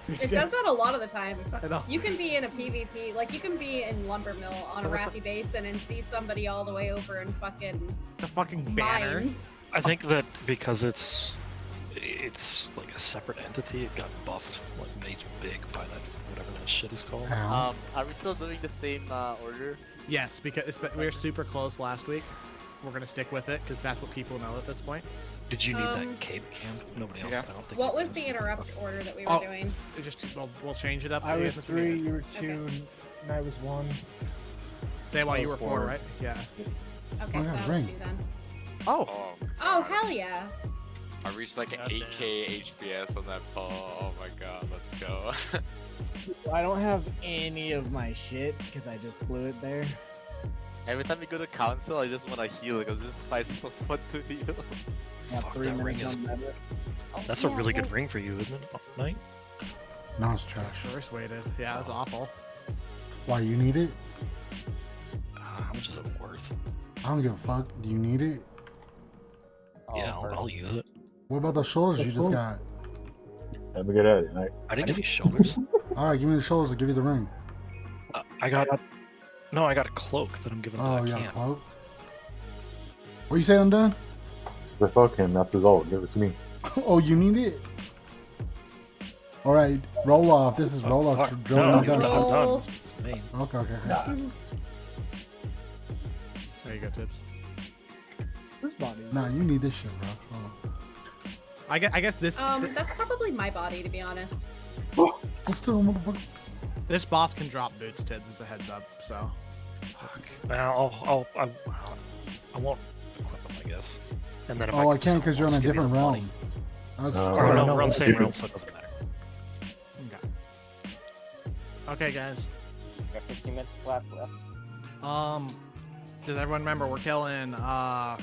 It does that a lot of the time. I know. You can be in a PvP, like you can be in Lumbermill on a Raffy Basin and see somebody all the way over in fucking The fucking banner. mines. I think that because it's like a separate entity, it got buffed, like made big by that whatever that shit is called. Ow. Are we still doing the same order? Yes, because we were super close last week. We're gonna stick with it because that's what people know at this point. Did you need that cape camp? Nobody else. Yeah. I don't think. What was the interrupt order that we were Oh, doing? it just we'll change it up. I to was the 3, you were 2, and I was 1. Say while I you were was 4, 4. right? Yeah. Okay, Oh, so yeah, that ring. was 2 then. Oh. Oh, hell yeah. I reached like 8k HPS on that pull. Oh my god, let's go. I don't have any of my shit because I just blew it there. Every time we go to council, I just want to heal because this fight's so fun to heal. Fuck, that ring is... That's a Yeah, really good like- ring for you, isn't it, Knight? No, it's trash. First weighted. Yeah, that's awful. Why, you need it? How much is it worth? I don't give a fuck. Do you need it? Yeah, I'll use it. What about the shoulders you just got? Let me get at it, Knight. I didn't get any shoulders. Alright, give me the shoulders. I'll give you the ring. I got... No, I got a cloak that I'm giving to Oh, that you got a camp. cloak? What you say, Undone? The fuck him, that's his ult. Give it to me. Oh, you need it? Alright, roll off. This is roll off. No, I'm done. It's me. Okay, okay, okay. There you go, Tips. Nah, you need this shit, bro. Hold on. I guess this. That's probably my body, to be honest. Let's do it, motherfucker. This boss can drop boots, Tibbs, as a heads up, so. Now, I won't equip them, I guess. And then if Oh, I can can't because you're on a just give you different the realm. money. That's Oh, no, we're on the same realm, so it doesn't matter. Okay, guys. We got 15 minutes of class left. Does everyone remember we're killing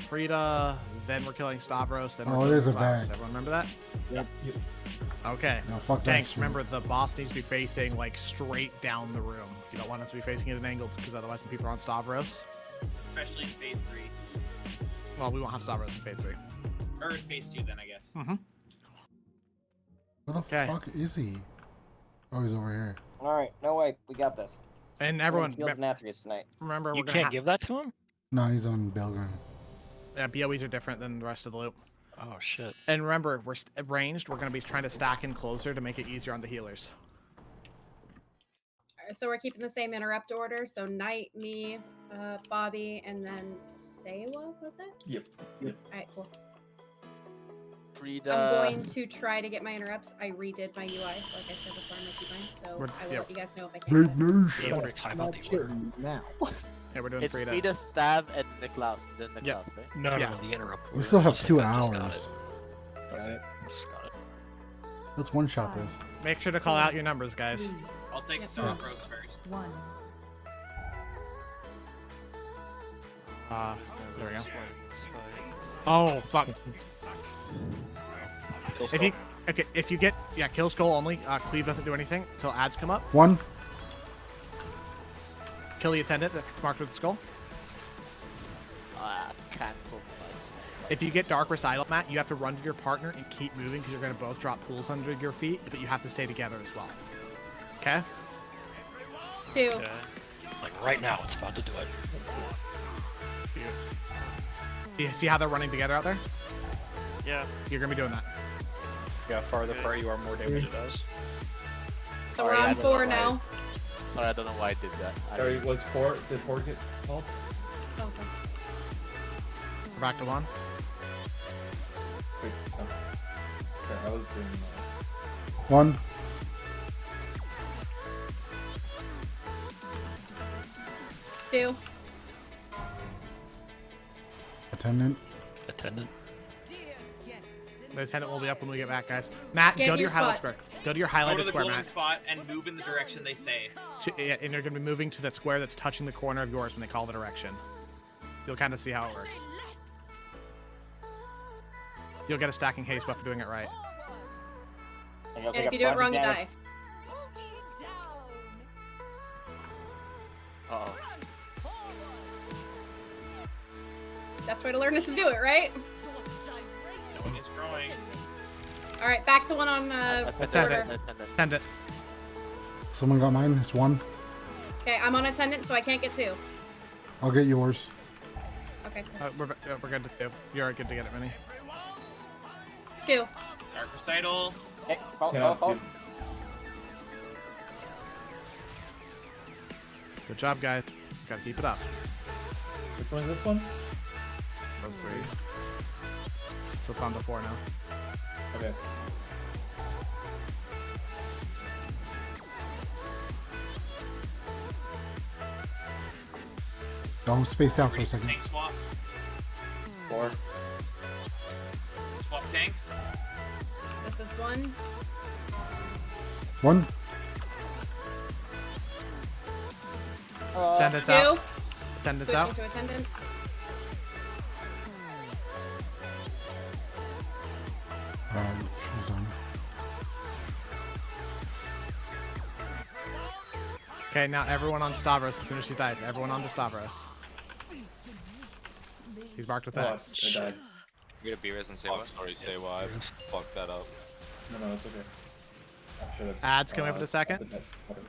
Frida, then we're killing Stavros, then we're Oh, killing it is a Klaus. bag. Everyone remember that? Yep. Okay. No, fuck that Thanks. shit. Remember, the boss needs to be facing like straight down the room. You don't want us to be facing at an angle because otherwise when people are on Stavros. Especially in phase 3. Well, we won't have Stavros in phase 3. Or in phase 2 then, I guess. Mm-hmm. Where the fuck is he? Oh, he's over here. Alright, no way. We got this. And everyone, Kill Nathrius tonight. remember, You we're can't give that to him? No, he's on Belgrin. Yeah, BOEs are different than the rest of the loop. Oh, shit. And remember, we're ranged. We're going to be trying to stack in closer to make it easier on the healers. Alright, so we're keeping the same interrupt order. So Knight, me, Bobby, and then Sewa, was it? Yep. Alright, cool. Frida. I'm going to try to get my interrupts. I redid my UI, like I said before, in my keybinds, so I will let you guys know if I can. Yeah, I want to time out the order. Now. Yeah, we're doing It's Frida. Frida, Stab, and Niklaus. Then Niklaus, Yep. right? No, Yeah. no, the interrupt. We still have order. 2 I just got hours. it. Alright, just got it. Let's one shot this. Make sure to call out your numbers, guys. I'll take Stavros first. There we go. Oh, fuck. If you get kill skull only. Cleave doesn't do anything until ads come up. 1. Kill the attendant that's marked with the skull. Cancel. If you get dark recital, Matt, you have to run to your partner and keep moving because you're going to both drop pools under your feet, but you have to stay together as well. Okay? 2. Like right now, it's about to do it. You see how they're running together out there? Yeah. You're going to be doing that. Yeah, farther apart you are, more damage it does. So we're on 4 now. Sorry, I don't know why I did that. Sorry, did 4 get called? Okay. We're back to 1. Wait, no. Sorry, I was doing 1. Two. Attendant. The attendant will be up when we get back, guys. Matt, Get go to your your highlight spot. square. Go to your Go to highlighted the square, glowing Matt. spot and move in the direction they say. Yeah, and you're going to be moving to that square that's touching the corner of yours when they call the direction. You'll kind of see how it works. You'll get a stacking haste buff for doing it right. And And if you do it wrong, you die. Uh-oh. Best way to learn is to do it, right? No one is growing. Alright, back to 1 on order. Attendant. Someone got mine. It's 1. Okay, I'm on attendant, so I can't get 2. I'll get yours. Okay. We're good to 2. You're good to get it, Minnie. 2. Dark recital. Hey, Good job, guys. Gotta keep it up. Which one's this one? Those 3. So it's on to 4 now. Okay. Don't space out for a second. Tank swap. 4. Swap tanks. This is 1. 1. Attendant's 2. out. Attendant's Switching out. to attendant. She's done. Okay, now everyone on Stavros. As soon as she dies, everyone on to Stavros. He's marked with Oh, X. I died. You get a B-res and say Oh, what? sorry, say why. I fucked that up. No, it's okay. I should've, Ads coming up in a second. whatever.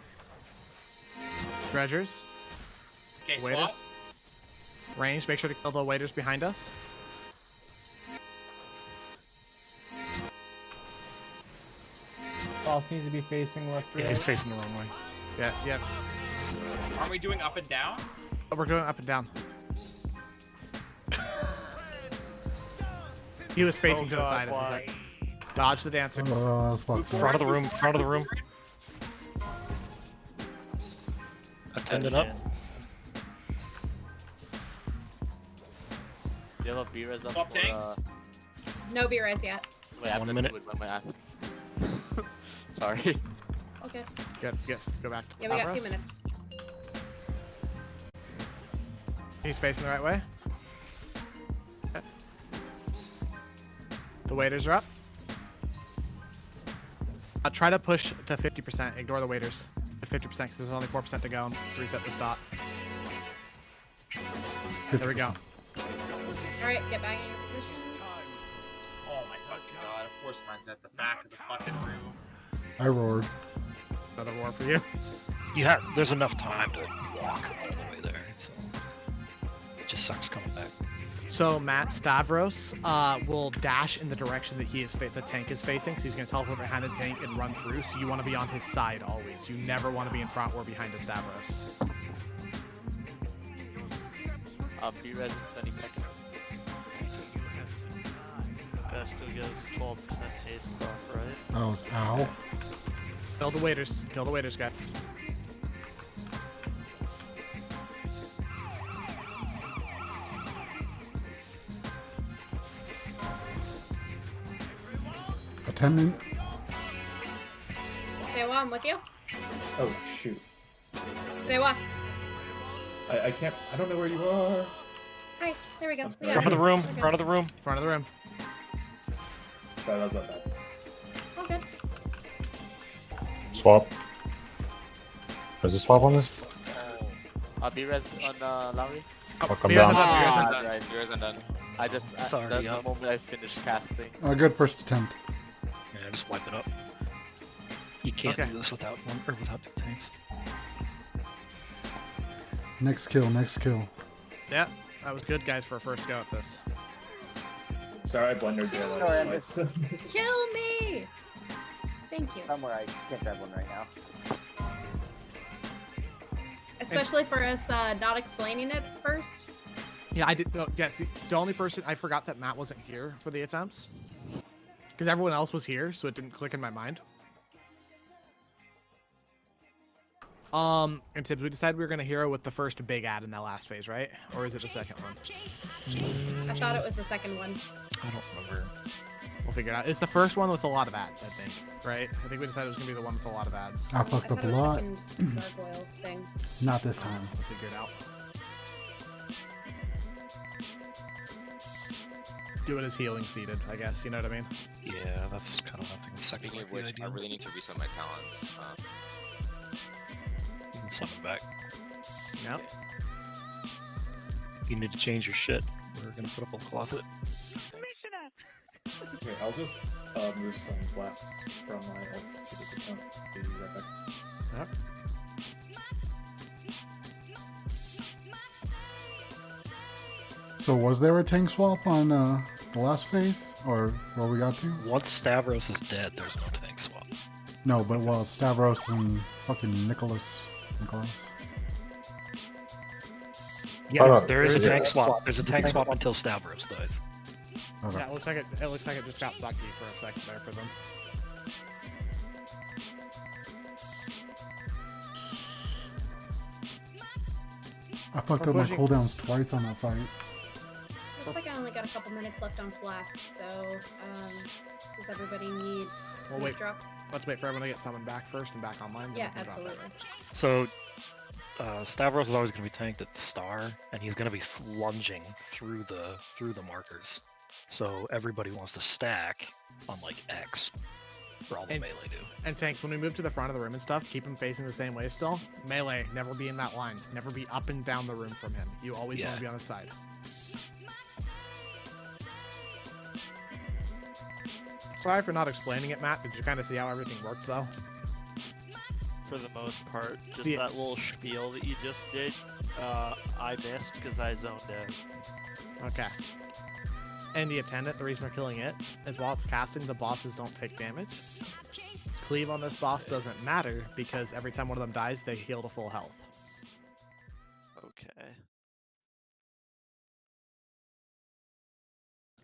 Dredgers. Okay, Waiters. swap. Range. Make sure to kill the waiters behind us. Boss needs to be facing left. Yeah, he's facing the wrong way. Yeah, yeah. Aren't we doing up and down? Oh, we're going up and down. He was facing to the God, side of why? the Dodge the dancers. That's fucked up. Front of the room, front of the room. Attendant up. Do you have a B-res up Swap for, tanks. No B-res yet. Wait, I have 1 to minute. do it when I ask. Sorry. Okay. Yes, go back to Yeah, we got Stavros. 2 minutes. He's facing the right way. Okay. The waiters are up. Try to push to 50%. Ignore the waiters. To 50% because there's only 4% to go to reset the stop. There we go. Alright, get back in your positions. Oh my fucking god, of course mine's at the back of the fucking room. I roared. Another roar for you. There's enough time to walk all the way there, so it just sucks coming back. So Matt Stavros will dash in the direction that the tank is facing, because he's going to teleport behind the tank and run through. So you want to be on his side always. You never want to be in front or behind a Stavros. B-res in 20 seconds. That still gives 12% haste buff, right? That was ow. Kill the waiters. Kill the waiters, guy. Attendant. Say what? I'm with you. Oh shoot. Say what? I can't. I don't know where you are. Hi. There we go. We got Front of it. the room, Okay. front of the room. Front of the room. Sorry about that. All good. Swap. Is there swap on this? B-res on Lowry? Fuck, I'm B-res down. on B-res on Ah, right. B-res undone. I just, It's the already up. moment I finished casting. Good first attempt. Yeah, just wipe it up. You can't Okay. do this without one or without 2 tanks. Next kill, next kill. Yeah, that was good, guys, for a first go at this. Sorry, I blundered there. Sorry, I missed. Kill me! Thank you. Somewhere I just can't grab one right now. Especially for us not explaining it first. Yeah, I did. No, yeah, see, the only person I forgot that Matt wasn't here for the attempts, because everyone else was here, so it didn't click in my mind. And Tibbs, we decided we were gonna hero with the first big ad in that last phase, right? Or is it the second one? I thought it was the second one. I don't remember. We'll figure it out. It's the first one with a lot of ads, I think, right? I think we decided it was gonna be the one with a lot of ads. I fucked up a thought it was lot. second gargoyle thing. Not this time. We'll figure it out. Do it as healing seated, I guess. You know what I mean? Yeah, that's kind of I think the second Speaking of would be which, I ideal. really need to reset my talents. You can summon back. Yep. You need to change your shit. We're gonna put up a closet. Thanks. Okay, I'll just move some blasts from my ult to this account. Be right back. Yep. So was there a tank swap on the last phase, or where we got to? Once Stavros is dead, there's no tank swap. No, but well, Stavros and fucking Nicholas. Yeah, Hold on. there is a Is it- tank swap. There's a tank swap until Stavros dies. Okay. Yeah, it looks like it just got lucky for a second there for them. I fucked We're up my pushing- cooldowns twice on that fight. Looks like I only got a couple minutes left on Flask, so does everybody need Well, a wait. drop? Let's wait for everyone to get summoned back first and back online. then Yeah, we can drop it. absolutely. So, Stavros is always going to be tanked at star, and he's going to be lunging through the markers. So everybody wants to stack on like X for all the melee do. And tanks, when we move to the front of the room and stuff, keep him facing the same way still. Melee, never be in that line. Never be up and down the room from him. You always want to be on his side. Sorry for not explaining it, Matt. Did you kind of see how everything worked, though? For the most part, just Yeah. that little spiel that you just did, I missed because I zoned out. Okay. And the attendant, the reason we're killing it is while it's casting, the bosses don't take damage. Cleave on this boss doesn't matter because every time one of them dies, they heal to full health. Okay.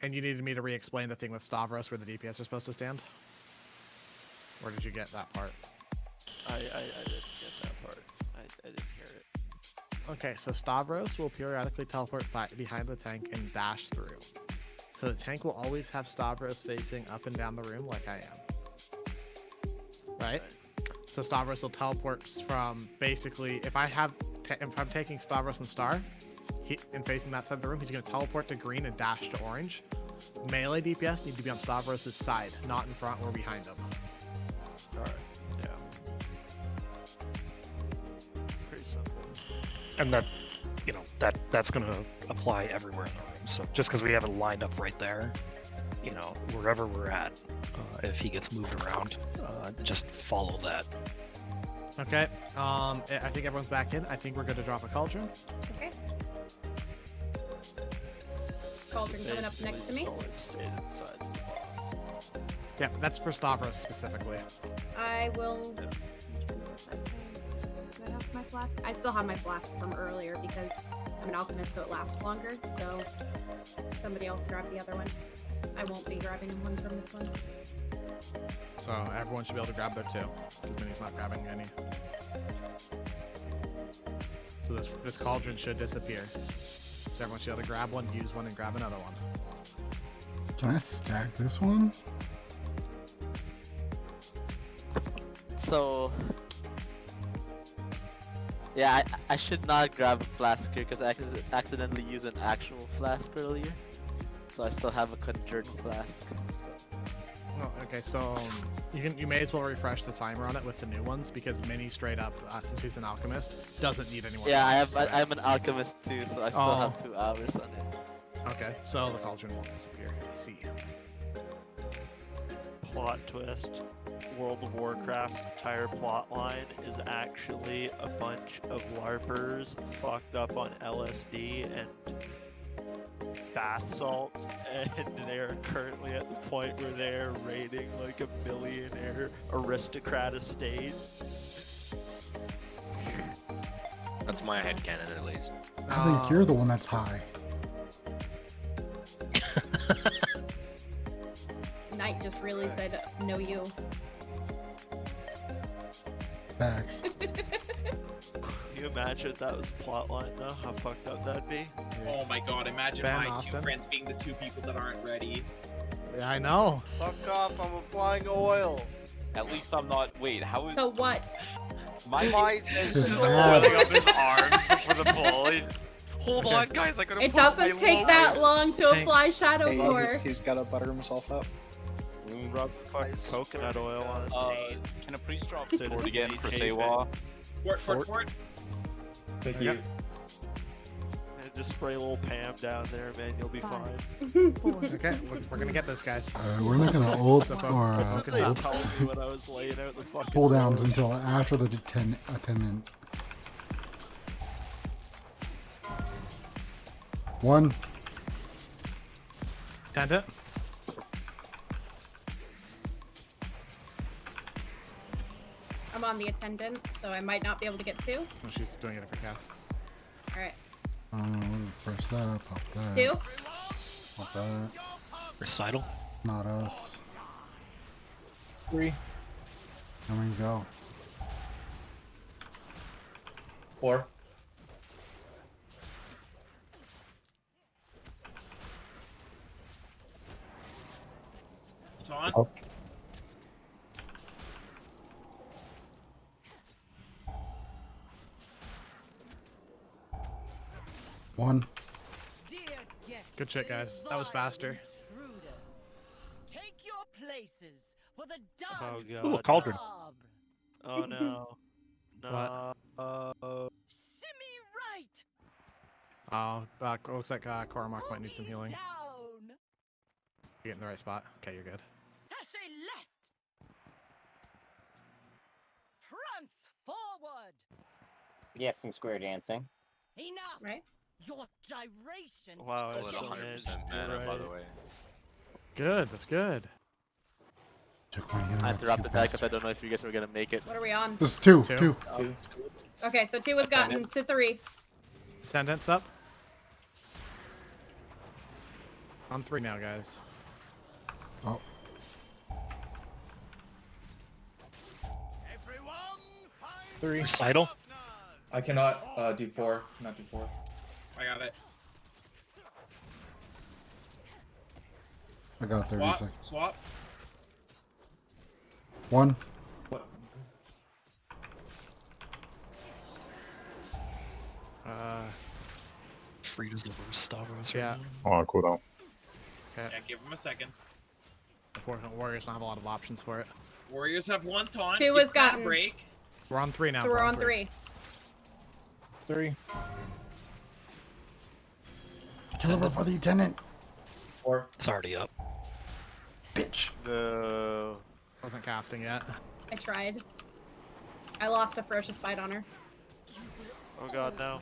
And you needed me to re-explain the thing with Stavros where the DPS are supposed to stand? Or did you get that part? I didn't get that part. I didn't hear it. Okay, so Stavros will periodically teleport back behind the tank and dash through. So the tank will always have Stavros facing up and down the room like I am. Right? So Stavros will teleport from basically, if I'm taking Stavros and Star, and facing that side of the room, he's going to teleport to green and dash to orange. Melee DPS need to be on Stavros' side, not in front or behind him. Alright, yeah. Pretty simple. And that, you know, that's going to apply everywhere in the room. So just because we have it lined up right there, you know, wherever we're at, if he gets moved around, just follow that. Okay, I think everyone's back in. I think we're going to drop a cauldron. Okay. Cauldron coming up next to me. Yeah, that's for Stavros specifically. I will. Do I have my flask? I still have my flask from earlier because I'm an alchemist, so it lasts longer. So somebody else grab the other one. I won't be grabbing one from this one. So everyone should be able to grab their two, because Minnie's not grabbing any. So this cauldron should disappear. So everyone should be able to grab one, use one, and grab another one. Can I stack this one? So, yeah, I should not grab a flask here because I accidentally used an actual flask earlier. So I still have a conjured flask. Oh, okay, so you may as well refresh the timer on it with the new ones because Minnie straight up, since he's an alchemist, doesn't need any more. Yeah, I'm an alchemist too, so I still have 2 hours on it. Okay, so the cauldron won't disappear. Let's see. Plot twist. World of Warcraft's entire plot line is actually a bunch of LARPers fucked up on LSD and bath salts, and they're currently at the point where they're raiding like a billionaire aristocrat estate. That's my headcanon at least. I think you're the one that's high. Knight just really said, no you. Facts. Can you imagine if that was a plot line though? How fucked up that'd be? Oh my god, imagine Ben my Austin. two friends being the 2 people that aren't ready. Yeah, I know. Fuck off, I'm applying oil. At least I'm not. Wait, how is So what? my His holding abs. up his arms for the pull? Hold on, guys, I gotta It put up doesn't my take that long to Tank. apply Shadow Hey, Core. he's got to butter himself up. Rub fucking coconut oil on his taint. Can a priest drop So sword again for chafing. Sewa? Fort. Thank you. And just spray a little Pam down there, man. You'll be fine. Okay, we're gonna get this, guys. We're not gonna ult So or focus They up. told me when I was laying out the fucking cooldowns road. until after the attendant. One. Attendant. I'm on the attendant, so I might not be able to get 2. Oh, she's doing it for cast. Alright. First that, pop that. 2. Pop that. Recital. Not us. 3. There we go. 4. It's on. Oh. 1. Good shit, guys. That was faster. Take your places for the Oh dance. god. Ooh, a cauldron. Oh no. No. Shimmy right. Oh, looks like Cormac might need some healing. Down. You get in the right spot. Okay, you're good. Sashay left. Prance forward. Yes, some square dancing. Enough. Right. Your gyration. Wow, I Still at still 100% managed to do mana, by right. the way. Good. That's good. Took my I internet, interrupted you that because I bastard. don't know if you guys were gonna make it. What are we on? This is 2. Two. 2. Okay, so 2 has gotten to 3. Attendance up. On 3 now, guys. Oh. Recital. I cannot do 4. Not do 4. I got it. I got 30 Swap. seconds. Swap. 1. What? Frida's the worst Stavros. Yeah. Right now. Oh, on cooldown. Okay. Yeah, give him a second. Unfortunately, Warriors don't have a lot of options for it. Warriors have 1 taunt. 2 Give has Matt a gotten. break. We're on 3 now. So we're on 3. 3. Kill it before the attendant. 4. It's already up. Bitch. No. Wasn't casting yet. I tried. I lost a ferocious bite on her. Oh god, no.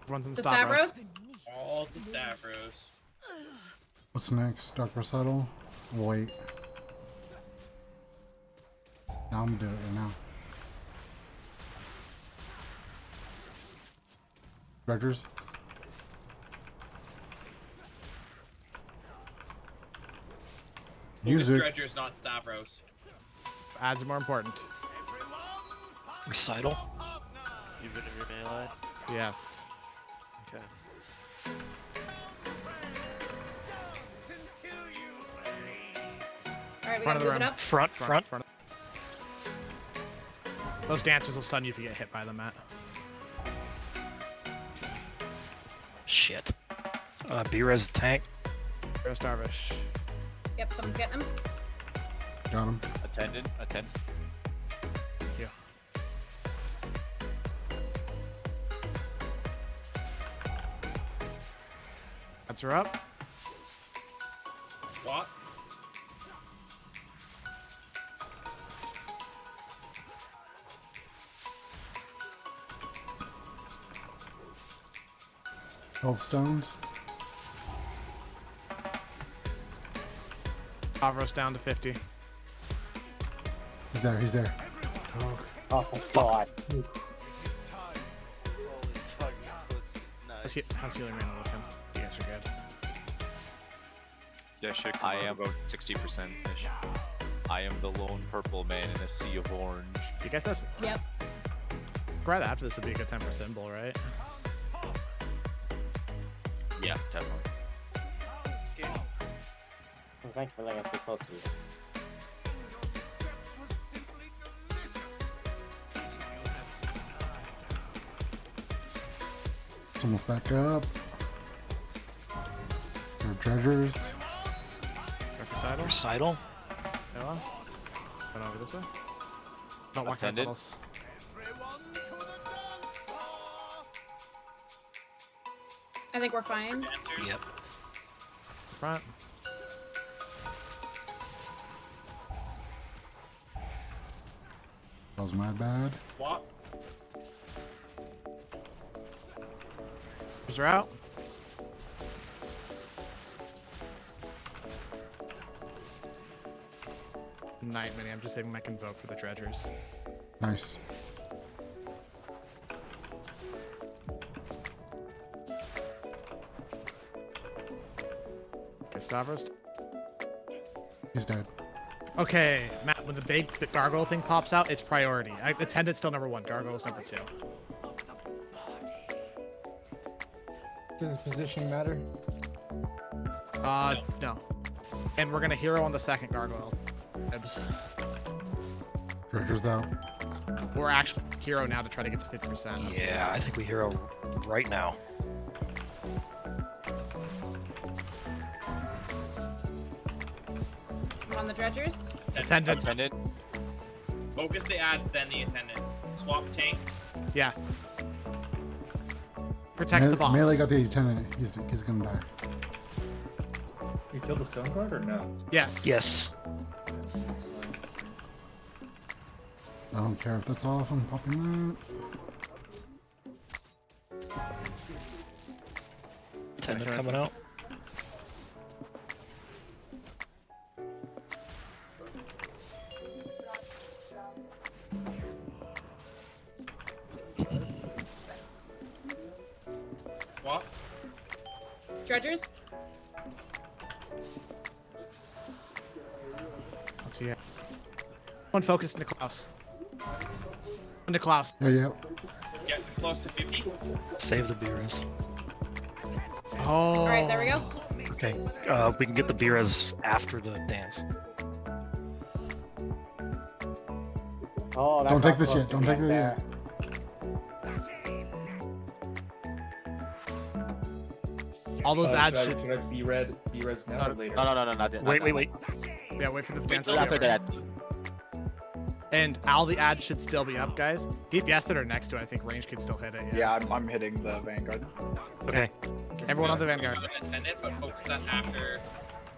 Runs in The Stavros. Stavros? All to Stavros. What's next? Dark Recital? Wait. Now I'm doing it now. Directors? Music. Dredgers, not Stavros. Ads are more important. Recital. Even if you're melee? Yes. Okay. Alright, we Front gotta of the move room. it up. Front. Those dancers will stun you if you get hit by them, Matt. Shit. B-res tank. Go Starvish. Yep, someone's getting him. Got him. Attendant. Thank you. That's her up. What? Health stones. Stavros down to 50. He's there. He's there. Oh, God. Holy fuck, that was nice. How's healing mana looking? You guys are good. Yeah, shit. I am about 60%-ish. I am the lone purple man in a sea of orange. You guys have. Yep. Right after this would be a good time for symbol, right? Yeah, definitely. Well, thank you for letting us be close to you. It's almost back up. Our treasures. Recital. Recital. Hello. Going over this way. Don't walk down Attendant. puddles. I think we're fine. Yep. Front. That was my bad. What? Is her out? Night Mini. I'm just saving my convoke for the dredgers. Nice. Okay, Stavros. He's dead. Okay, Matt, when the gargoyle thing pops out, it's priority. Attendant's still number 1, gargoyle's number 2. Does position matter? No. And we're gonna hero on the second gargoyle. Ibs. Treasures out. We're actually hero now to try to get to 50%. Yeah, I think we hero right now. on the dredgers. Attendant. Focus the ads, then the attendant. Swap tanks. Yeah. Protects the boss. Melee got the attendant. He's gonna die. You killed the stone guard or no? Yes. Yes. I don't care if that's off. I'm popping that. Attendant coming out. What? Dredgers. Let's see. One focus into Klaus. Into Klaus. Yeah. Get close to 50. Save the beers. Oh. All right, there we go. Okay, we can get the beers after the dance. Oh, Don't take this yet. Don't take it yet. All those ads should I be red now or later? No, not yet. Wait. Yeah, wait for the dance. After that. And all the ads should still be up, guys. DPS that are next to it, I think range could still hit it. Yeah, I'm hitting the Vanguard. Okay. Everyone on the Vanguard. Attendant, but focus that after.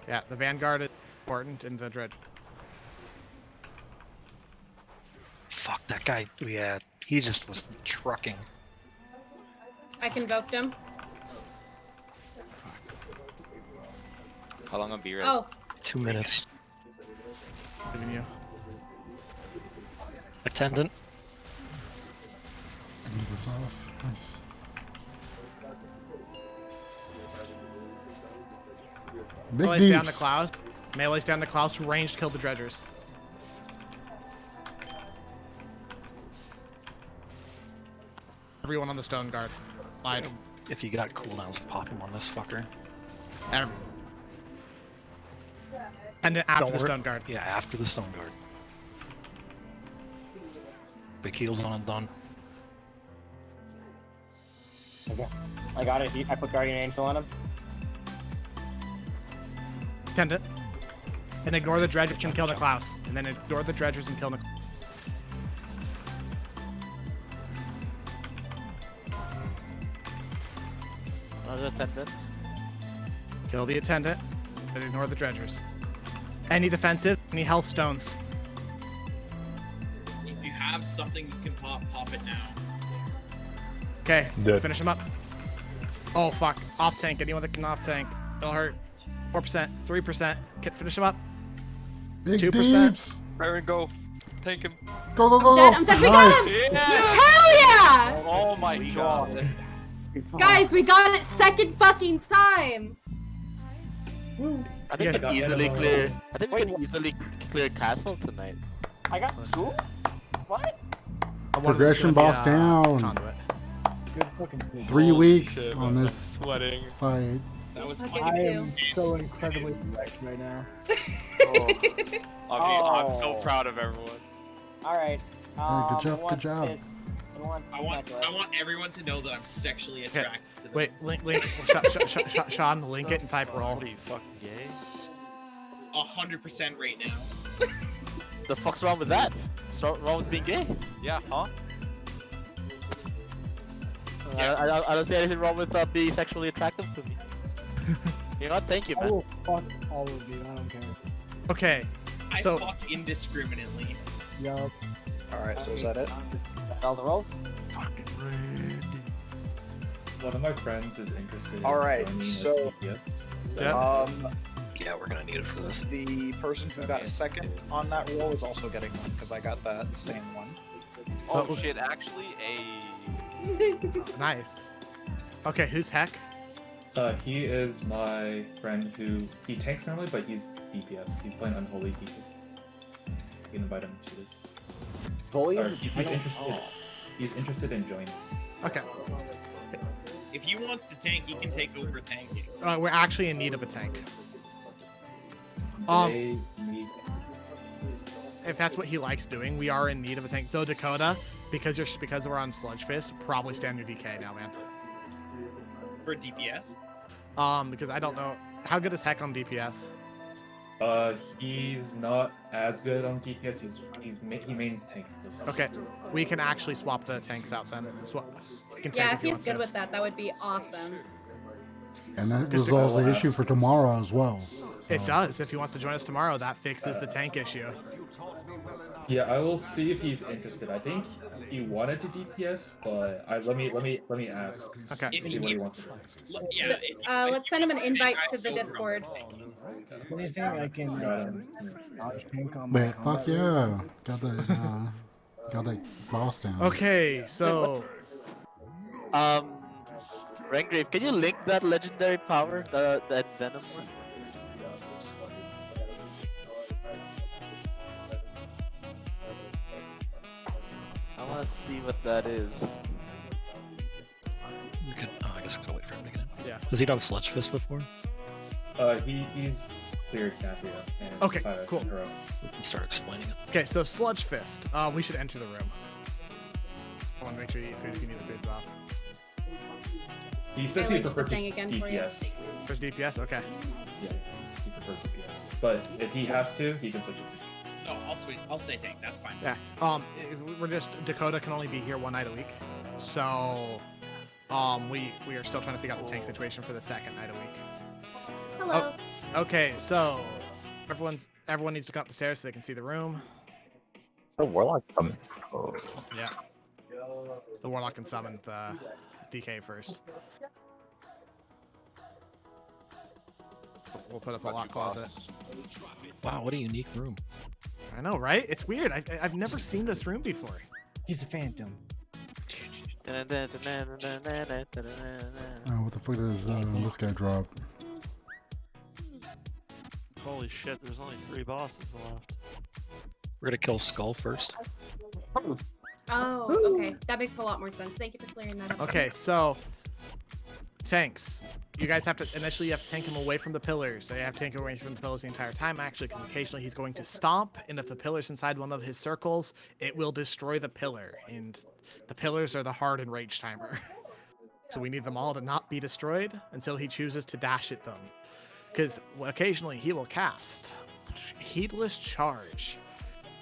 Yeah, the Vanguard is important in the Dread. Fuck that guy. Yeah, he just was trucking. I convoked him. How long on B-res? Oh. 2 minutes. Giving you. Attendant. Move this off. Nice. Big Melee's down to deeps. Klaus. Melee's down to Klaus. Ranged killed the dredgers. Everyone on the stone guard. Lied. If you got cooldowns, pop him on this fucker. And then after Don't the worry. stone guard. Yeah, after the stone guard. Big heals on and done. I got it. I put Guardian Angel on him. Attendant. And ignore the dredgers and kill the Klaus. And then ignore the dredgers and kill the. Another attendant. Kill the attendant. And ignore the dredgers. Any defensive, any health stones. If you have something you can pop it now. Okay, Dead. finish him up. Oh fuck, off tank. Anyone that can off tank, it'll hurt. 4%, 3%. Can finish him up. Big 2%. deeps. Baron, go. Take him. Go. I'm dead. We got him. Hell yeah! Oh my god. Guys, we got it second fucking time. I think we can easily clear. I think we can easily clear Castle tonight. I got 2? What? Progression boss down. Conduit. Good fucking team. 3 weeks on this sweating. fight. That was Okay, I me am so incredibly wrecked right now. I'm so proud of everyone. Alright. Good job, good job. I want everyone to know that I'm sexually attracted to them. Wait, link. Sean, link it and type roll. What are you, fucking gay? 100% right now. The fuck's wrong with that? What's wrong with being gay? Yeah, huh? I don't see anything wrong with being sexually attractive to me. You know what? Thank you, I man. will fuck all of you. I don't care. Okay, I so fuck indiscriminately. Yup. Alright, so is that it? All the rolls? One of my friends is interested Alright, in joining so- us DPS. Is that- Yeah, we're gonna need it for this. The person who got second on that roll is also getting one, because I got that same one. Oh shit, actually nice. Okay, who's Heck? He is my friend who he tanks normally, but he's DPS. He's playing Unholy DPS. You can invite him to this. Bully Or is he's interested. He's interested in joining. Okay. If he wants to tank, he can take over tanking. We're actually in need of a tank. They need. If that's what he likes doing, we are in need of a tank. Though Dakota, because we're on Sludgefist, probably standard DK now, man. For DPS? Because I don't know how good is Heck on DPS. He's not as good on DPS. He main tank. Okay, we can actually swap the tanks out then. You can Yeah, tank if he he's wants good to. with that, that would be awesome. And that resolves the issue for tomorrow as well. So. It does. If he wants to join us tomorrow, that fixes the tank issue. Yeah, I will see if he's interested. I think he wanted to DPS, but let me ask. Okay. See what he wants to do. Yeah. Let's send him an invite to the Discord. Anything I can dodge tank on my Wait, fuck yeah. Got that boss down. Okay, so Rengrave, can you link that legendary power, that Venom one? I want to see what that is. We could, I guess we gotta wait for him to get in. Yeah. Has he done Sludgefist before? He's cleared Nathria. And Okay, Pilot cool. Hero. We can start explaining it. Okay, so Sludgefist. We should enter the room. I want to make sure you eat food if you need the food, Bob. He says I he linked the prefers thing again for you. DPS. First DPS, okay. Yeah, he prefers DPS. But if he has to, he can switch it. No, I'll stay tank. That's fine. Yeah. We're just Dakota can only be here one night a week, so we are still trying to figure out the tank situation for the second night a week. Hello. Oh, okay, so everyone needs to come up the stairs so they can see the room. The warlock coming. Oh. Yeah. The warlock can summon the DK first. We'll put up a lock closet. Wow, what a unique room. I know, right? It's weird. I've never seen this room before. He's a phantom. Oh, what the fuck does this guy drop? Holy shit, there's only 3 bosses left. We're gonna kill Skull first. Oh, okay. That makes a lot more sense. Thank you for clearing that up. Okay, so tanks. You guys have to initially you have to tank him away from the pillars. So you have to tank him away from the pillars the entire time, actually, because occasionally he's going to stomp, and if the pillar's inside one of his circles, it will destroy the pillar. And the pillars are the hard and rage timer. So we need them all to not be destroyed until he chooses to dash at them. Because occasionally he will cast Heedless Charge.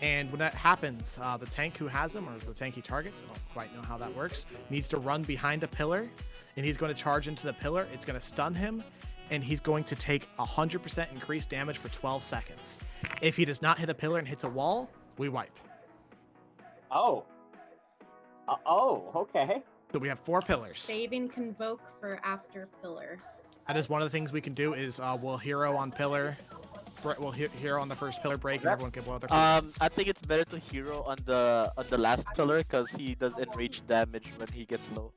And when that happens, the tank who has him, or the tank he targets, I don't quite know how that works, needs to run behind a pillar, and he's going to charge into the pillar. It's going to stun him, and he's going to take 100% increased damage for 12 seconds. If he does not hit a pillar and hits a wall, we wipe. Oh. Okay. So we have 4 pillars. Saving Convoke for after pillar. That is one of the things we can do is we'll hero on pillar. We'll hero on the first pillar break, and everyone can blow their pillars. I think it's better to hero on the last pillar because he does enrage damage when he gets low.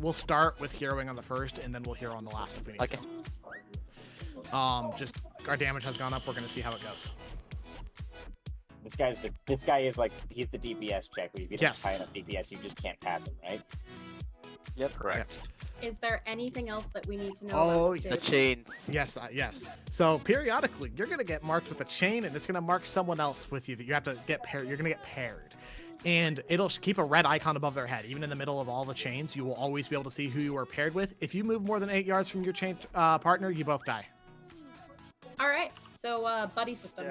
We'll start with heroing on the first, and then we'll hero on the last if we need to. Just our damage has gone up. We're gonna see how it goes. This guy is like he's the DPS check. Where you get Yes. high enough DPS, you just can't pass him, right? Yep. Correct. Is there anything else that we need to know Oh, about this The dude? chains. Yes, yes. So periodically, you're gonna get marked with a chain, and it's gonna mark someone else with you that you have to get paired. You're gonna get paired, and it'll keep a red icon above their head. Even in the middle of all the chains, you will always be able to see who you are paired with. If you move more than 8 yards from your chain partner, you both die. All right. So, buddy system.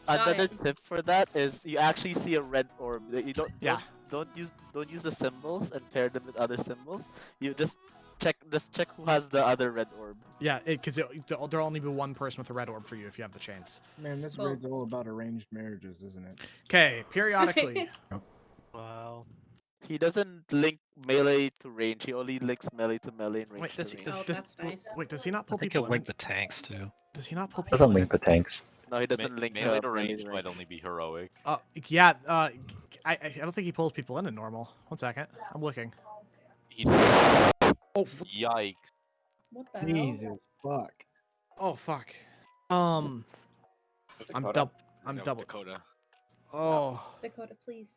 Another tip for that is you actually see a red orb. You don't use the symbols and pair them with other symbols. You just check who has the other red orb. Yeah, because there'll only be one person with a red orb for you if you have the chains. Man, this raid's all about arranged marriages, isn't it? Okay, periodically. Wow. He doesn't link melee to range. He only links melee to melee and range Wait, does to he? range. Wait, does he not I pull think people he'll in? link the tanks too. Does he not pull people Doesn't in? link the tanks. No, he doesn't link melee to melee range might only be heroic. Yeah. I don't think he pulls people in normal. 1 second, I'm looking. Oh, yikes! What the hell? Jesus fuck. Oh fuck. I'm double. Dakota. Oh. Dakota, please.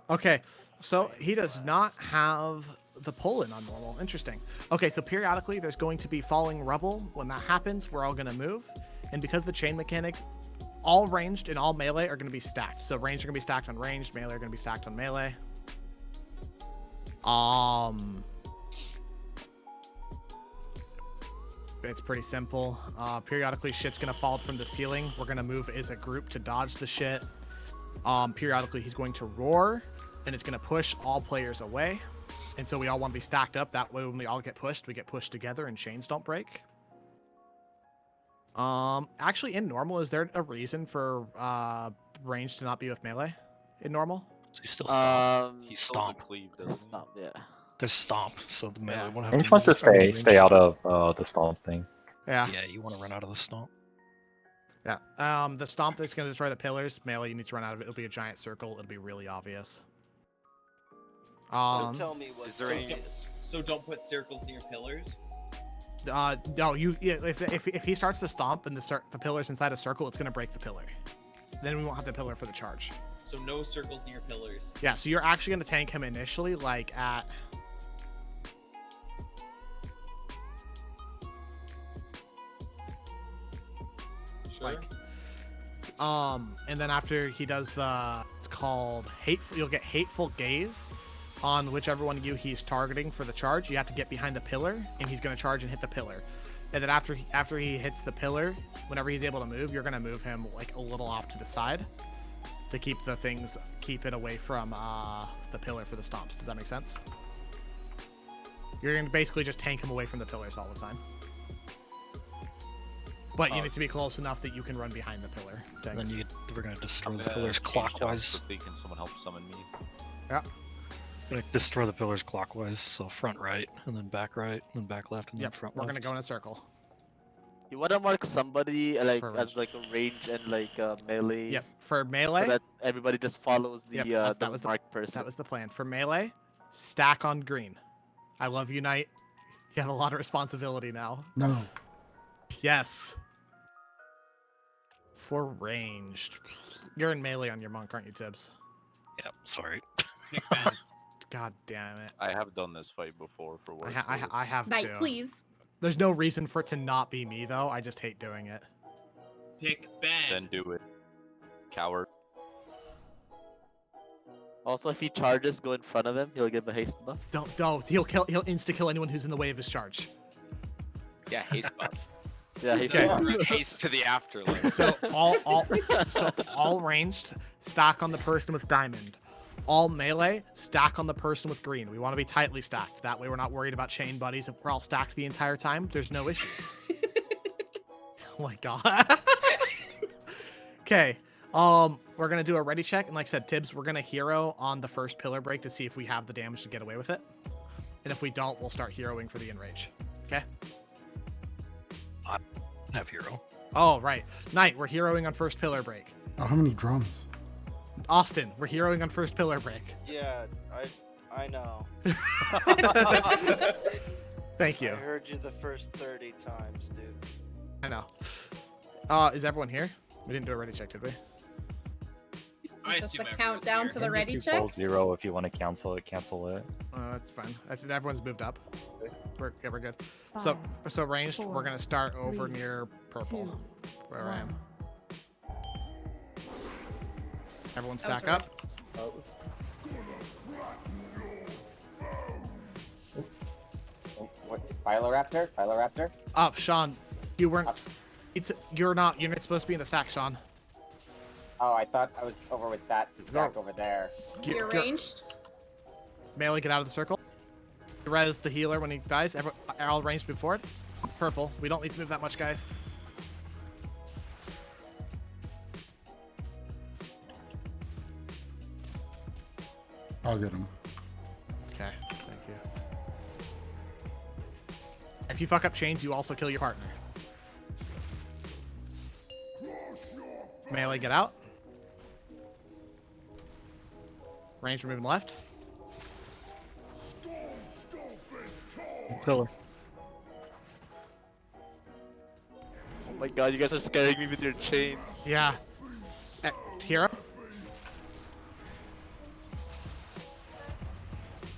Okay, so he does not have the pull-in on normal. Interesting. Okay, so periodically there's going to be falling rubble. When that happens, we're all going to move. And because the chain mechanic, all ranged and all melee are going to be stacked. So ranged are going to be stacked on ranged, melee are going to be stacked on melee. It's pretty simple. Periodically, shit's gonna fall from the ceiling. We're gonna move as a group to dodge the shit. Periodically, he's going to roar, and it's gonna push all players away. And so we all want to be stacked up. That way, when we all get pushed, we get pushed together, and chains don't break. Actually, in normal, is there a reason for range to not be with melee in normal? So he's still stomp. He He's still has a stomp. cleave, doesn't he? Stomp, yeah. There's stomp, so the melee won't have And to he wants to move any range. stay out of the stomp thing. Yeah. Yeah, you want to run out of the stomp. Yeah. The stomp that's going to destroy the pillars, melee, you need to run out of it. It'll be a giant circle. It'll be really obvious. So tell me what. Is there any? So don't put circles near pillars. No, if he starts to stomp and the pillar's inside a circle, it's going to break the pillar. Then we won't have the pillar for the charge. So no circles near pillars. Yeah, so you're actually going to tank him initially, like at... Sure. Like, and then after he does it's called hateful, you'll get hateful gaze on whichever one of you he's targeting for the charge. You have to get behind the pillar, and he's going to charge and hit the pillar. And then after he hits the pillar, whenever he's able to move, you're going to move him like a little off to the side to keep it away from the pillar for the stomps. Does that make sense? You're going to basically just tank him away from the pillars all the time. But you need to be close enough that you can run behind the pillar. And then we're going to destroy the gonna pillars change clockwise. quickly. Can someone help summon me? Yeah. Gonna destroy the pillars clockwise, so front right, and then back right, and then back left, and then front We're left. going to go in a circle. You want to mark somebody like For as like a range and like melee. Yep. For melee, So that everybody just follows the that was marked person. That was the plan. For melee, stack on green. I love you, Knight. You have a lot of responsibility now. No. Yes. For ranged, you're in melee on your monk, aren't you, Tibbs? Yep. Sorry. God damn it. I have done this fight before for what. I have Knight, to. please. There's no reason for it to not be me though. I just hate doing it. Pick Ben. Then do it, coward. Also, if he charges, go in front of him. He'll give a haste buff. Don't. He'll insta kill anyone who's in the way of his charge. Yeah, haste buff. Yeah, haste Okay. buff. Haste to the afterlife. So all ranged, stack on the person with diamond. All melee, stack on the person with green. We want to be tightly stacked. That way we're not worried about chain buddies. If we're all stacked the entire time, there's no issues. Oh my god. Okay. We're gonna do a ready check, and like I said, Tibbs, we're gonna hero on the first pillar break to see if we have the damage to get away with it. And if we don't, we'll start heroing for the enrage. Okay? I have hero. Oh, right. Knight, we're heroing on first pillar break. I don't have any drums. Austin, we're heroing on first pillar break. Yeah, I know. Thank you. I heard you the first 30 times, dude. I know. Is everyone here? We didn't do a ready check, did we? I Is this assume the everyone's countdown here. to the ready check? 0 if you want to cancel it, cancel it. That's fine. I think everyone's moved up. We're good. So ranged, we're gonna start over near purple, where I am. Everyone stack up. What? Philoraptor? Up, Sean. You weren't. You're not supposed to be in the stack, Sean. Oh, I thought I was over with that stack over there. You're ranged? Melee, get out of the circle. Res the healer when he dies. All ranged before it. Purple. We don't need to move that much, guys. I'll get him. Okay, thank you. If you fuck up chains, you also kill your partner. Melee, get out. Range, we're moving left. Pillar. Oh my god, you guys are scaring me with your chains. Yeah. Hero.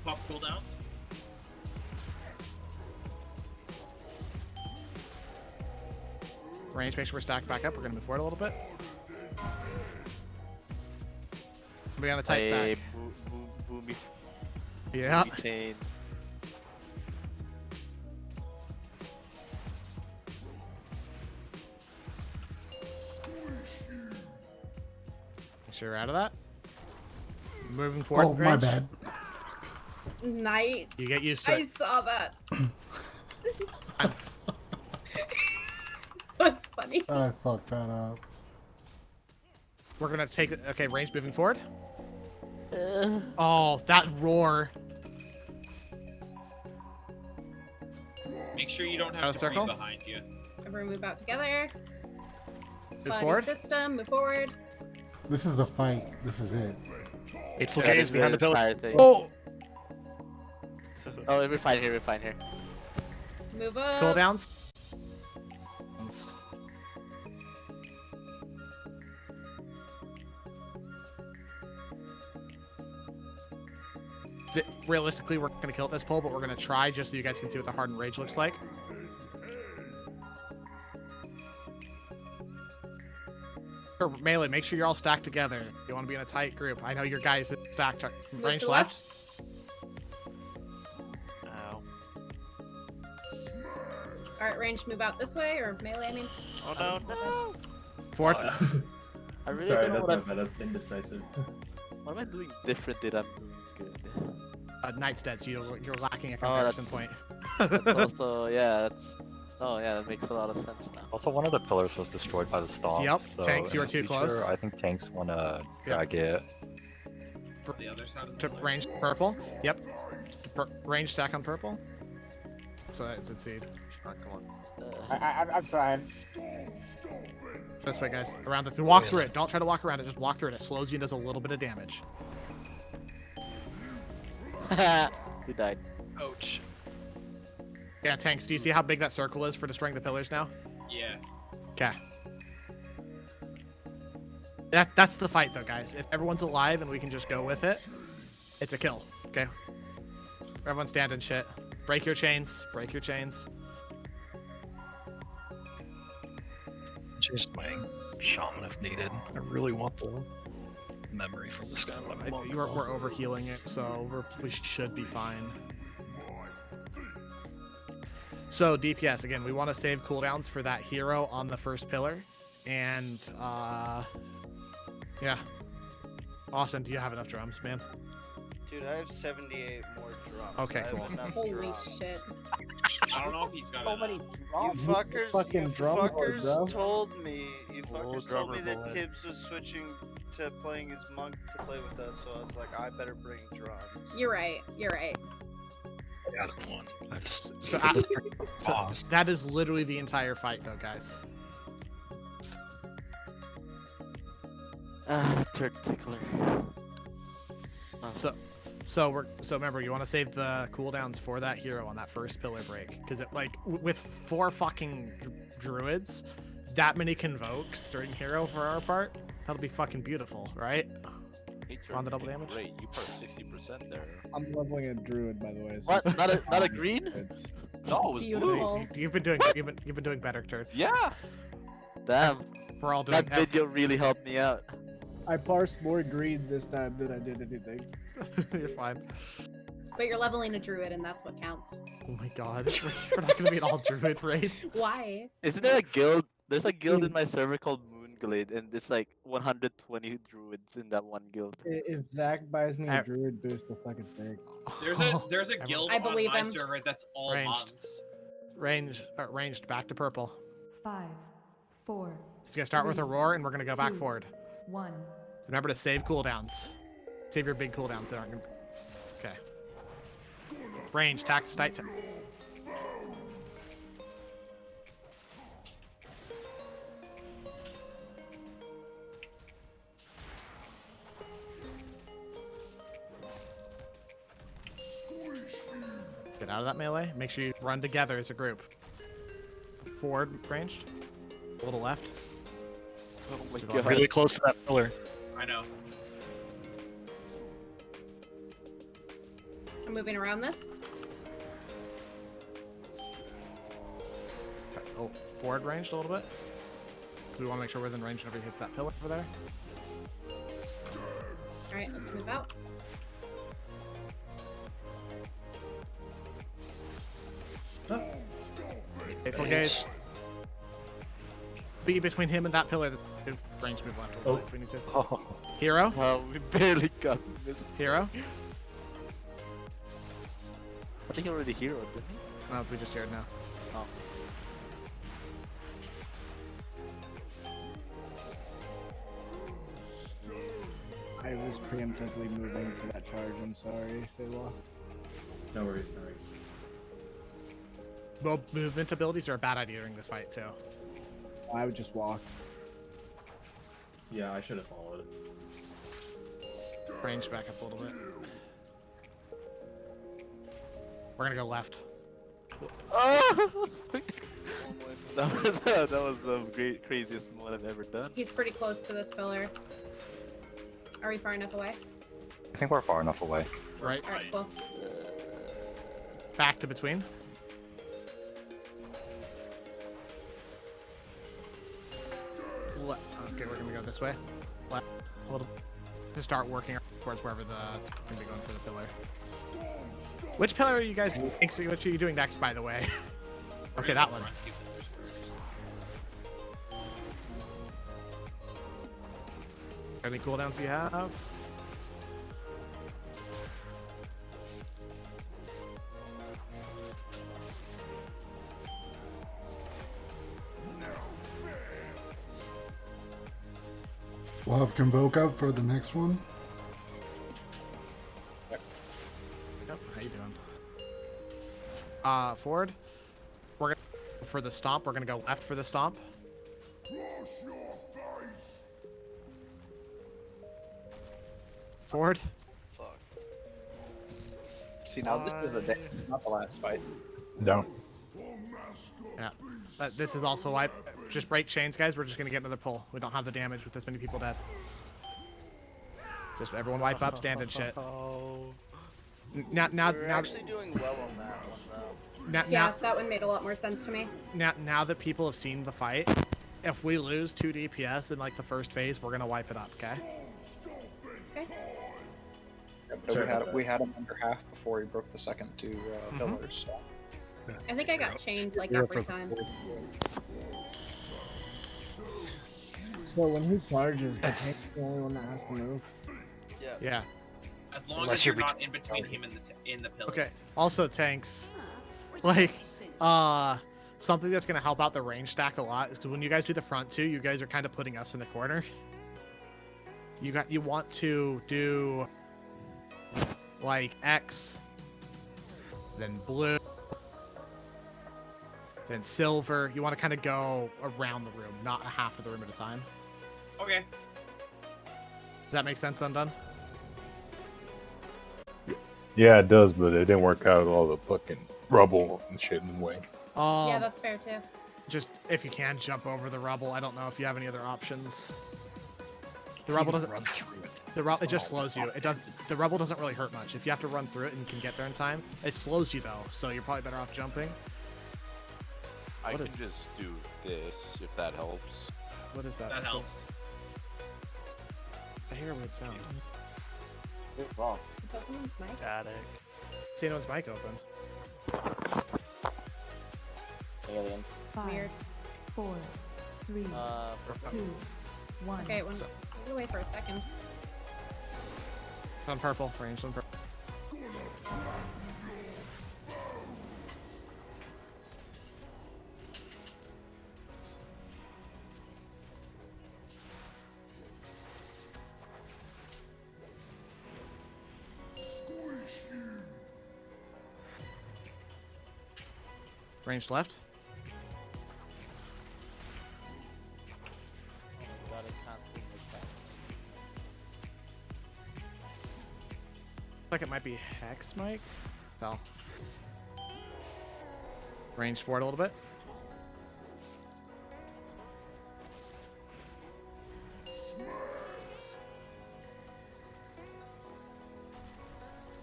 Pop cooldowns. Range, make sure we're stacked back up. We're gonna move forward a little bit. We on a tight stack. Boomy. Yeah. Boomy chain. sure you're out of that. Moving forward. Oh, my Grange. bad. Night. You get used to I it. saw that. That's funny. I fucked that up. We're gonna take it. Okay, range moving forward. Oh, that roar. Make sure you don't Out have of debris circle. behind you. Everyone move out together. Move Body forward. system, move forward. This is the fight. This is it. Hateful gaze behind the pillar. Oh! Oh, we're fine here. We're fine here. Move up. Cooldowns. Realistically, we're gonna kill at this pull, but we're gonna try just so you guys can see what the hardened rage looks like. Melee, make sure you're all stacked together. You want to be in a tight group. I know your guys stacked. Range to left. Ow. Alright, range, move out this way, or melee, I mean. Oh no, no! Forward. I really Sorry, don't know that's what my bad. That's indecisive. What am I doing different that I'm doing good? Knight's dead, so you're lacking a Oh, comparison that's, point. that's also, yeah, that's... Oh yeah, that makes a lot of sense now. Also, one of the pillars was destroyed by the stomp. Yep, so tanks, you in were the too close. future, I think tanks want to drag it. The other side of To range purple. Yep. Range stack on purple. So it's a seed. Come on. I'm trying. This way, guys. Around the walk through it. Don't try to walk around it. Just walk through it. It slows you and does a little bit of damage. He died. Ouch. Yeah, tanks. Do you see how big that circle is for destroying the pillars now? Yeah. Okay. That's the fight, though, guys. If everyone's alive and we can just go with it, it's a kill. Okay. Everyone stand and shit. Break your chains. Break your chains. Change my shaman if needed. I really want the memory from this guy. We're over healing it, so we should be fine. So DPS again, we want to save cooldowns for that hero on the first pillar, and yeah. Austin, do you have enough drums, man? Dude, I have 78 more drums. Okay, I have cool. enough Holy drums. shit. I don't know if he's got So enough. many drums. You fuckers, fucking you drum lord, fuckers bro. told me, you fuckers told drummer me that bullet. Tibbs was switching to playing as monk to play with us, so I was like, I better bring drums. You're right. You're right. I got one. I just So, so that is literally the entire fight, though, guys. Third tickler. So remember, you want to save the cooldowns for that hero on that first pillar break, because it with 4 fucking druids, that many convokes during hero for our part, that'll be fucking beautiful, right? On the double damage. Great, you put 60% there. I'm leveling a druid, by the way. So What? Not a green? No, it was Beautiful. blue. You've been doing better, Turd. Yeah. Damn. We're all doing That video really helped me out. I parsed more green this time than I did anything. You're fine. But you're leveling a druid, and that's what counts. Oh my god, we're not gonna be an all druid raid. Why? Isn't there a guild? There's a guild in my server called Moonglade, and it's like 120 druids in that one guild. If Zach buys me a druid boost, I'll fucking take. There's a guild I on believe my him. server that's all Ranged. monks. Ranged back to purple. 5, 4. It's gonna start with a roar, and we're gonna go back 2, forward. 1. Remember to save cooldowns. Save your big cooldowns that aren't gonna. Okay. Range, tack, tight. Get out of that melee. Make sure you run together as a group. Forward, ranged. A little left. Oh my God. Really close to that pillar. I know. I'm moving around this. Oh, forward ranged a little bit. We want to make sure we're within range whenever he hits that pillar over there. Alright, let's move out. Hateful gaze. Be between him and that pillar. range move left a little bit if we need to. Oh. Hero? We barely got this. Hero? I think he already heroed, didn't he? No, we just heroed now. Oh. I was preemptively moving for that charge, I'm sorry, Sayla. No worries, no worries. Well, movement abilities are a bad idea during this fight, too. I would just walk. Yeah, I should have followed. Range back up a little bit. We're gonna go left. Oh! that was the craziest one I've ever done. He's pretty close to this pillar. Are we far enough away? I think we're far enough away. Right. Alright, cool. Back to between. Okay, we're gonna go this way. Left. A little. To start working towards wherever the gonna be going for the pillar. Which pillar are you guys? Which are you doing next, by the way? Okay, that one. Any cooldowns you have? We'll have Convoke up for the next one. Yep. How you doing? Forward. We're gonna for the stomp. We're gonna go left for the stomp. Forward. Fuck. See, now this is the day, not the last fight. No. Yeah. This is also wipe. Just break chains, guys. We're just gonna get another pull. We don't have the damage with this many people dead. Just everyone wipe up, stand and shit. Now, We're actually doing well on that one, though. Yeah, that one made a lot more sense to me. Now that people have seen the fight, if we lose 2 DPS in like the first phase, we're gonna wipe it up, okay? Okay. But we had him under half before he broke the second two pillars. So. I think I got chained like every time. So when he charges, the tank's the only one that has to move. Yeah. As long as you're not in between him and the pillar. Okay. Also, tanks, like, something that's gonna help out the range stack a lot is because when you guys do the front two, you guys are kind of putting us in the corner. You want to do like X, then blue, then silver. You want to kind of go around the room, not a half of the room at a time. Okay. Does that make sense, Undone? Yeah, it does, but it didn't work out with all the fucking rubble and shit in the way. Yeah, that's fair too. Just if you can jump over the rubble. I don't know if you have any other options. The rubble doesn't run through it. It just slows you. It does. The rubble doesn't really hurt much. If you have to run through it and you can get there in time, it slows you though. So you're probably better off jumping. I can just do this if that helps. What is that? That helps. I hear a weird sound. What's wrong? Is that someone's mic? Static. See anyone's mic open. Aliens. 5, Weird. 4, 3, 2, 1. Okay, one. Go away for a second. It's on purple. Range on purple. Range left. God, I can't see the test. Like it might be Hex Mike. No. Range forward a little bit.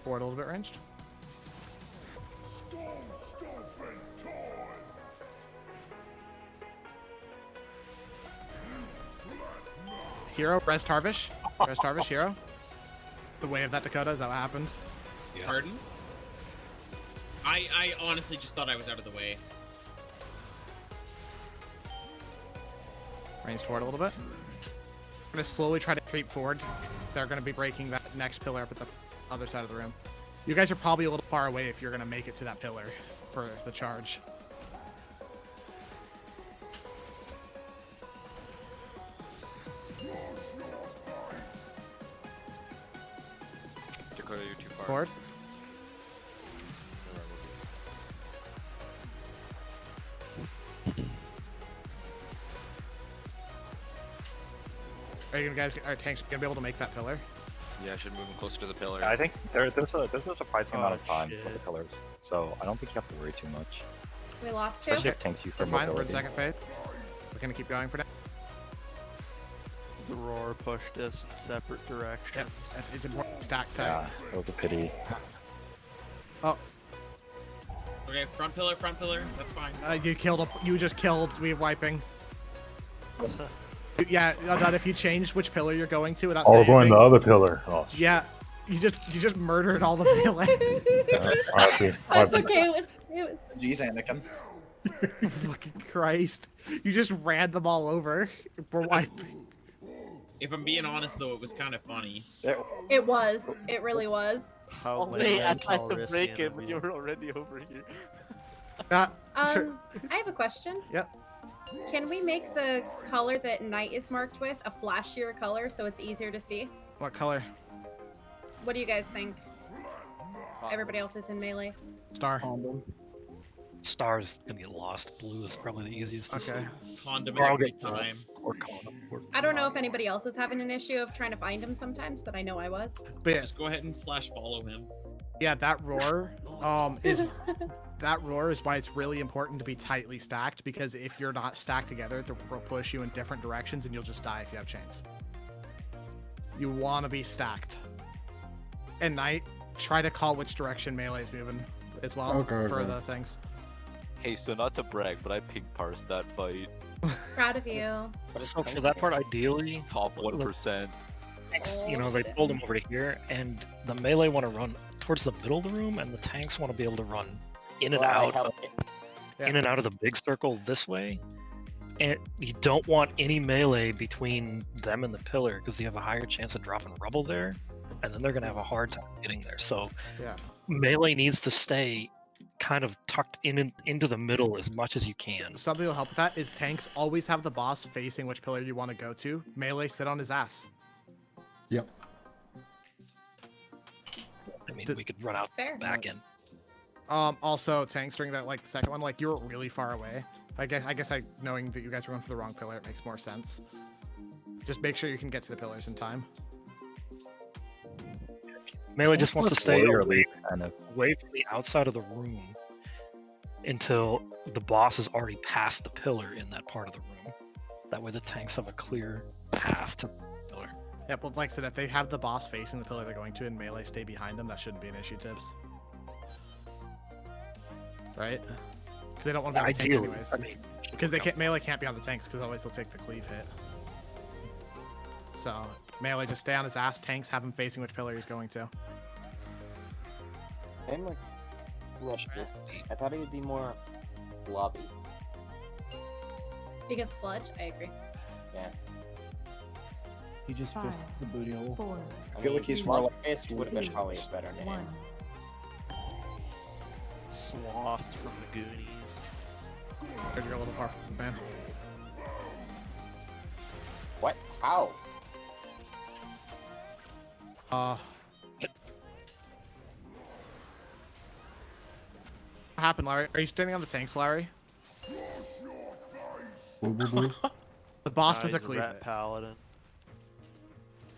Forward a little bit ranged. Hero, Rest Harvish. Rest Harvish, hero. The way of that Dakota, is that what happened? Yeah. Pardon? I honestly just thought I was out of the way. Range forward a little bit. We're gonna slowly try to creep forward. They're gonna be breaking that next pillar up at the other side of the room. You guys are probably a little far away if you're gonna make it to that pillar for the charge. Dakota, you're too far. Forward. Are you guys, are tanks gonna be able to make that pillar? Yeah, I should move him closer to the pillar. I think there's a surprising amount of Oh, time for the pillars, so I don't think you have to worry too much. We lost two. Especially if tanks use their Fine, we're in mobility. second phase. We're gonna keep going for now. The roar pushed us in separate directions. Yep. It's important to stack time. Yeah, it was a pity. Oh, Okay, front pillar, that's fine. you just killed me wiping. Yeah, not if you changed which pillar you're going to without Oh, saying going the anything. other pillar. Oh, Yeah, you just murdered all the melee. That's okay. It was. Jeez, Anakin. Fucking Christ! You just ran them all over. We're wiping. If I'm being honest, though, it was kind of funny. It was. It really was. How Only I tried to break it, but you were already over here. I have a question. Yep. Can we make the color that Knight is marked with a flashier color so it's easier to see? What color? What do you guys think? Everybody else is in melee. Star. Star's gonna get lost. Blue is probably the easiest to Okay. see. Condom Or I'll every get time. Or condom. I don't know if anybody else is having an issue of trying to find him sometimes, but I know I was. But yeah, Just go ahead and follow him. yeah, that roar is why it's really important to be tightly stacked, because if you're not stacked together, they'll push you in different directions and you'll just die if you have chains. You want to be stacked. And Knight, try to call which direction melee is moving as well for the things. Hey, so not to brag, but I pink parsed that fight. Proud of you. So for that part, ideally, Top 1%. you know, they pulled him over to here, and the melee want to run towards the middle of the room, and the tanks want to be able to run in and out of the big circle this way. And you don't want any melee between them and the pillar, because you have a higher chance of dropping rubble there, and then they're gonna have a hard time getting there. So Yeah. melee needs to stay kind of tucked into the middle as much as you can. Something will help with that is tanks always have the boss facing which pillar you want to go to. Melee sit on his ass. Yep. I mean, we could run out back in. Also tanks during that, like the second one, like you were really far away. I guess knowing that you guys were going for the wrong pillar, it makes more sense. Just make sure you can get to the pillars in time. Melee just wants to stay Warrior kind of. away from the outside of the room until the boss is already past the pillar in that part of the room. That way the tanks have a clear path to the pillar. Yeah, but like I said, if they have the boss facing the pillar they're going to and melee stay behind them, that shouldn't be an issue, Tibbs. Right? Because they don't want to be on the tanks Ideally, anyways. I mean, because they can't, melee can't be on the tanks because otherwise they'll take the cleave hit. So melee just stay on his ass. Tanks have him facing which pillar he's going to. I'm like, I thought it would be more lobby. Because sludge, I agree. Yeah. He just fists the booty hole. 4, I feel like he's more like Fist would have been probably a better name. 1. Sloth from the Goonies. You're a little far from the man. What? How? What happened, Larry? Are you standing on the tanks, Larry? Boo. The boss Nah, does a he's cleave rat hit. paladin.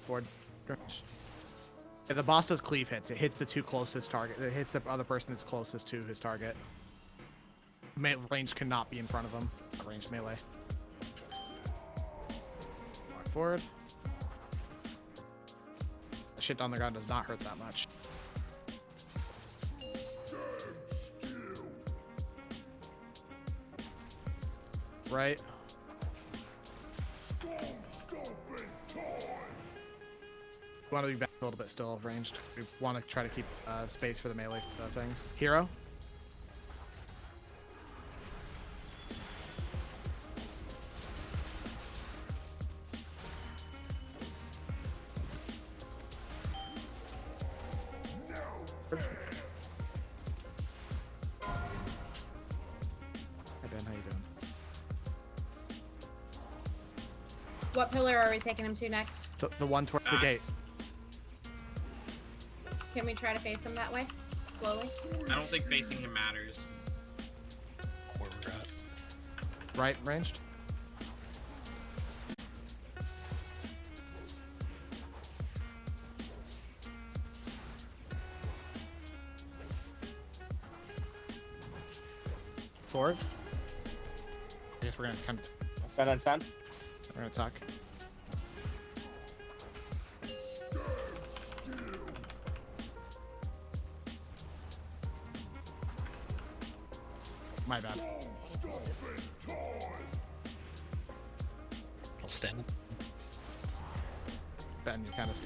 Forward. Yeah, the boss does cleave hits. It hits the two closest target. It hits the other person that's closest to his target. Range cannot be in front of him. Ranged melee. Walk forward. The shit on the ground does not hurt that much. Right. We want to be back a little bit still ranged. We want to try to keep space for the melee things. Hero. What pillar are we taking him to next? The one towards the gate. Can we try to face him that way? Slowly? I don't think facing him matters. Where we're at. Right ranged. Forward. I guess we're gonna kind of. 10 on 10. We're gonna talk. My bad. I'll stand. Ben, you kind of.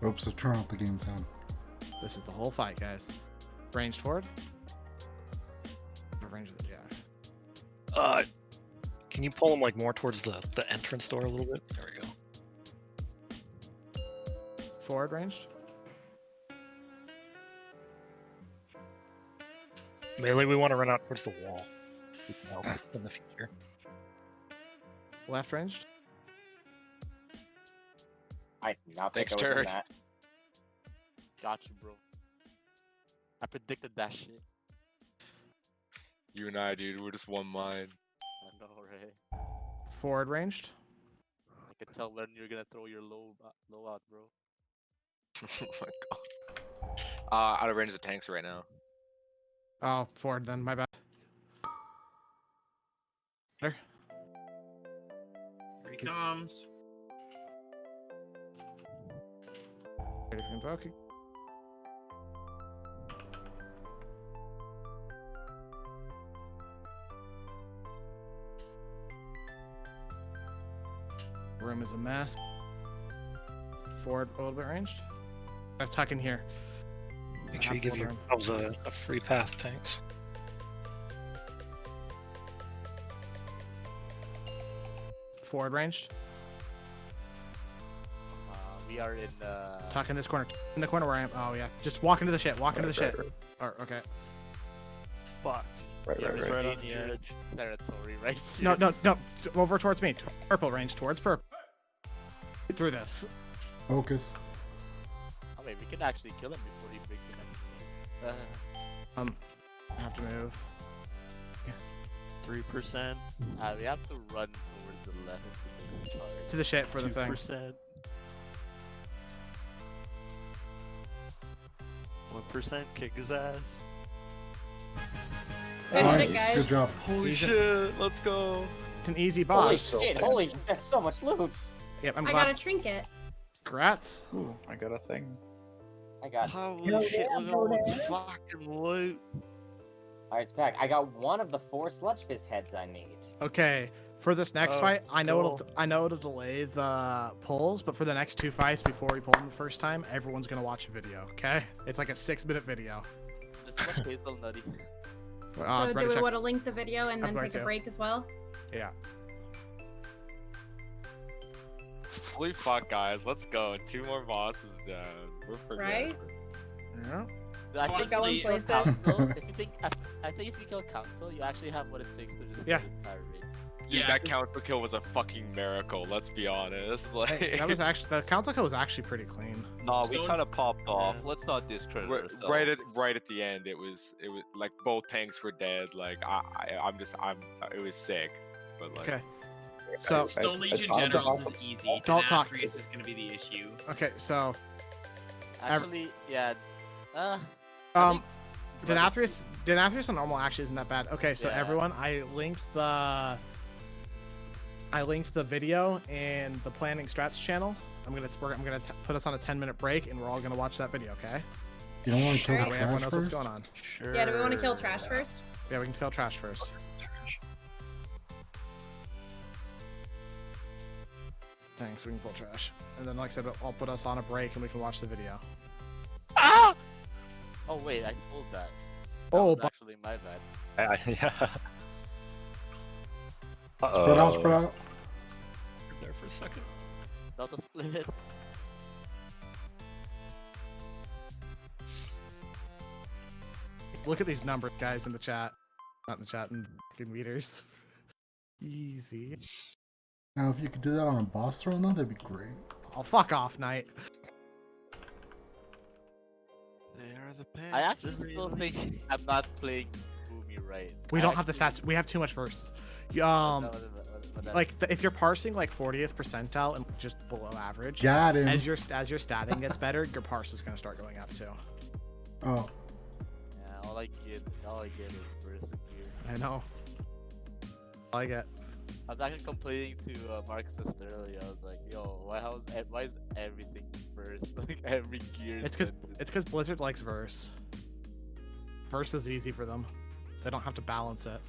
Oops, I turn off the game sound. This is the whole fight, guys. Ranged forward. Range of the Can you pull him like more towards the entrance door a little bit? There we go. Forward ranged. Melee, we want to run out towards the wall. We can help in the future. Left ranged. I did not think Thanks, I was in Turd. that. Got you, bro. I predicted that shit. You and I, dude, we're just one mind. I know, right? Forward ranged. I can tell when you're gonna throw your low out, bro. Oh my god. Out of range of the tanks right now. Oh, forward then. My bad. There. Here he comes. Ready for invoking. Room is a mess. Forward a little bit ranged. I have tuck in here. Make sure you give yourselves a free path, tanks. Forward ranged. We are in Tuck in this corner. In the corner where I am. Oh yeah. Just walk into the shit. Walk into the shit. Or okay. Fuck. Right, Yeah, right, it's right. right on the edge. Territory, right? No, no, no. Over towards me. Purple range. Towards purple. Through this. Focus. I mean, we can actually kill him before he breaks him anything. I have to move. 3%. We have to run towards the left of the charge. To the shit for the thing. 2%. 1%. Kick his ass. Good Nice. shit, guys. Good job. Holy Easy. shit, let's go. It's an easy Holy boss. shit, holy shit, that's so much loot. Yep, I'm I glad. got a trinket. Congrats. Ooh, I got a thing. I got. Holy shit, look at all the fucking loot. Alright, it's back. I got one of the 4 Sludgefist heads I need. Okay, for this next Oh, fight, I know cool. it'll delay the pulls, but for the next 2 fights before we pull them the first time, everyone's gonna watch a video. Okay, it's like a 6-minute video. Just watch Hazel Nutty. So ready do to we check- want to link the video and I'm then going take a to. break as well? Yeah. Holy fuck, guys, let's go. 2 more bosses down. We're forgetting. Right? Yeah. I think Go if in you kill places. Council, I think if you kill Council, you actually have what it takes to just Yeah. kill the entire raid. Dude, Yeah, that counter kill was a fucking miracle, let's be honest. Like, Hey, that was actually the council kill was actually pretty clean. Nah, we Stone- kind of popped off. Let's not discredit ourselves. right at the end, it was like both tanks were dead. Like it was sick. But like, Okay. So Stone Legion I- Generals is easy. Don't talk. Denathrius is gonna be the issue. okay, so Actually, yeah. Denathrius on normal actually isn't that bad. Okay, so Yeah. everyone, I linked the video and the planning strats channel. I'm gonna put us on a 10-minute break, and we're all gonna watch that video. Okay? You don't want to kill That the way everyone trash knows what's first? going on. Sure. Yeah, do we want to kill trash first? Yeah, we can kill trash first. Thanks, we can pull trash. And then, like I said, I'll put us on a break and we can watch the video. Ah! Oh wait, I pulled that. That Oh, was but actually my bad. Yeah. Spread out, spread out. There for a second. Delta split. Look at these numbers, guys, in the chat. Not in the chat, in the meters. Easy. Now, if you could do that on a boss Serelna, that'd be great. Oh, fuck off, Knight. They are the pants. I actually still think I'm not playing Boomy right. We don't have the stats. We have too much verse. Like if you're parsing like 40th percentile and just below average, Got him. as your statting gets better, your parse is gonna start going up too. Oh. Yeah, all I get is verse gear. I know. All I get. I was actually complaining to Mark's sister earlier. I was like, "Yo, why is everything verse? Like every gear." It's because Blizzard likes verse. Verse is easy for them. They don't have to balance it.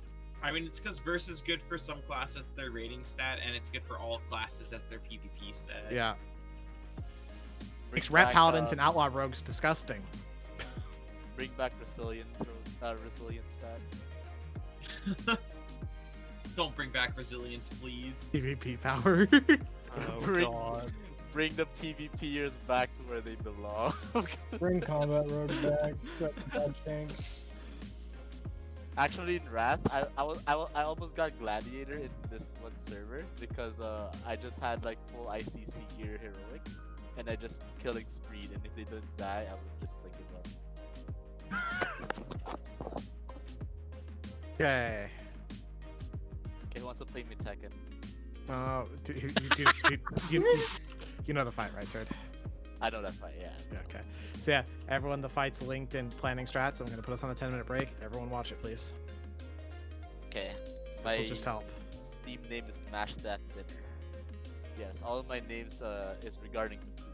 I mean, it's because verse is good for some classes their rating stat, and it's good for all classes as their PvP stat. Yeah. Makes rat paladins and outlaw rogues disgusting. Bring back resilience stat. Don't bring back resilience, please. PvP power. Bring the PvPers back to where they belong. Bring combat road back. Dodge tanks. Actually, in Wrath, I almost got Gladiator in this one server because I just had like full ICC gear heroic, and I just killing spree. And if they didn't die, I would just like give up. Okay. Okay, who wants to play me Tekken? You know the fight, right, Sir? I know that fight, yeah. Okay. So yeah, everyone, the fight's linked in planning strats. I'm gonna put us on a 10-minute break. Everyone watch it, please. Okay. This will just help. Steam name is Mash That Dinner. Yes, all of my names is regarding to food.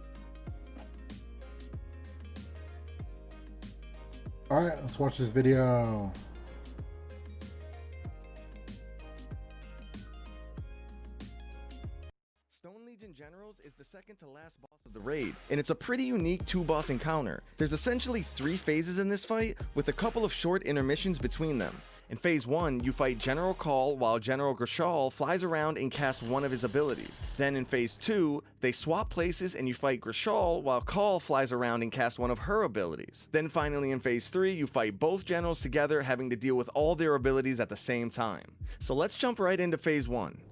Alright, let's watch this video. Generals is the second to last boss of the raid, and it's a pretty unique 2-boss encounter. There's essentially 3 phases in this fight, with a couple of short intermissions between them. In phase 1, you fight General Call while General Grishal flies around and casts one of his abilities. Then in phase 2, they swap places and you fight Grishal while Call flies around and casts one of her abilities. Then finally in phase 3, you fight both generals together, having to deal with all their abilities at the same time. So let's jump right into phase 1.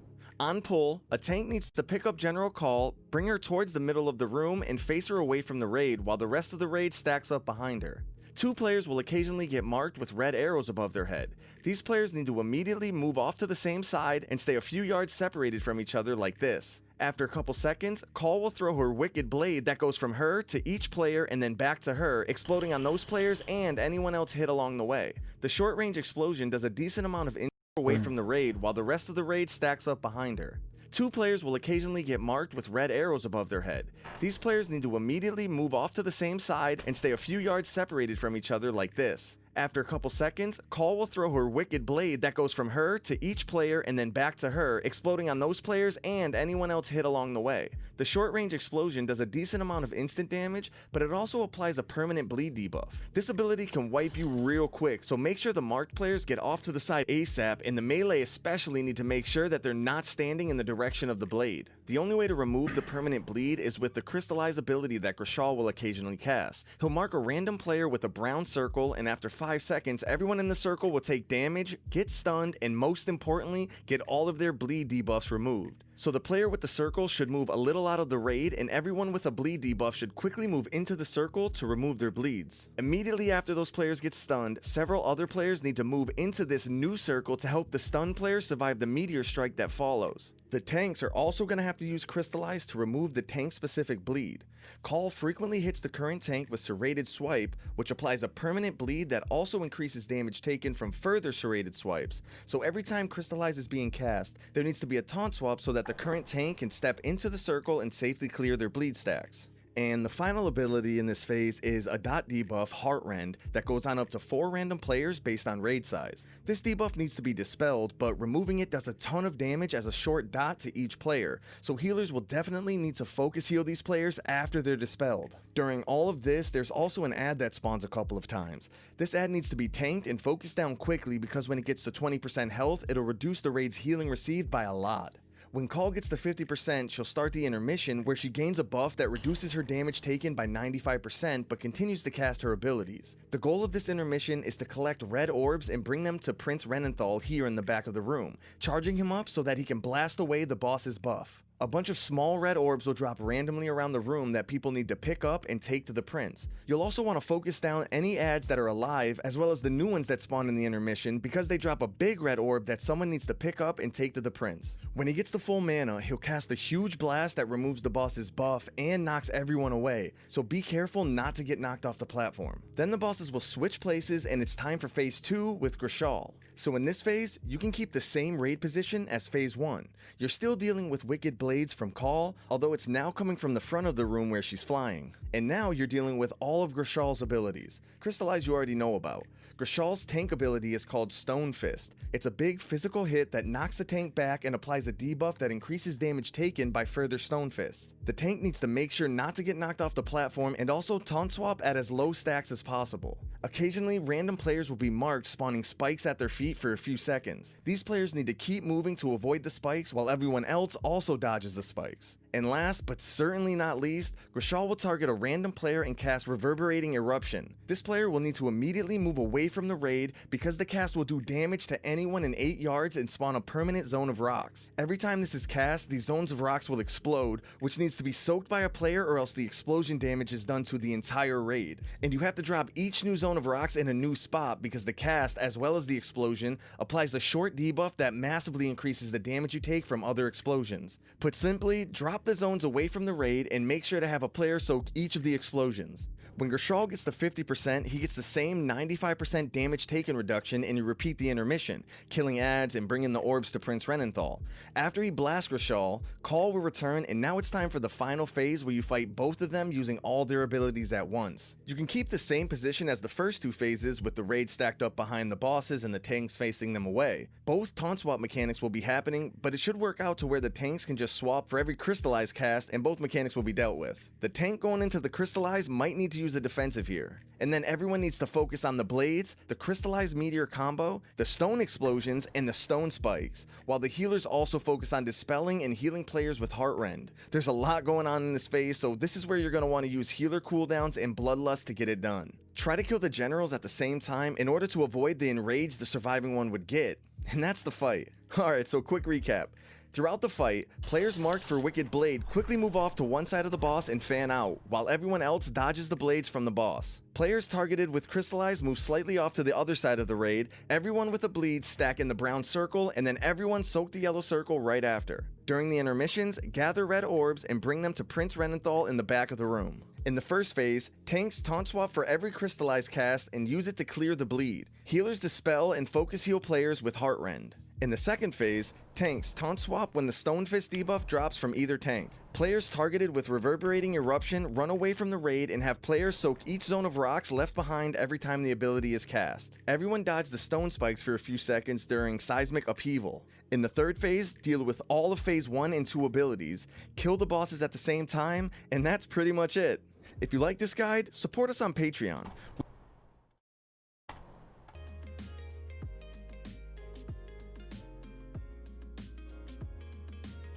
On pull, a tank needs to pick up General Call, bring her towards the middle of the room, and face her away from the raid while the rest of the raid stacks up behind her. 2 players will occasionally get marked with red arrows above their head. These players need to immediately move off to the same side and stay a few yards separated from each other like this. After a couple seconds, Call will throw her wicked blade that goes from her to each player and then back to her, exploding on those players and anyone else hit along the way. The short range explosion does a decent amount of away from the raid while the rest of the raid stacks up behind her. 2 players will occasionally get marked with red arrows above their head. These players need to immediately move off to the same side and stay a few yards separated from each other like this. After a couple seconds, Call will throw her wicked blade that goes from her to each player and then back to her, exploding on those players and anyone else hit along the way. The short range explosion does a decent amount of instant damage, but it also applies a permanent bleed debuff. This ability can wipe you real quick, so make sure the marked players get off to the side ASAP, and the melee especially need to make sure that they're not standing in the direction of the blade. The only way to remove the permanent bleed is with the crystallize ability that Grishal will occasionally cast. He'll mark a random player with a brown circle, and after 5 seconds, everyone in the circle will take damage, get stunned, and most importantly, get all of their bleed debuffs removed. So the player with the circle should move a little out of the raid, and everyone with a bleed debuff should quickly move into the circle to remove their bleeds. Immediately after those players get stunned, several other players need to move into this new circle to help the stunned players survive the meteor strike that follows. The tanks are also going to have to use Crystallize to remove the tank-specific bleed. Call frequently hits the current tank with Serrated Swipe, which applies a permanent bleed that also increases damage taken from further Serrated Swipes. So every time Crystallize is being cast, there needs to be a taunt swap so that the current tank can step into the circle and safely clear their bleed stacks. And the final ability in this phase is a dot debuff, Heartrend, that goes on up to 4 random players based on raid size. This debuff needs to be dispelled, but removing it does a ton of damage as a short dot to each player, so healers will definitely need to focus heal these players after they're dispelled. During all of this, there's also an ad that spawns a couple of times. This ad needs to be tanked and focused down quickly because when it gets to 20% health, it'll reduce the raid's healing received by a lot. When Call gets to 50%, she'll start the intermission where she gains a buff that reduces her damage taken by 95% but continues to cast her abilities. The goal of this intermission is to collect red orbs and bring them to Prince Renenthal here in the back of the room, charging him up so that he can blast away the boss's buff. A bunch of small red orbs will drop randomly around the room that people need to pick up and take to the prince. You'll also want to focus down any ads that are alive as well as the new ones that spawn in the intermission because they drop a big red orb that someone needs to pick up and take to the prince. When he gets to full mana, he'll cast a huge blast that removes the boss's buff and knocks everyone away, so be careful not to get knocked off the platform. Then the bosses will switch places and it's time for phase 2 with Grishal. So in this phase, you can keep the same raid position as phase 1. You're still dealing with wicked blades from Call, although it's now coming from the front of the room where she's flying. And now you're dealing with all of Grishal's abilities. Crystallize you already know about. Grishal's tank ability is called Stone Fist. It's a big physical hit that knocks the tank back and applies a debuff that increases damage taken by further Stone Fists. The tank needs to make sure not to get knocked off the platform and also taunt swap at as low stacks as possible. Occasionally, random players will be marked spawning spikes at their feet for a few seconds. These players need to keep moving to avoid the spikes while everyone else also dodges the spikes. And last, but certainly not least, Grishal will target a random player and cast Reverberating Eruption. This player will need to immediately move away from the raid because the cast will do damage to anyone in 8 yards and spawn a permanent zone of rocks. Every time this is cast, these zones of rocks will explode, which needs to be soaked by a player or else the explosion damage is done to the entire raid. And you have to drop each new zone of rocks in a new spot because the cast, as well as the explosion, applies the short debuff that massively increases the damage you take from other explosions. Put simply, drop the zones away from the raid and make sure to have a player soak each of the explosions. When Grishal gets to 50%, he gets the same 95% damage taken reduction and you repeat the intermission, killing ads and bringing the orbs to Prince Renenthal. After he blasts Grishal, Call will return and now it's time for the final phase where you fight both of them using all their abilities at once. You can keep the same position as the first 2 phases with the raid stacked up behind the bosses and the tanks facing them away. Both taunt swap mechanics will be happening, but it should work out to where the tanks can just swap for every crystallized cast and both mechanics will be dealt with. The tank going into the crystallized might need to use a defensive here. And then everyone needs to focus on the blades, the crystallized meteor combo, the stone explosions, and the stone spikes, while the healers also focus on dispelling and healing players with Heartrend. There's a lot going on in this phase, so this is where you're going to want to use healer cooldowns and bloodlust to get it done. Try to kill the generals at the same time in order to avoid the enrage the surviving one would get. And that's the fight. Alright, so quick recap. Throughout the fight, players marked for Wicked Blade quickly move off to one side of the boss and fan out, while everyone else dodges the blades from the boss. Players targeted with Crystallize move slightly off to the other side of the raid, everyone with a bleed stack in the brown circle, and then everyone soak the yellow circle right after. During the intermissions, gather red orbs and bring them to Prince Renenthal in the back of the room. In the first phase, tanks taunt swap for every crystallized cast and use it to clear the bleed. Healers dispel and focus heal players with Heartrend. In the second phase, tanks taunt swap when the Stone Fist debuff drops from either tank. Players targeted with Reverberating Eruption run away from the raid and have players soak each zone of rocks left behind every time the ability is cast. Everyone dodge the stone spikes for a few seconds during Seismic Upheaval. In the third phase, deal with all of phase 1 and 2 abilities, kill the bosses at the same time, and that's pretty much it. If you like this guide, support us on Patreon.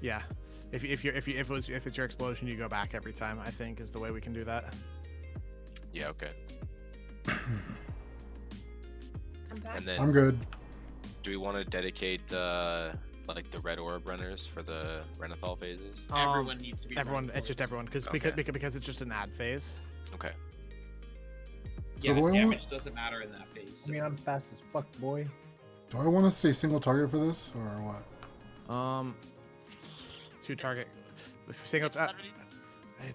Yeah, if it's your explosion, you go back every time. I think is the way we can do that. Yeah. Okay. And then I'm good. Do we want to dedicate like the red orb runners for the Renenthal phases? Everyone needs to be. Everyone. It's just everyone because it's just an ad phase. Okay. Yeah, So damage doesn't matter in that phase. I mean, I'm fast as fuck, boy. Do I want to stay single target for this or what? 2 target. Single.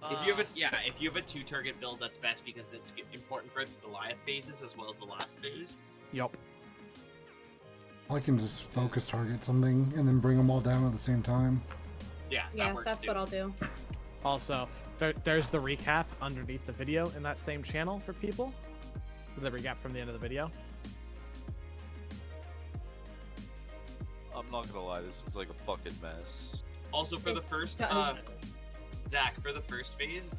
If you have a 2 target build, that's best because it's important for the Goliath phases as well as the last phase. Yup. I can just focus target something and then bring them all down at the same time. Yeah, that's what I'll do. Also, there's the recap underneath the video in that same channel for people. The recap from the end of the video. I'm not gonna lie, this was like a fucking mess. Also, for the first, Zach, for the first phase,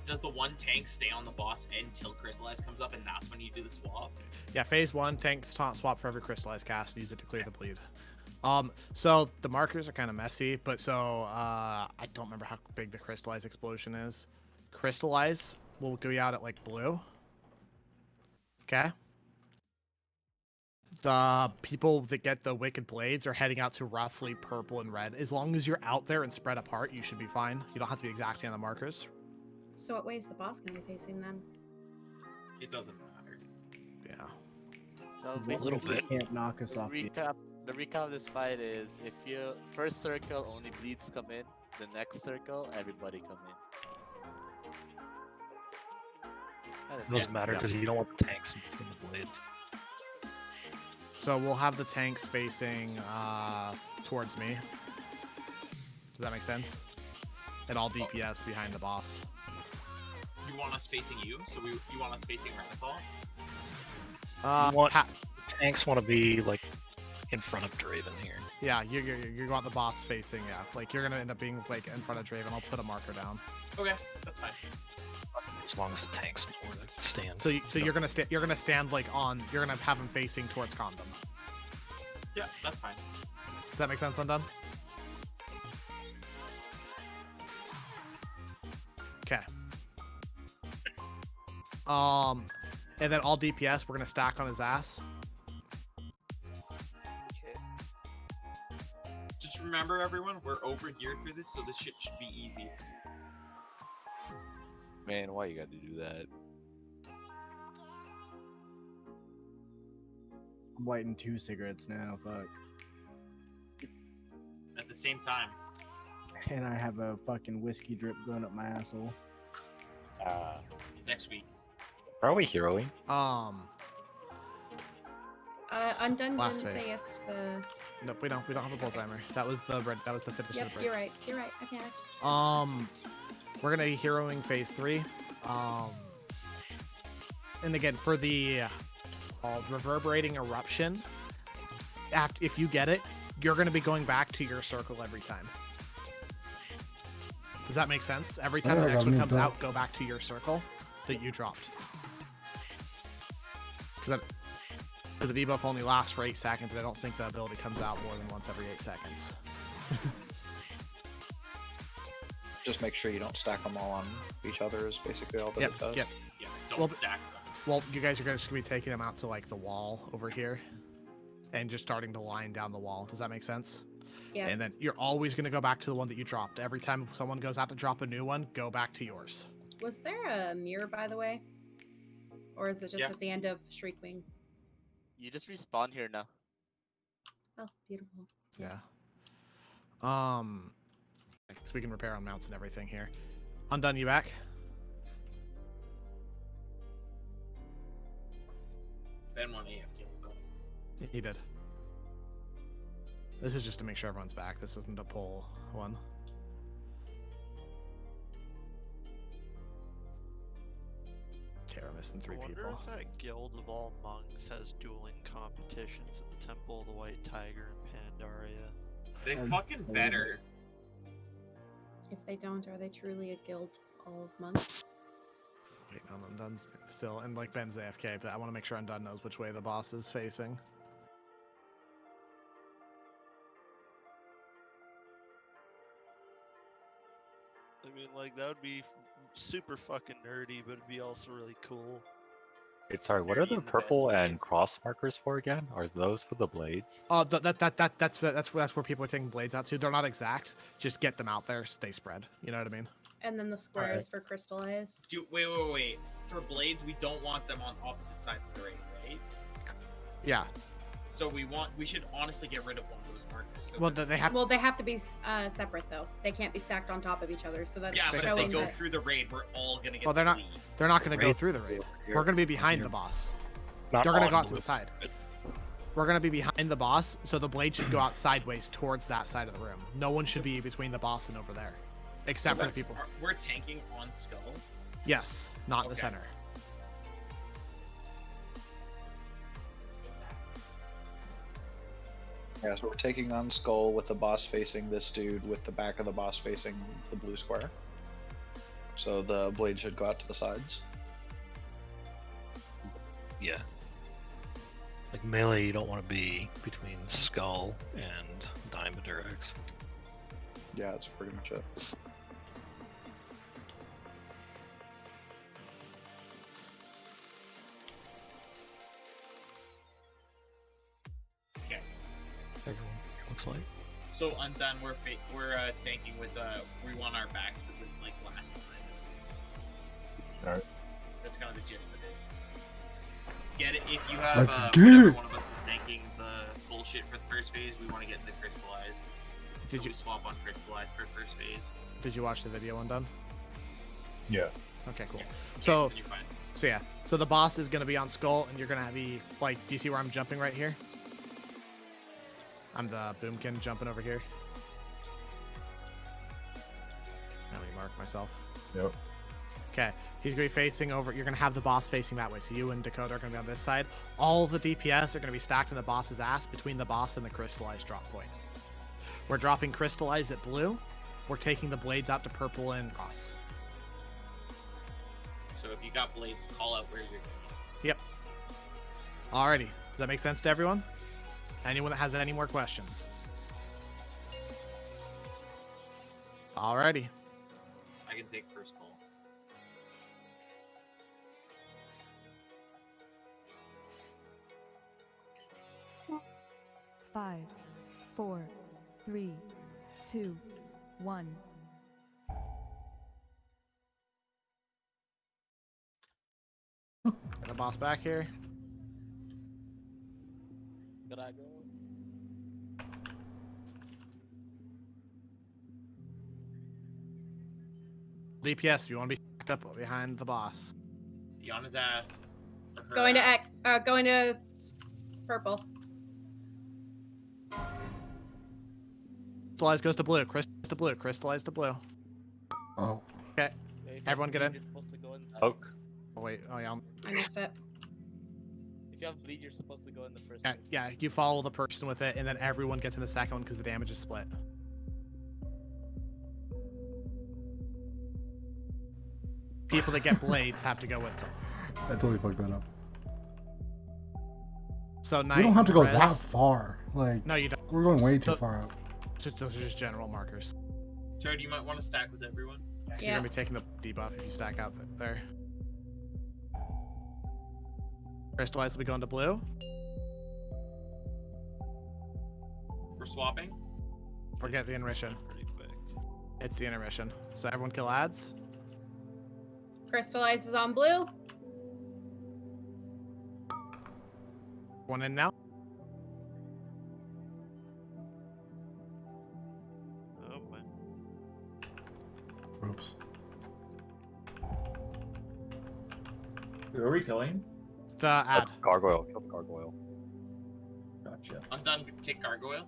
does the one tank stay on the boss until Crystallize comes up, and that's when you do the swap? Yeah, phase 1, tanks taunt swap for every crystallized cast and use it to clear the bleed. So the markers are kind of messy, but I don't remember how big the crystallize explosion is. Crystallize will go out at like blue. Okay. The people that get the wicked blades are heading out to roughly purple and red. As long as you're out there and spread apart, you should be fine. You don't have to be exactly on the markers. So what way is the boss gonna be facing then? It doesn't matter. Yeah. So A little bit. Can't knock us off. The recap of this fight is if you first circle only bleeds come in, the next circle everybody come in. It doesn't matter because you don't want the tanks and the blades. So we'll have the tanks facing towards me. Does that make sense? And all DPS behind the boss. You want us facing you? So you want us facing Renethal? Tanks want to be like in front of Draven here. Yeah, you want the boss facing, yeah. Like you're gonna end up being like in front of Draven. I'll put a marker down. Okay, that's fine. As long as the tanks know where to stand. So you're gonna stand like on. You're gonna have him facing towards Condom. Yeah, that's fine. Does that make sense, Undone? Okay. And then all DPS, we're gonna stack on his ass. Okay. Just remember, everyone, we're over here for this, so this shit should be easy. Man, why you gotta do that? I'm lighting 2 cigarettes now, fuck. At the same time. And I have a fucking whiskey drip going up my asshole. Next week. Are we heroing? Undone Last didn't phase. say yes to the... Nope, we don't have a bull timer. That was the finish Yep, of the break. you're right, I panicked. We're gonna be heroing phase 3. And again, for the reverberating eruption, if you get it, you're gonna be going back to your circle every time. Does that make sense? Every time the next one comes out, go back to your circle that you dropped. Because the debuff only lasts for 8 seconds, and I don't think the ability comes out more than once every 8 seconds. Just make sure you don't stack them all on each other is basically all that it does. Yep. Yeah, don't stack them. Well, you guys are just gonna be taking them out to like the wall over here, and just starting to line down the wall. Does that make sense? Yeah. And then you're always gonna go back to the one that you dropped. Every time someone goes out to drop a new one, go back to yours. Was there a mirror, by the way? Or is it just at the end of Shriekwing? You just respawn here now. Oh, beautiful. Yeah. So we can repair on mounts and everything here. Undone, you back? Ben won AFK though. He did. This is just to make sure everyone's back. This isn't a pull one. Okay, we're missing 3 I wonder people. if that Guild of All Monks has dueling competitions at the Temple of the White Tiger in Pandaria. They fucking better. If they don't, are they truly a guild of monks? Wait, no, Undone's still, and like Ben's AFK, but I want to make sure Undone knows which way the boss is facing. I mean, like, that would be super fucking nerdy, but it'd be also really cool. Wait, sorry, what are the purple and cross markers for again? Are those for the blades? That's where people are taking blades out to. They're not exact. Just get them out there, stay spread. You know what I mean? And then the squares for crystallize. Wait. For blades, we don't want them on opposite sides of the raid, right? Yeah. So we should honestly get rid of one of those markers. So Well, they have. Well, they have to be separate though. They can't be stacked on top of each other. So that's yeah, but if showing they go that... through the raid, we're all gonna get. Well, they're not. bleed. They're not going to go through the raid. We're going to be behind the boss. They're going to go out to the side. We're going to be behind the boss, so the blade should go out sideways towards that side of the room. No one should be between the boss and over there, except for the people. We're tanking on Skull. Yes, not in the center. Yeah, so we're taking on Skull with the boss facing this dude with the back of the boss facing the blue square. So the blade should go out to the sides. Yeah. Like melee, you don't want to be between Skull and Diamond or X. Yeah, that's pretty much it. Okay. Everyone looks like. So Undone, we're thinking with we want our backs to this like last behind us. Alright. That's kind of the gist of it. Get it? If you have Let's get whenever it. one of us is tanking the bullshit for the first phase, we want to get the crystallized. Did so you we swap on crystallized for first phase? Did you watch the video Undone? Yeah. Okay, cool. Yeah. So, You're fine. so yeah. So the boss is gonna be on Skull, and you're gonna be like, do you see where I'm jumping right here? I'm the Boomkin jumping over here. Let me mark myself. Yep. Okay, he's gonna be facing over. You're gonna have the boss facing that way. So you and Dakota are gonna be on this side. All the DPS are gonna be stacked in the boss's ass between the boss and the crystallized drop point. We're dropping crystallized at blue. We're taking the blades out to purple and cross. So if you got blades, call out where you're going. Yep. Alrighty. Does that make sense to everyone? Anyone that has any more questions? Alrighty. I can take first call. Five, 4, 3, 2, 1. Get the boss back here. Could I go? DPS, if you want to be stacked up behind the boss. Be on his ass. or her Going to ass. going to purple. Crystallize goes to blue. Crystallize to blue. Crystallize to blue. Oh. Okay. Everyone get in. You're supposed to go in. Poke. Oh wait. Oh yeah. I missed it. If you have bleed, you're supposed to go in the first. Yeah, yeah. You follow the person with it, and then everyone gets in the second one because the damage is split. People that get blades have to go with them. I totally fucked that up. So We don't have to go res- that far. Like, No, you don't. we're going way too So- far out. Those are just general markers. Jared, you might want to stack with everyone. So you're gonna be taking the debuff if you stack out there. Crystallize will be going to blue. We're swapping. Forget the intermission. Pretty quick. It's the intermission. So everyone kill ads. Crystallizes on blue. One in now. Oh boy. Oops. Who are we killing? The ad. Gargoyle. Kill the gargoyle. Gotcha. I'm done. Take gargoyle.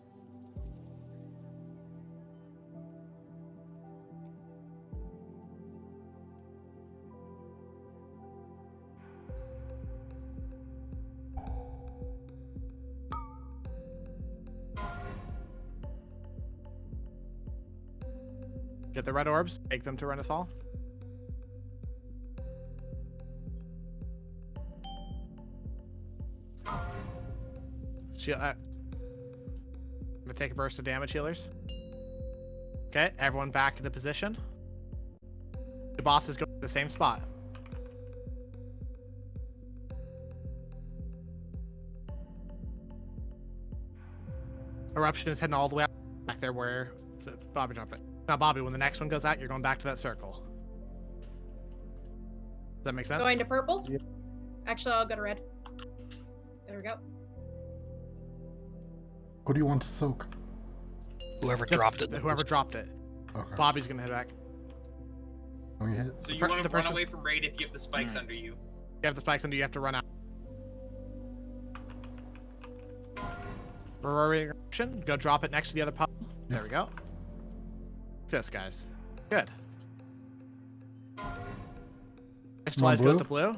Get the red orbs. Take them to Renethal. I'm gonna take a burst of damage healers. Okay, everyone back into position. The boss is going to the same spot. Eruption is heading all the way back there where the Bobby dropped it. Now, Bobby, when the next one goes out, you're going back to that circle. Does that make sense? Going to purple. Actually, I'll go to red. There we go. Who do you want to soak? Whoever dropped it. Whoever dropped it. Okay. Bobby's gonna head back. Let me hit. So you per- want the to run person- away from raid if you have the spikes under you. You have the spikes under you, have to run out. Roaring eruption. Go drop it next to the other pub. There we go. This, guys. Good. Crystallize goes blue? to blue.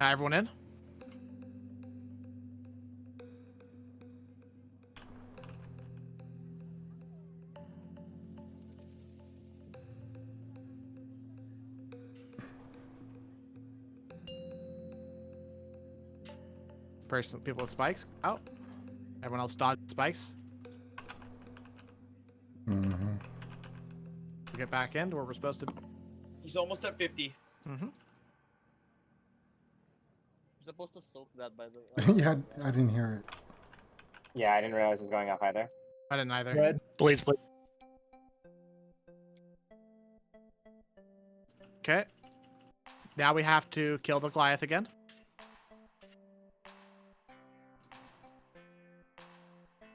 Now everyone in. People with spikes out. Everyone else dodge spikes. Mm-hmm. We get back in where we're supposed to be. He's almost at 50. Mm-hmm. You're supposed to soak that, by the way. Yeah, I didn't hear it. Yeah, I didn't realize it was going off either. I didn't either. Red. Blaze, blaze. Okay. Now we have to kill the Goliath again.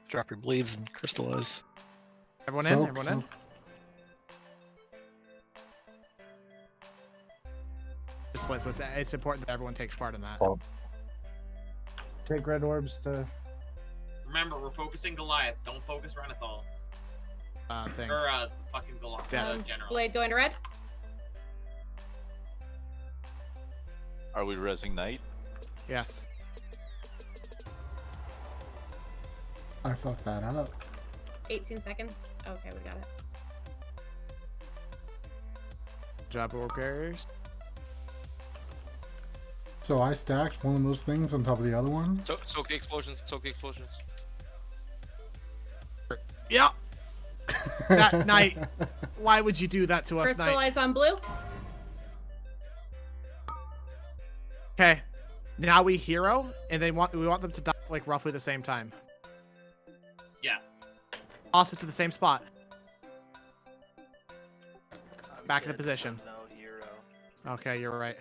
Drop your blades and crystallize. Everyone in? Everyone in? Split, so it's important that everyone takes part in that. Take red orbs to. Remember, we're focusing Goliath. Don't focus Renethal. Thing. Or fucking Goliath. General. Blade going to red. Are we resing Knight? Yes. I fucked that up. 18 seconds. Okay, we got it. Job orb carriers. So I stacked one of those things on top of the other one. Soak the explosions. Soak the explosions. Yeah. That Knight. Why would you do that to us, Knight? Crystallize on blue. Okay. Now we hero, and we want them to die like roughly the same time. Yeah. Bosses to the same spot. Back into position. No hero. Okay, you're right.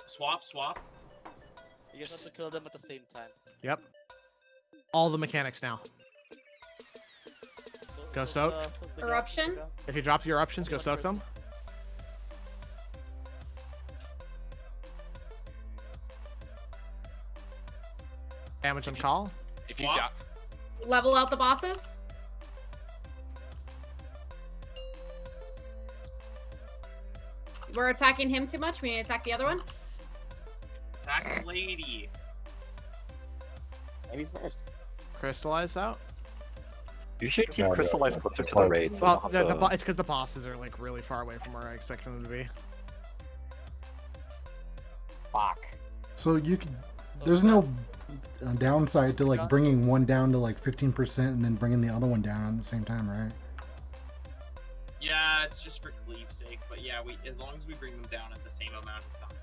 Swap. You guys have to kill them at the same time. Yep. All the mechanics now. Go soak. Eruption. If you drop your eruptions, go soak them. Damage on call. If you die. Level out the bosses. We're attacking him too much. We need to attack the other one. Attack the lady. Maybe he's first. Crystallize out. You should keep crystallize closer to the raid. So Well, we'll have to- it's because the bosses are like really far away from where I expect them to be. Fuck. So you could. There's no downside to like bringing one down to like 15% and then bringing the other one down at the same time, right? Yeah, it's just for Cleave's sake, but yeah, as long as we bring them down at the same amount of time.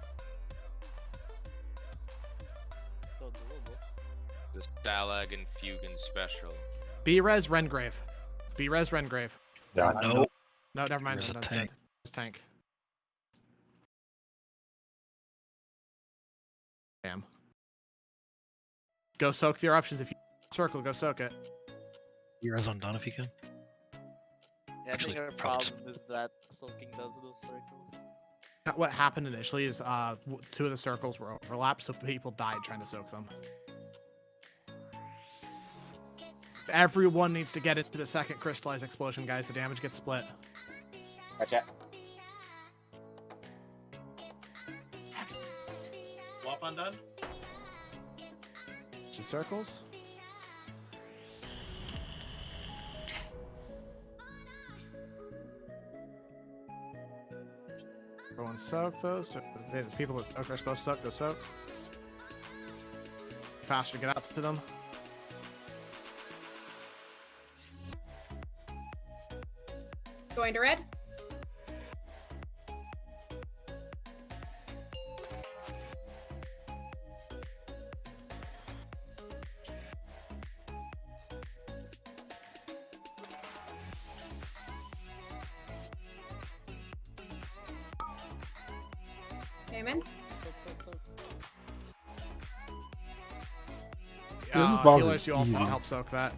So doable. The Stalag and Fugan special. B-Res Rengrave. B-Res Rengrave. Yeah, no. No, never mind. There's No, a that's tank. dead. It's tank. Damn. Go soak the eruptions. If you circle, go soak it. Yours undone if you can. Yeah, Actually, I think our probably problem is that soaking does those circles. What happened initially is two of the circles were overlapped, so people died trying to soak them. Everyone needs to get into the second crystallized explosion, guys. The damage gets split. Gotcha. Swap undone. Two circles. Everyone soak those. The people that soak are supposed to soak, go soak. Faster, get out to them. Going to red. Amen. Yeah, this boss is Healers, you also easy. help soak that.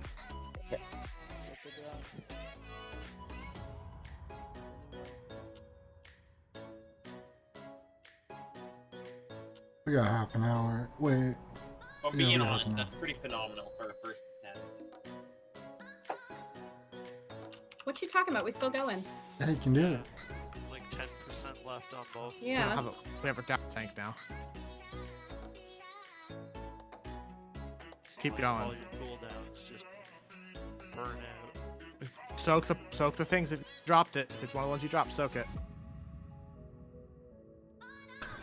We got half an hour. Wait. But Yeah, being we got half honest, an hour. that's pretty phenomenal for a first attempt. What you talking about? We still going. Yeah, you can do it. Like 10% left on both. Yeah. We have a down tank now. Keep Like, all going. your cooldowns just burn out. Soak the things. If you dropped it, if it's one of the ones you dropped, soak it.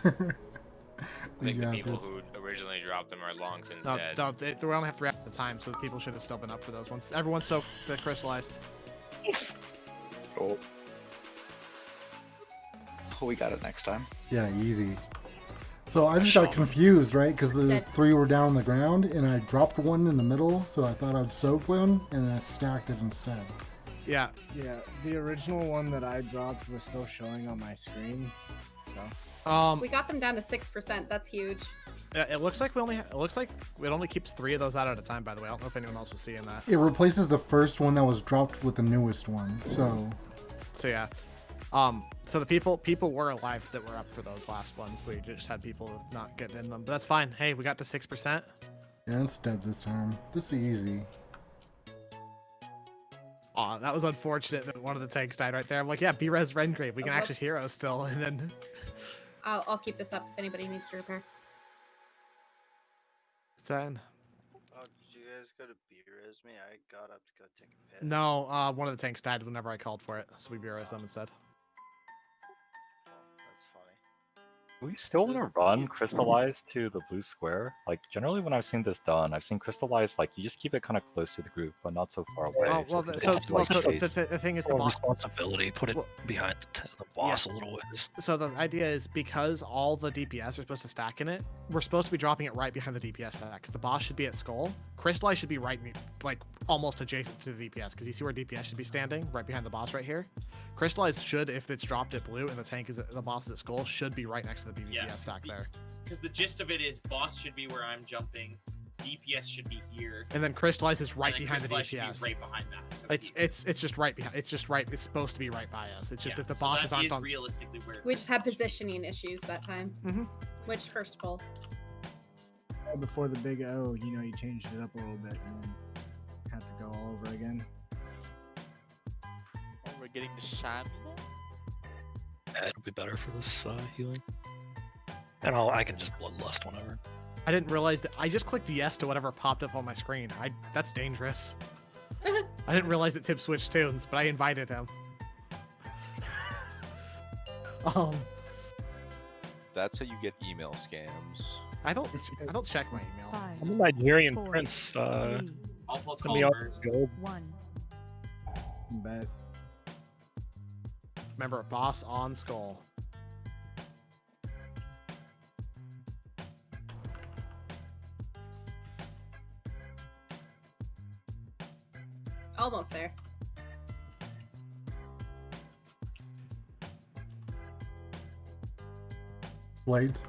We I think the got people this. who originally dropped them are long since No, dead. no, they only have 3 at the time, so people should have still been up for those ones. Everyone's soaked to crystallized. Oh. We got it next time. Yeah, easy. So I just got confused, right? Because the 3 were down on the ground, and I dropped one in the middle, so I thought I'd soak one, and I stacked it instead. Yeah. Yeah, the original one that I dropped was still showing on my screen, so. We got them down to 6%. That's huge. It looks like it only keeps 3 of those out at a time. By the way, I don't know if anyone else was seeing that. It replaces the first one that was dropped with the newest one, so. So yeah. So the people were alive that were up for those last ones. We just had people not getting in them, but that's fine. Hey, we got to 6%. Yeah, it's dead this time. This is easy. Aw, that was unfortunate that one of the tanks died right there. I'm like, yeah, B-Res Rengrave. We can access whoops. heroes still, and then. I'll keep this up if anybody needs to repair. 10. Oh, did you guys go to B-Res me? I got up to go take a piss. No, one of the tanks died whenever I called for it, so we B-Res them instead. That's funny. Do we still want to run crystallized to the blue square? Like, generally when I've seen this done, I've seen crystallized, like, you just keep it kind of close to the group, but not so far away. Oh, well, the thing is, the boss responsibility, put it behind the boss a little ways. So the idea is, because all the DPS are supposed to stack in it, we're supposed to be dropping it right behind the DPS stack, because the boss should be at skull. Crystallize should be right, like, almost adjacent to the DPS, because you see where DPS should be standing? Right behind the boss right here. Crystallize should, if it's dropped at blue and the tank is at the boss is at skull, should be right next to the DPS stack there. Because the gist of it is, boss should be where I'm jumping, DPS should be here, And then Crystallize is right and then behind the Crystallize should DPS. be right behind that. So It's just right behind. It's just right. It's supposed to be right by us. It's just if the so bosses that aren't is on. realistically where We just had positioning issues that time. Which first of all, Before the big O, you know, you changed it up a little bit and then had to go all over again. Oh, we're getting the sham. Yeah, it'll be better for this healing. And I can just bloodlust whenever. I didn't realize that. I just clicked yes to whatever popped up on my screen. That's dangerous. I didn't realize that Tip switched tunes, but I invited him. That's how you get email scams. I don't check my email. I'm a Nigerian prince. I'll send me out first. gold. Bet. Remember, boss on skull. almost there. Blades.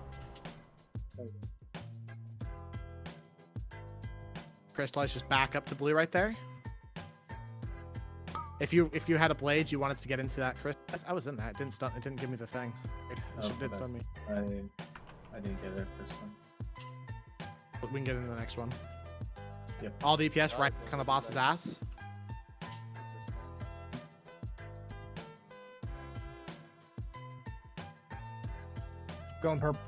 Crystallize just back up to blue right there. If you had a blade, you wanted to get into that. I was in that. It didn't stun. It didn't give me the thing. It did stun me. I didn't get it first time. But we can get into the next one. Yep. All DPS right on the boss's ass. Going purple.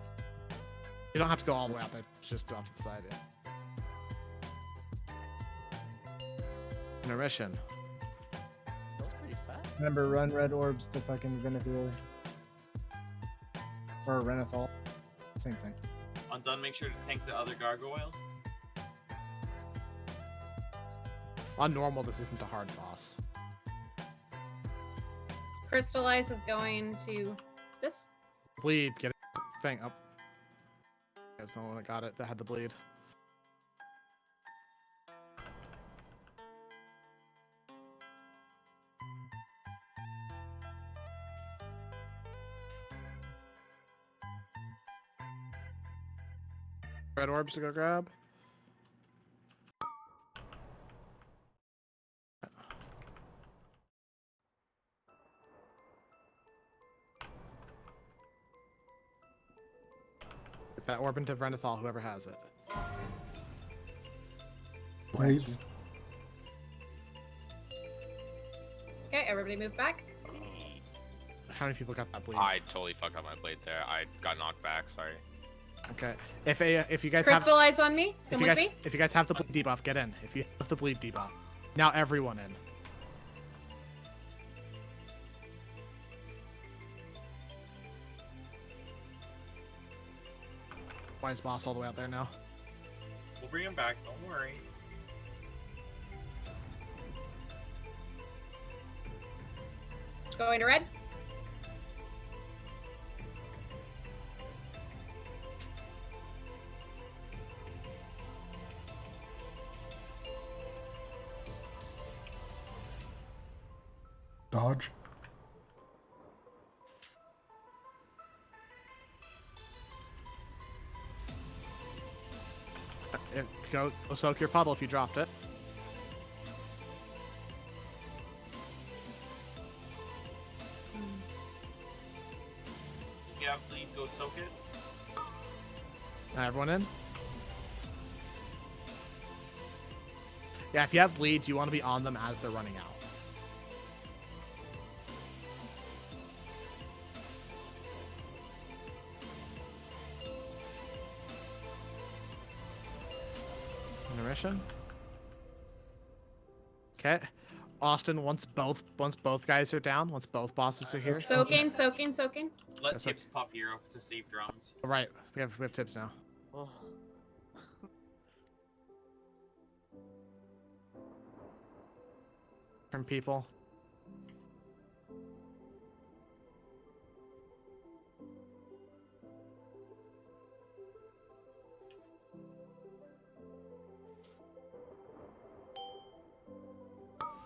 You don't have to go all the way out there. It's just off to the side. Yeah. Intermission. Remember, run red orbs to fucking Venezuela. Or Renethal. Same thing. Undone, make sure to tank the other gargoyle. On normal, this isn't a hard boss. Crystallize is going to this. Bleed, get it. Thing up. You guys know when I got it that had the bleed. Red orbs to go grab. Get that orb into Renethal, whoever has it. Blades. Okay, everybody move back. How many people got that bleed? I totally fucked up my blade there. I got knocked back. Sorry. Okay. If you guys Crystallize on me. Come with me. If you guys have the bleed debuff, get in. If you have the bleed debuff, now everyone in. Wise boss all the way out there now. We'll bring him back. Don't worry. Going to red. Dodge. Go soak your puddle if you dropped it. Yeah, please go soak it. Everyone in? Yeah, if you have bleeds, you want to be on them as they're running out. Intermission. Okay. Austin, once both guys are down, once both bosses are here. Soaking. Let Tips pop hero to save drums. Right, we have tips now. Oh. From people.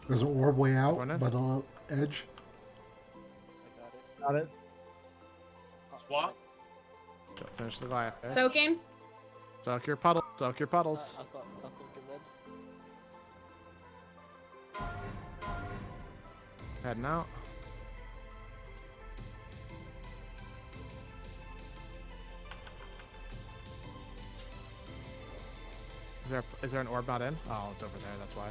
There's an orb way out Running. by the edge. Got it. Swap. Don't finish the guy up there. Soaking. Soak your puddle. Soak your puddles. I'll soak it then. Heading out. Is there an orb not in? Oh, it's over there. That's why.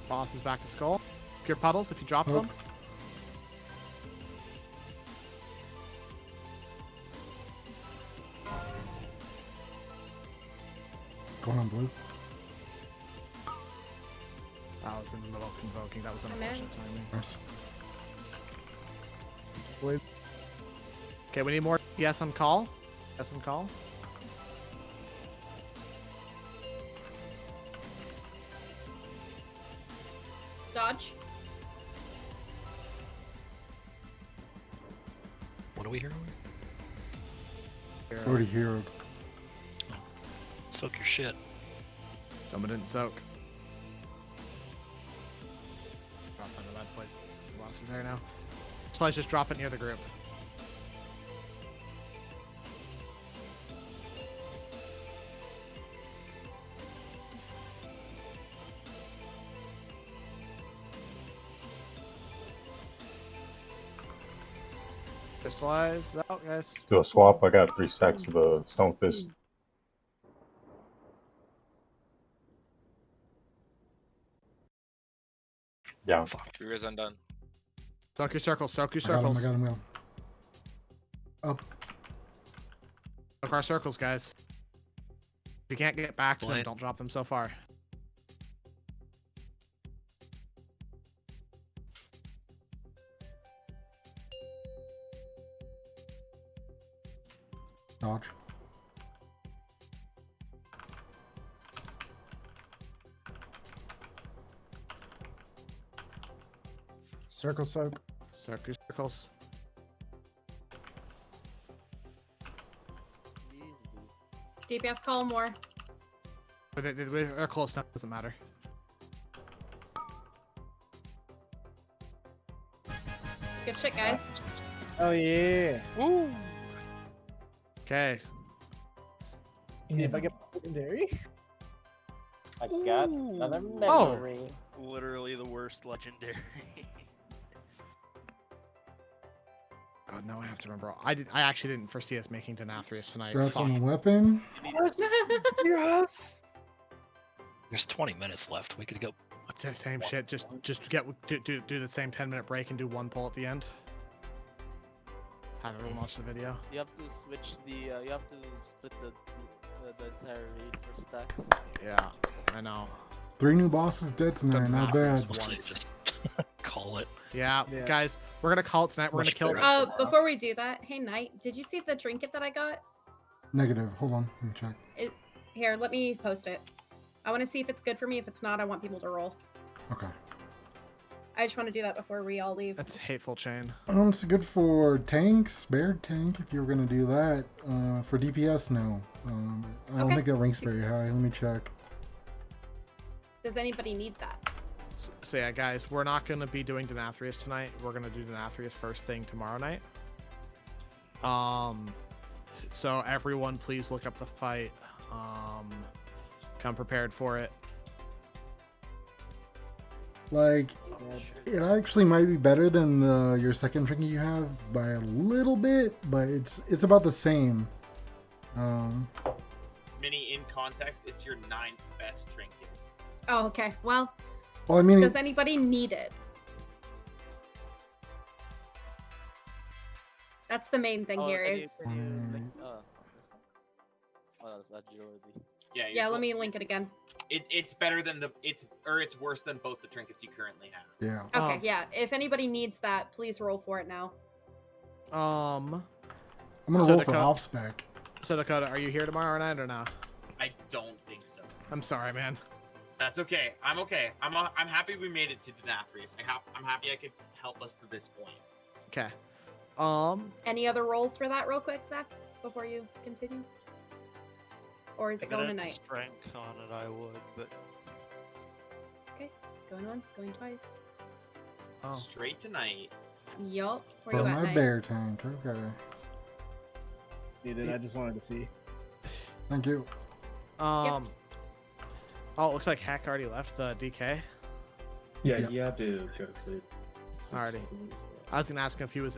Boss is back to skull. Your puddles if you drop them. Going on blue. That was in the middle of convoking. That was unfortunate timing. Nice. Okay, we need more. Yes on call. Yes on call. Dodge. What are we hearing? Already healed. Soak your shit. Someone didn't soak. Drop under that plate. The boss is there now. So let's just drop it near the group. Crystallize out, guys. Do a swap. I got 3 stacks of the Stone Fist. Yeah. Rear's undone. Soak your circles. Soak your I got him. circles. I got him. Up. Soak our circles, guys. If you can't get back to them, don't drop them so far. Dodge. Circle soak. Soak your circles. DPS call more. We're close enough. Doesn't matter. Good shit, guys. Oh yeah. Woo. Okay. If I get legendary. I got another Oh. memory. Literally the worst legendary. God, now I have to remember. I actually didn't foresee us making to Nathria tonight. That's Fuck. on the weapon. Yes. There's 20 minutes left. We could go. Same shit. Just do the same 10-minute break and do one pull at the end. Have everyone watch the video. You have to switch the. You have to split the entire raid for stacks. Yeah, I know. 3 new bosses dead tonight. Not bad. call it. Yeah, Yeah. guys, we're gonna call it tonight. We're Much gonna kill. better. Before we do that, hey Knight, did you see the trinket that I got? Negative. Hold on. Let me check. Here, let me post it. I want to see if it's good for me. If it's not, I want people to roll. Okay. I just want to do that before we all leave. That's hateful chain. It's good for tanks, spare tank, if you were gonna do that. For DPS, no. I don't Okay. think it ranks very high. Let me check. Does anybody need that? So yeah, guys, we're not gonna be doing Denathrius tonight. We're gonna do Denathrius first thing tomorrow night. So everyone, please look up the fight. Come prepared for it. Like, it actually might be better than your second trinket you have by a little bit, but it's about the same. Mini, in context, it's your 9th best trinket. Oh, okay. Well, I mean, does anybody need it? That's the main thing here. Is that's agility. yeah. Let me link it again. It's better than it's worse than both the trinkets you currently have. Yeah. Okay. Yeah. If anybody needs that, please roll for it now. I'm gonna roll for off spec. So Dakota, are you here tomorrow night or not? I don't think so. I'm sorry, man. That's okay. I'm okay. I'm happy we made it to Denathrius. I'm happy I could help us to this point. Okay. Any other rolls for that, real quick, Zach, before you continue? Or is it If it going had tonight? strength on it, I would, but Okay. Going once, going twice. Straight tonight. Yup. Where For you at, my Knight? bear tank. Okay. Dude, I just wanted to see. Thank you. Oh, it looks like Hack already left the DK. Yeah, you have to go to sleep. Alrighty. I was gonna ask him if he was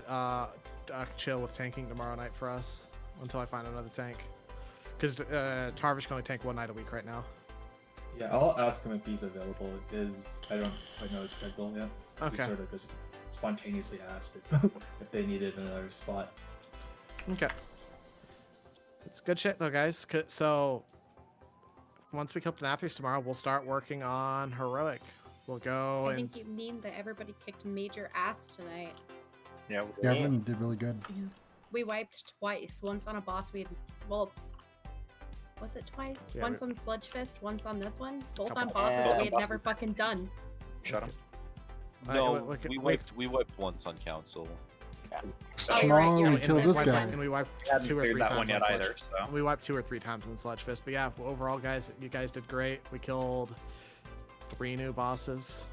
chill with tanking tomorrow night for us until I find another tank. Because Tarvish can only tank one night a week right now. Yeah, I'll ask him if he's available. I don't quite know his schedule yet. Okay. We sort of just spontaneously asked if they needed another spot. Okay. It's good shit though, guys. So once we kill Denathrius tomorrow, we'll start working on heroic. We'll go I and think you mean that everybody kicked major ass tonight. Yeah, Yeah, everyone did really good. We wiped twice. Once on a boss we had, well, was it twice? Yeah, Once on Sludgefist, once on this one. Both on Couple- bosses Yeah. that we had Boss- never fucking done. Shut him. No, we wiped once on council. Tomorrow we kill and this wiped- guy. And we wiped Hadn't 2 or cleared 3 that times one yet on either, Sludge- so. We wiped 2 or 3 times on Sludgefist, but yeah, overall, guys, you guys did great. We killed 3 new bosses.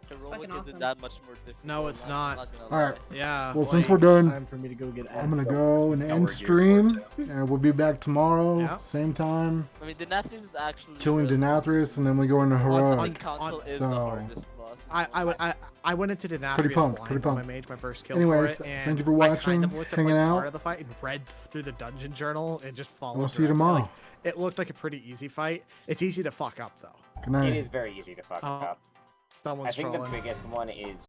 Heroic fucking isn't that much more difficult. No, it's not. gonna All right. lie. Yeah. Well, since we're done, Time for me to go get I'm gonna ass. go and end stream, and we'll be back tomorrow, same time, I mean, Denathrius is actually killing Denathrius, and then we go into on heroic. console is the So, hardest boss. I went into Denathrius Pretty pumped, blind pretty when pumped. I made my first kill Anyways, for it, and thank you for I watching, kind of looked at, hanging like, out. part of the fight and read through the dungeon journal and just followed. We'll see you directly. tomorrow. Like, it looked like a pretty easy fight. It's easy to fuck up though. Good night. It is very easy to fuck up. I Someone's think trolling. the biggest one is